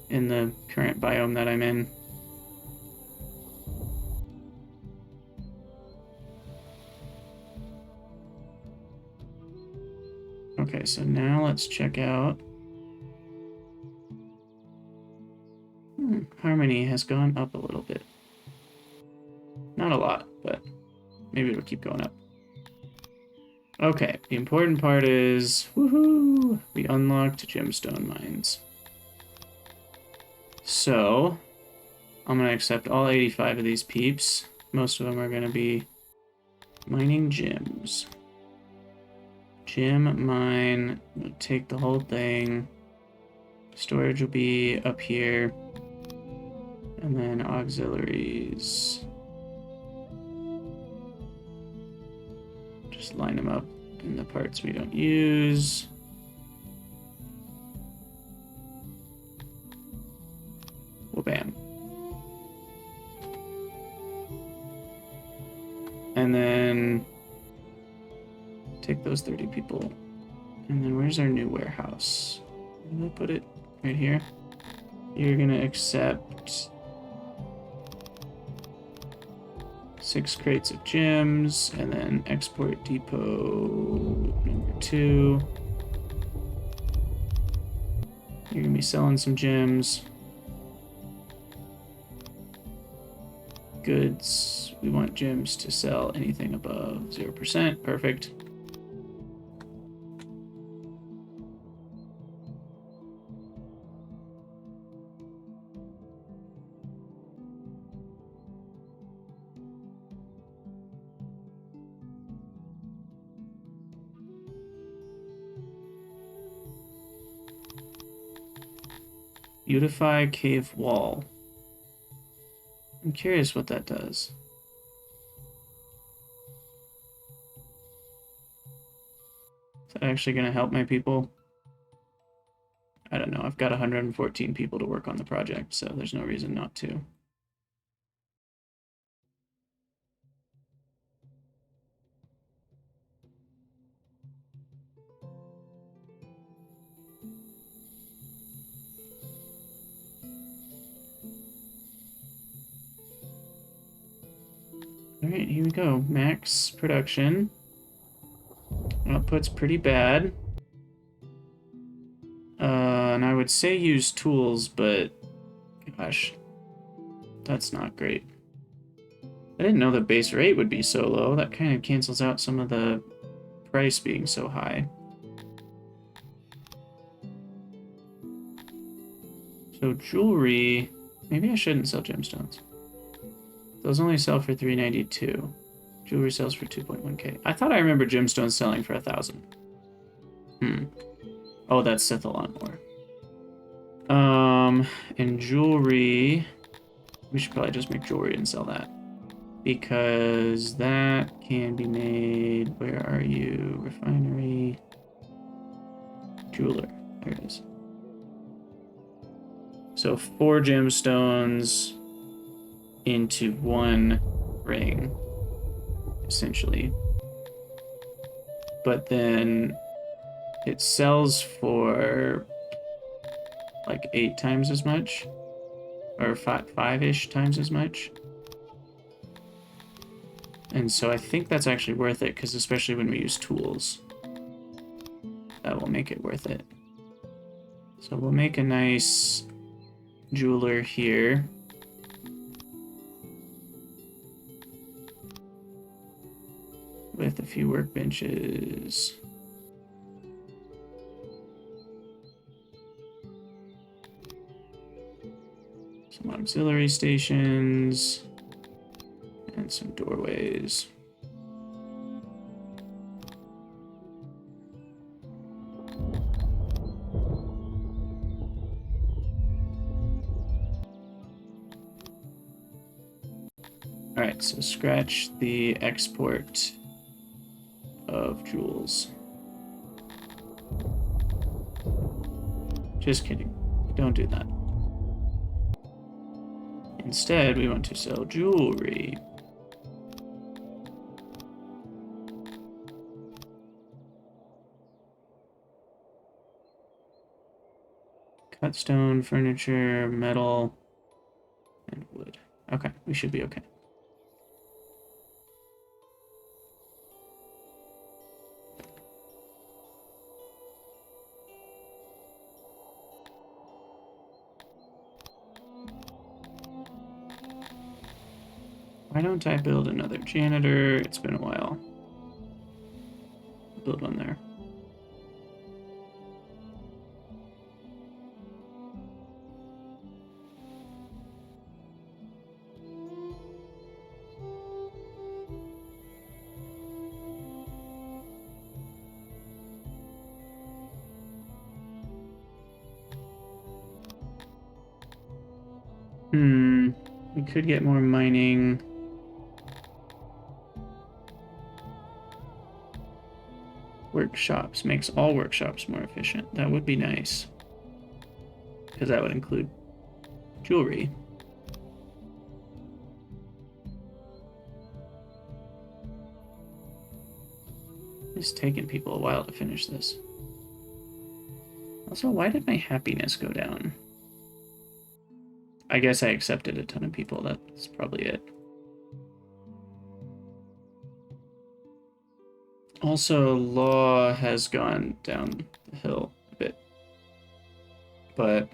in the current biome that I'm in. Okay, so now let's check out. Harmony has gone up a little bit. Not a lot, but maybe it'll keep going up. Okay, the important part is, woohoo! We unlocked Gemstone Mines. So, I'm going to accept all 85 of these peeps. Most of them are going to be mining gems. Gem mine, we'll take the whole thing. Storage will be up here. And then auxiliaries. Just line them up in the parts we don't use. Well, bam. And then take those 30 people. And then where's our new warehouse? Where did I put it? Right here. You're gonna accept 6 crates of gems, and then export depot number 2. You're gonna be selling some gems. Goods. We want gems to sell anything above 0%. Perfect. Beautify cave wall. I'm curious what that does. Is that actually going to help my people? I don't know. I've got 114 people to work on the project, so there's no reason not to. All right, here we go. Max production. Output's pretty bad. And I would say use tools, but gosh, that's not great. I didn't know the base rate would be so low. That kind of cancels out some of the price being so high. So jewelry, maybe I shouldn't sell gemstones. Those only sell for 392. Jewelry sells for 2.1k. I thought I remember gemstones selling for 1,000. Oh, that's Sith a lot more. And jewelry, we should probably just make jewelry and sell that. Because that can be made, where are you? Refinery. Jeweler, there it is. So 4 gemstones into 1 ring, essentially. But then it sells for like 8 times as much, or 5-ish times as much. And so I think that's actually worth it, because especially when we use tools, that will make it worth it. So we'll make a nice jeweler here. With a few workbenches. Some auxiliary stations. And some doorways. All right, so scratch the export of jewels. Just kidding. Don't do that. Instead, we want to sell jewelry. Cut stone, furniture, metal, and wood. Okay, we should be okay. Why don't I build another janitor? It's been a while. Build one there. We could get more mining. Workshops makes all workshops more efficient. That would be nice. Because that would include jewelry. It's taken people a while to finish this. Also, why did my happiness go down? I guess I accepted a ton of people. That's probably it. Also, law has gone down the hill a bit. But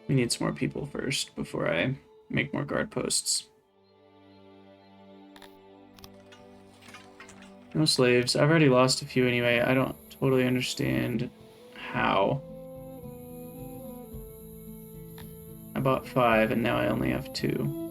we need some more people first before I make more guard posts. No slaves. I've already lost a few anyway. I don't totally understand how. I bought 5 and now I only have 2.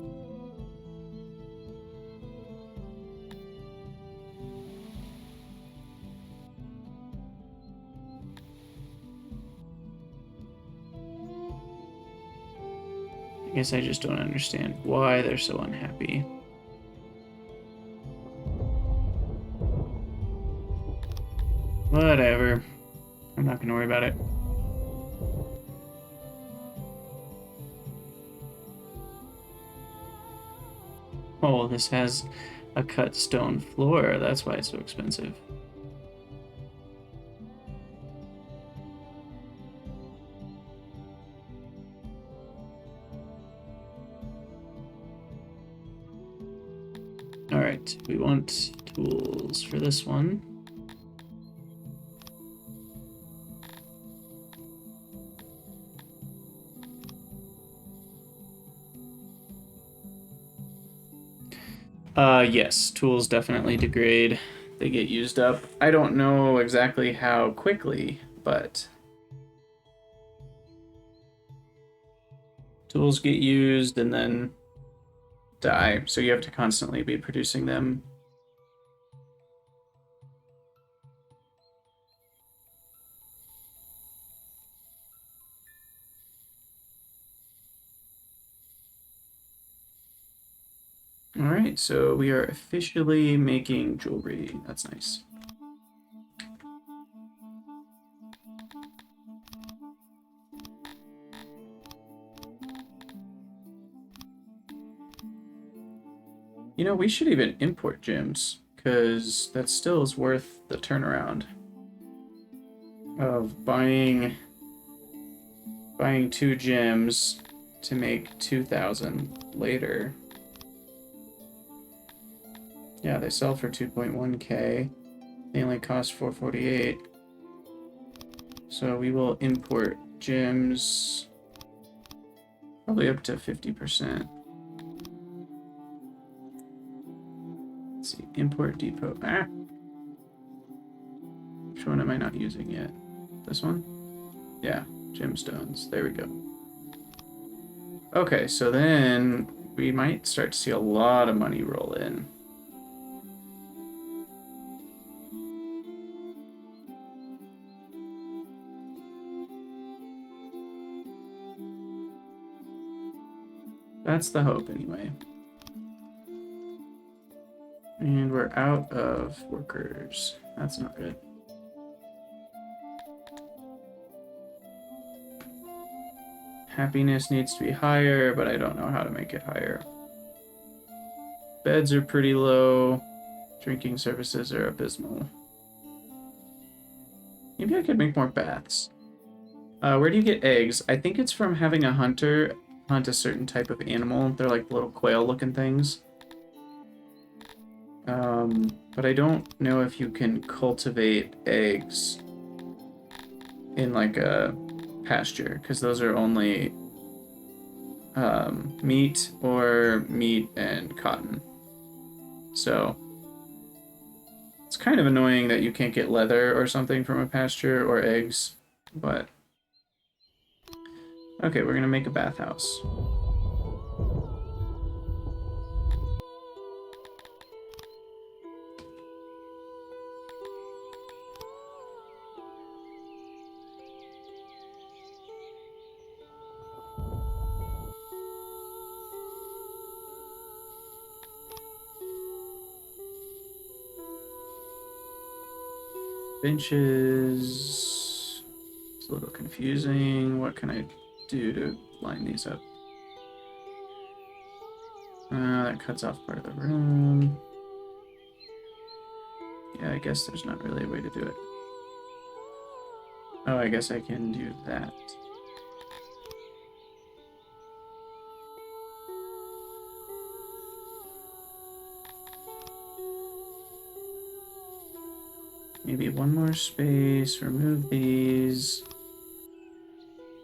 I guess I just don't understand why they're so unhappy. Whatever. I'm not gonna worry about it. Oh, this has a cut stone floor. That's why it's so expensive. Alright, we want tools for this one. Yes, tools definitely degrade. They get used up. I don't know exactly how quickly, but tools get used and then die, so you have to constantly be producing them. Alright, so we are officially making jewelry. That's nice. You know, we should even import gems, because that still is worth the turnaround of buying 2 gems to make 2,000 later. Yeah, they sell for 2.1k. They only cost 448. So we will import gems probably up to 50%. Let's see, import depot. Ah! Which one am I not using yet? This one? Yeah, gemstones. There we go. Okay, so then we might start to see a lot of money roll in. That's the hope, anyway. And we're out of workers. That's not good. Happiness needs to be higher, but I don't know how to make it higher. Beds are pretty low. Drinking services are abysmal. Maybe I could make more baths. Where do you get eggs? I think it's from having a hunter hunt a certain type of animal. They're like little quail-looking things. But I don't know if you can cultivate eggs in like a pasture, because those are only meat or meat and cotton. So it's kind of annoying that you can't get leather or something from a pasture or eggs, but okay, we're gonna make a bathhouse. Benches. It's a little confusing. What can I do to line these up? That cuts off part of the room. Yeah, I guess there's not really a way to do it. Oh, I guess I can do that. Maybe one more space, remove these.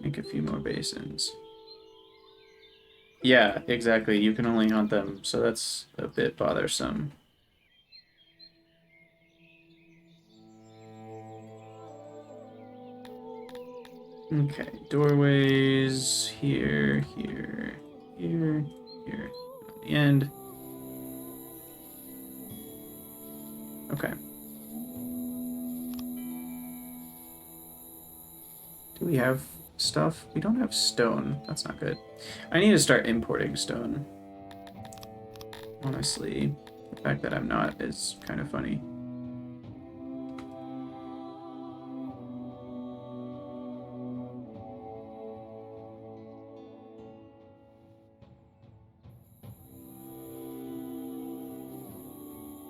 Make a few more basins. Yeah, exactly. You can only hunt them, so that's a bit bothersome. Okay, doorways here, here, here, here. At the end. Okay. Do we have stuff? We don't have stone. That's not good. I need to start importing stone. Honestly, the fact that I'm not is kind of funny.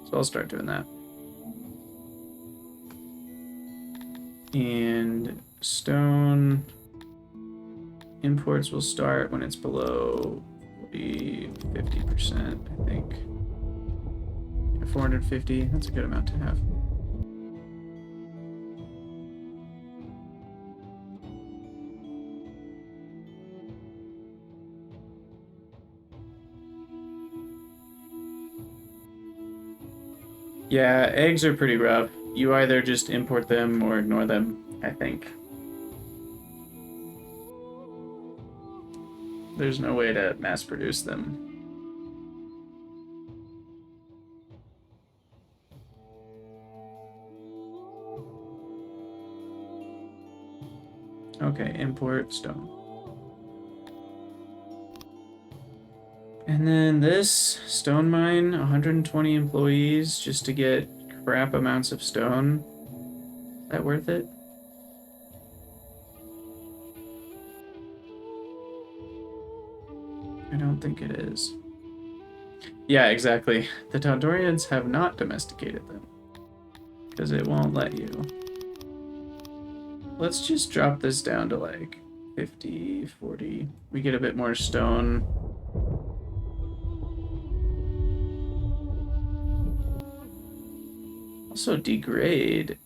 So I'll start doing that. And stone imports will start when it's below 50%, I think. 450, that's a good amount to have. Yeah, eggs are pretty rough. You either just import them or ignore them, I think. There's no way to mass produce them. Okay, import stone. And then this stone mine, 120 employees just to get crap amounts of stone. Is that worth it? I don't think it is. Yeah, exactly. The Taldorians have not domesticated them. Because it won't let you. Let's just drop this down to like 50, 40. We get a bit more stone. Also degrade.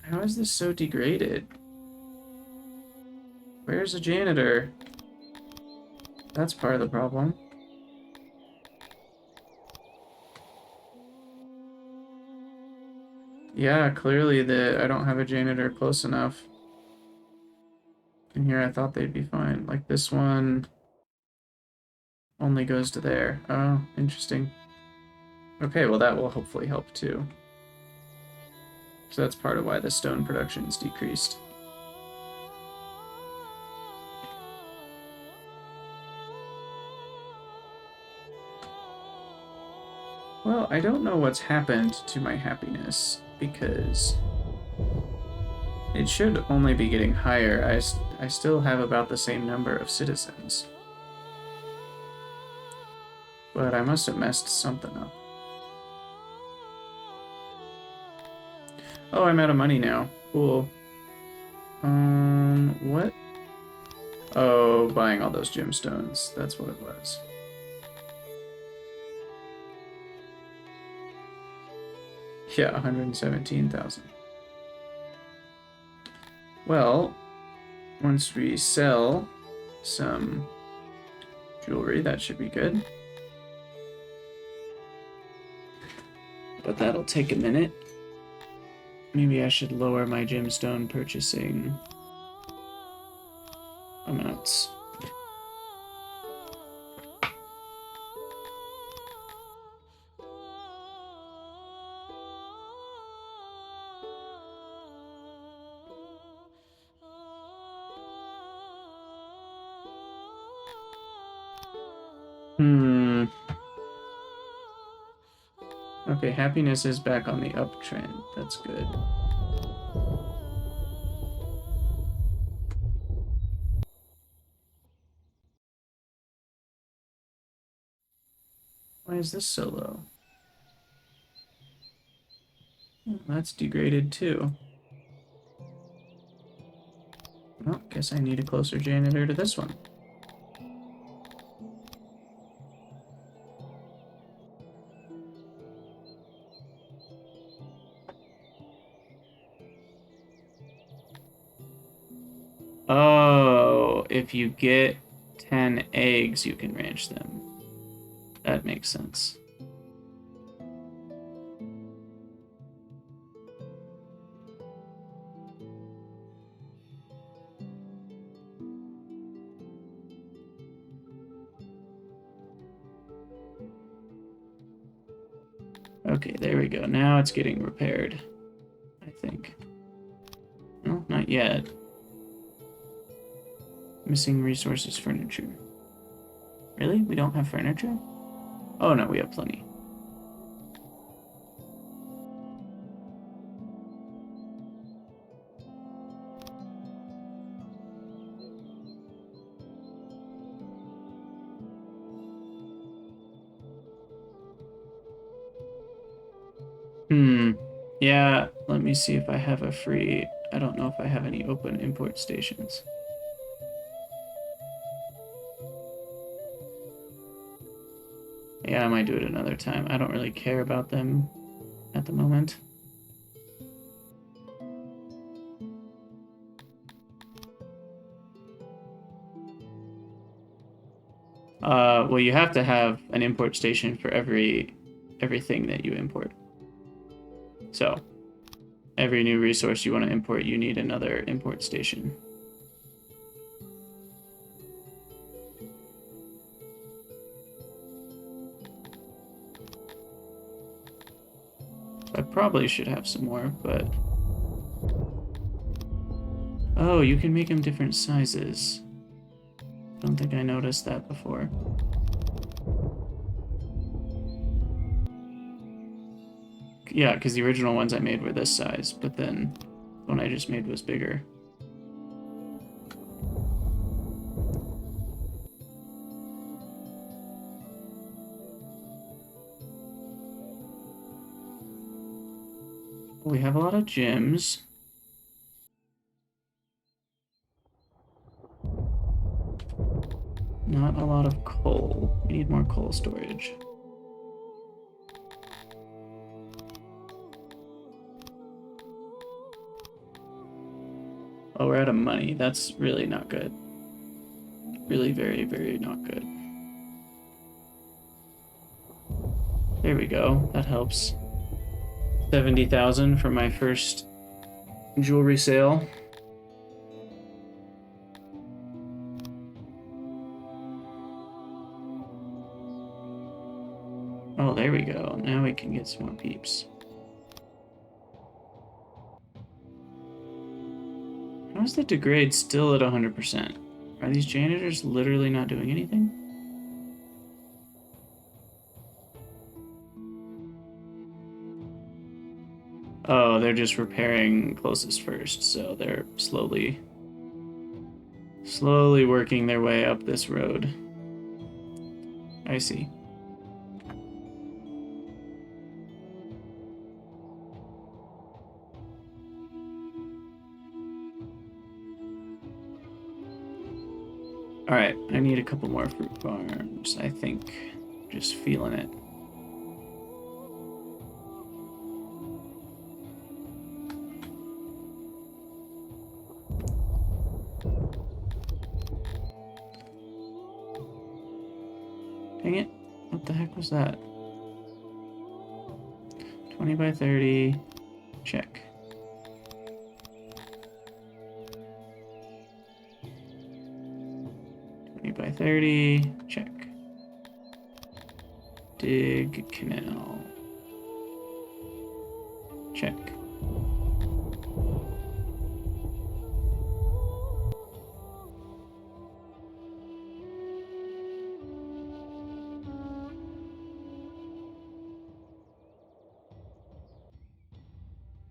How is this so degraded? Where's a janitor? That's part of the problem. Yeah, clearly I don't have a janitor close enough. And here I thought they'd be fine. Like this one only goes to there. Oh, interesting. Okay, well that will hopefully help too. So that's part of why the stone production is decreased. Well, I don't know what's happened to my happiness, because it should only be getting higher. I still have about the same number of citizens. But I must have messed something up. Oh, I'm out of money now. Cool. What? Oh, buying all those gemstones. That's what it was. Yeah, 117,000. Well, once we sell some jewelry, that should be good. But that'll take a minute. Maybe I should lower my gemstone purchasing amounts. Okay, happiness is back on the uptrend. That's good. Why is this so low? That's degraded too. Well, guess I need a closer janitor to this one. Oh, if you get 10 eggs, you can ranch them. That makes sense. Okay, there we go. Now it's getting repaired, I think. No, not yet. Missing resources, furniture. Really? We don't have furniture? Oh no, we have plenty. Yeah, let me see if I have a free... I don't know if I have any open import stations. Yeah, I might do it another time. I don't really care about them at the moment. Well, you have to have an import station for everything that you import. So, every new resource you want to import, you need another import station. I probably should have some more, but... Oh, you can make them different sizes. I don't think I noticed that before. Yeah, because the original ones I made were this size, but then the one I just made was bigger. We have a lot of gems. Not a lot of coal. We need more coal storage. Oh, we're out of money. That's really not good. Really very, very not good. There we go. That helps. 70,000 for my first jewelry sale. Oh, there we go. Now we can get some more peeps. How is the degrade still at 100%? Are these janitors literally not doing anything? Oh, they're just repairing closest first, so they're slowly working their way up this road. I see. Alright, I need a couple more fruit farms, I think. Just feeling it. Dang it. What the heck was that? 20 by 30. Check. By 30, check. Dig canal. Check.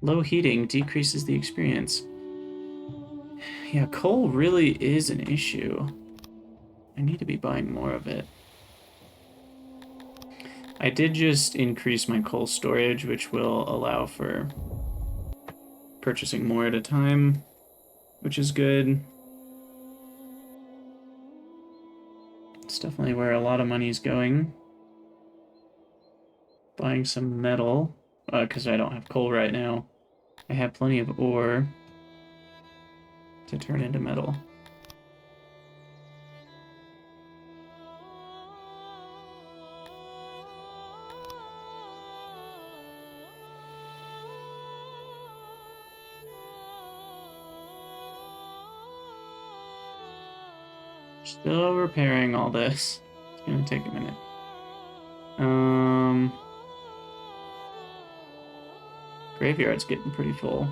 Low heating decreases the experience. Yeah, coal really is an issue. I need to be buying more of it. I did just increase my coal storage, which will allow for purchasing more at a time, which is good. It's definitely where a lot of money's going. Buying some metal, because I don't have coal right now. I have plenty of ore to turn into metal. Still repairing all this. It's gonna take a minute. Graveyard's getting pretty full.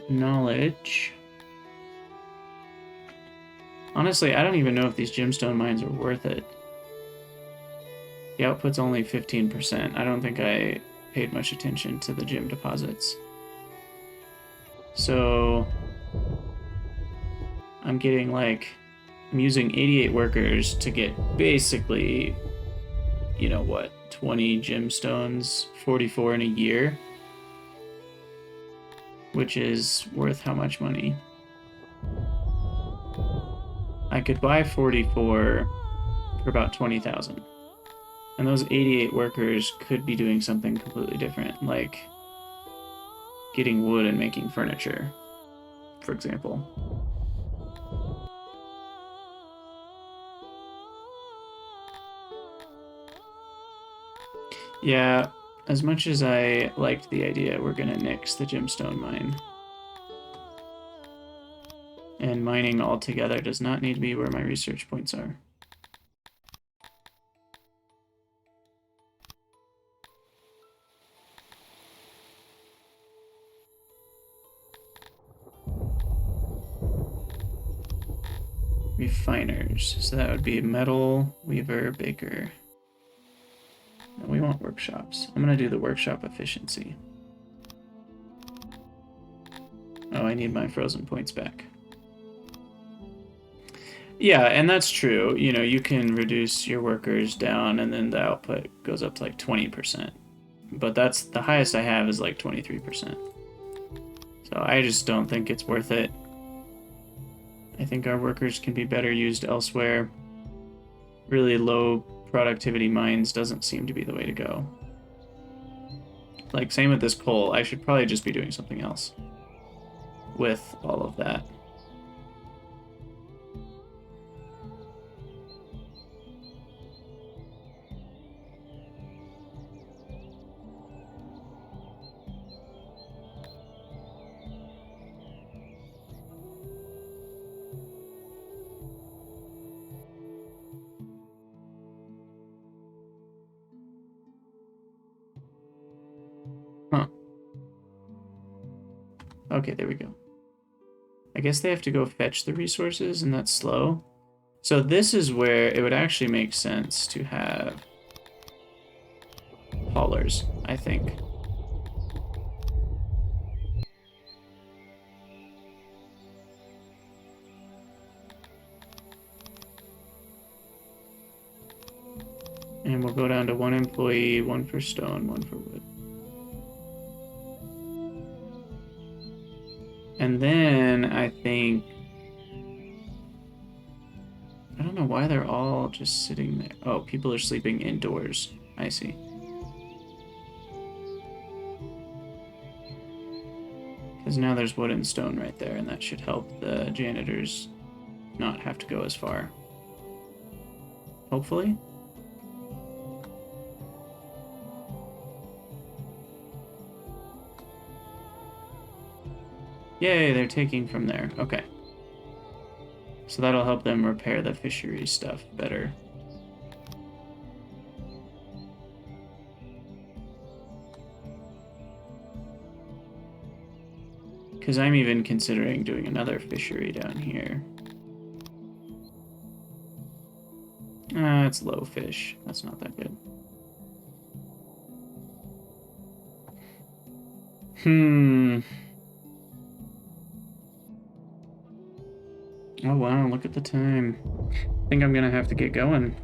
Knowledge. Honestly, I don't even know if these gemstone mines are worth it. The output's only 15%. I don't think I paid much attention to the gem deposits. So I'm getting like, I'm using 88 workers to get basically, you know what, 20 gemstones, 44 in a year, which is worth how much money? I could buy 44 for about 20,000. And those 88 workers could be doing something completely different, like getting wood and making furniture, for example. Yeah, as much as I liked the idea, we're gonna nix the Gemstone Mine. And mining altogether does not need to be where my research points are. Refiners. So that would be metal, weaver, baker. No, we want workshops. I'm gonna do the workshop efficiency. Oh, I need my frozen points back. Yeah, and that's true. You know, you can reduce your workers down and then the output goes up to like 20%. But that's the highest I have is like 23%. So I just don't think it's worth it. I think our workers can be better used elsewhere. Really low productivity mines doesn't seem to be the way to go. Like, same with this coal. I should probably just be doing something else with all of that. Huh. Okay, there we go. I guess they have to go fetch the resources, and that's slow. So this is where it would actually make sense to have haulers, I think. And we'll go down to 1 employee, 1 for stone, 1 for wood. And then I think... I don't know why they're all just sitting there. Oh, people are sleeping indoors. I see. Because now there's wood and stone right there, and that should help the janitors not have to go as far. Hopefully. Yay, they're taking from there. Okay. So that'll help them repair the fishery stuff better. Because I'm even considering doing another fishery down here. It's low fish. That's not that good. Oh wow, look at the time. I think I'm gonna have to get going.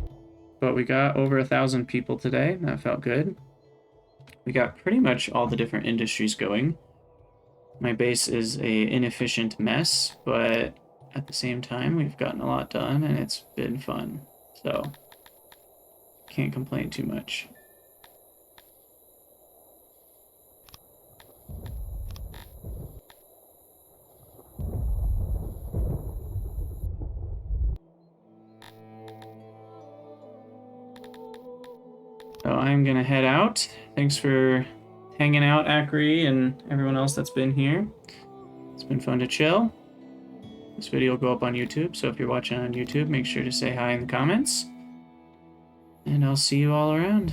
But we got over 1,000 people today. That felt good. We got pretty much all the different industries going. My base is a inefficient mess, but at the same time, we've gotten a lot done, and it's been fun. So, can't complain too much. So I'm gonna head out. Thanks for hanging out, Acri, and everyone else that's been here. It's been fun to chill. This video will go up on YouTube, so if you're watching on YouTube, make sure to say hi in the comments. And I'll see you all around.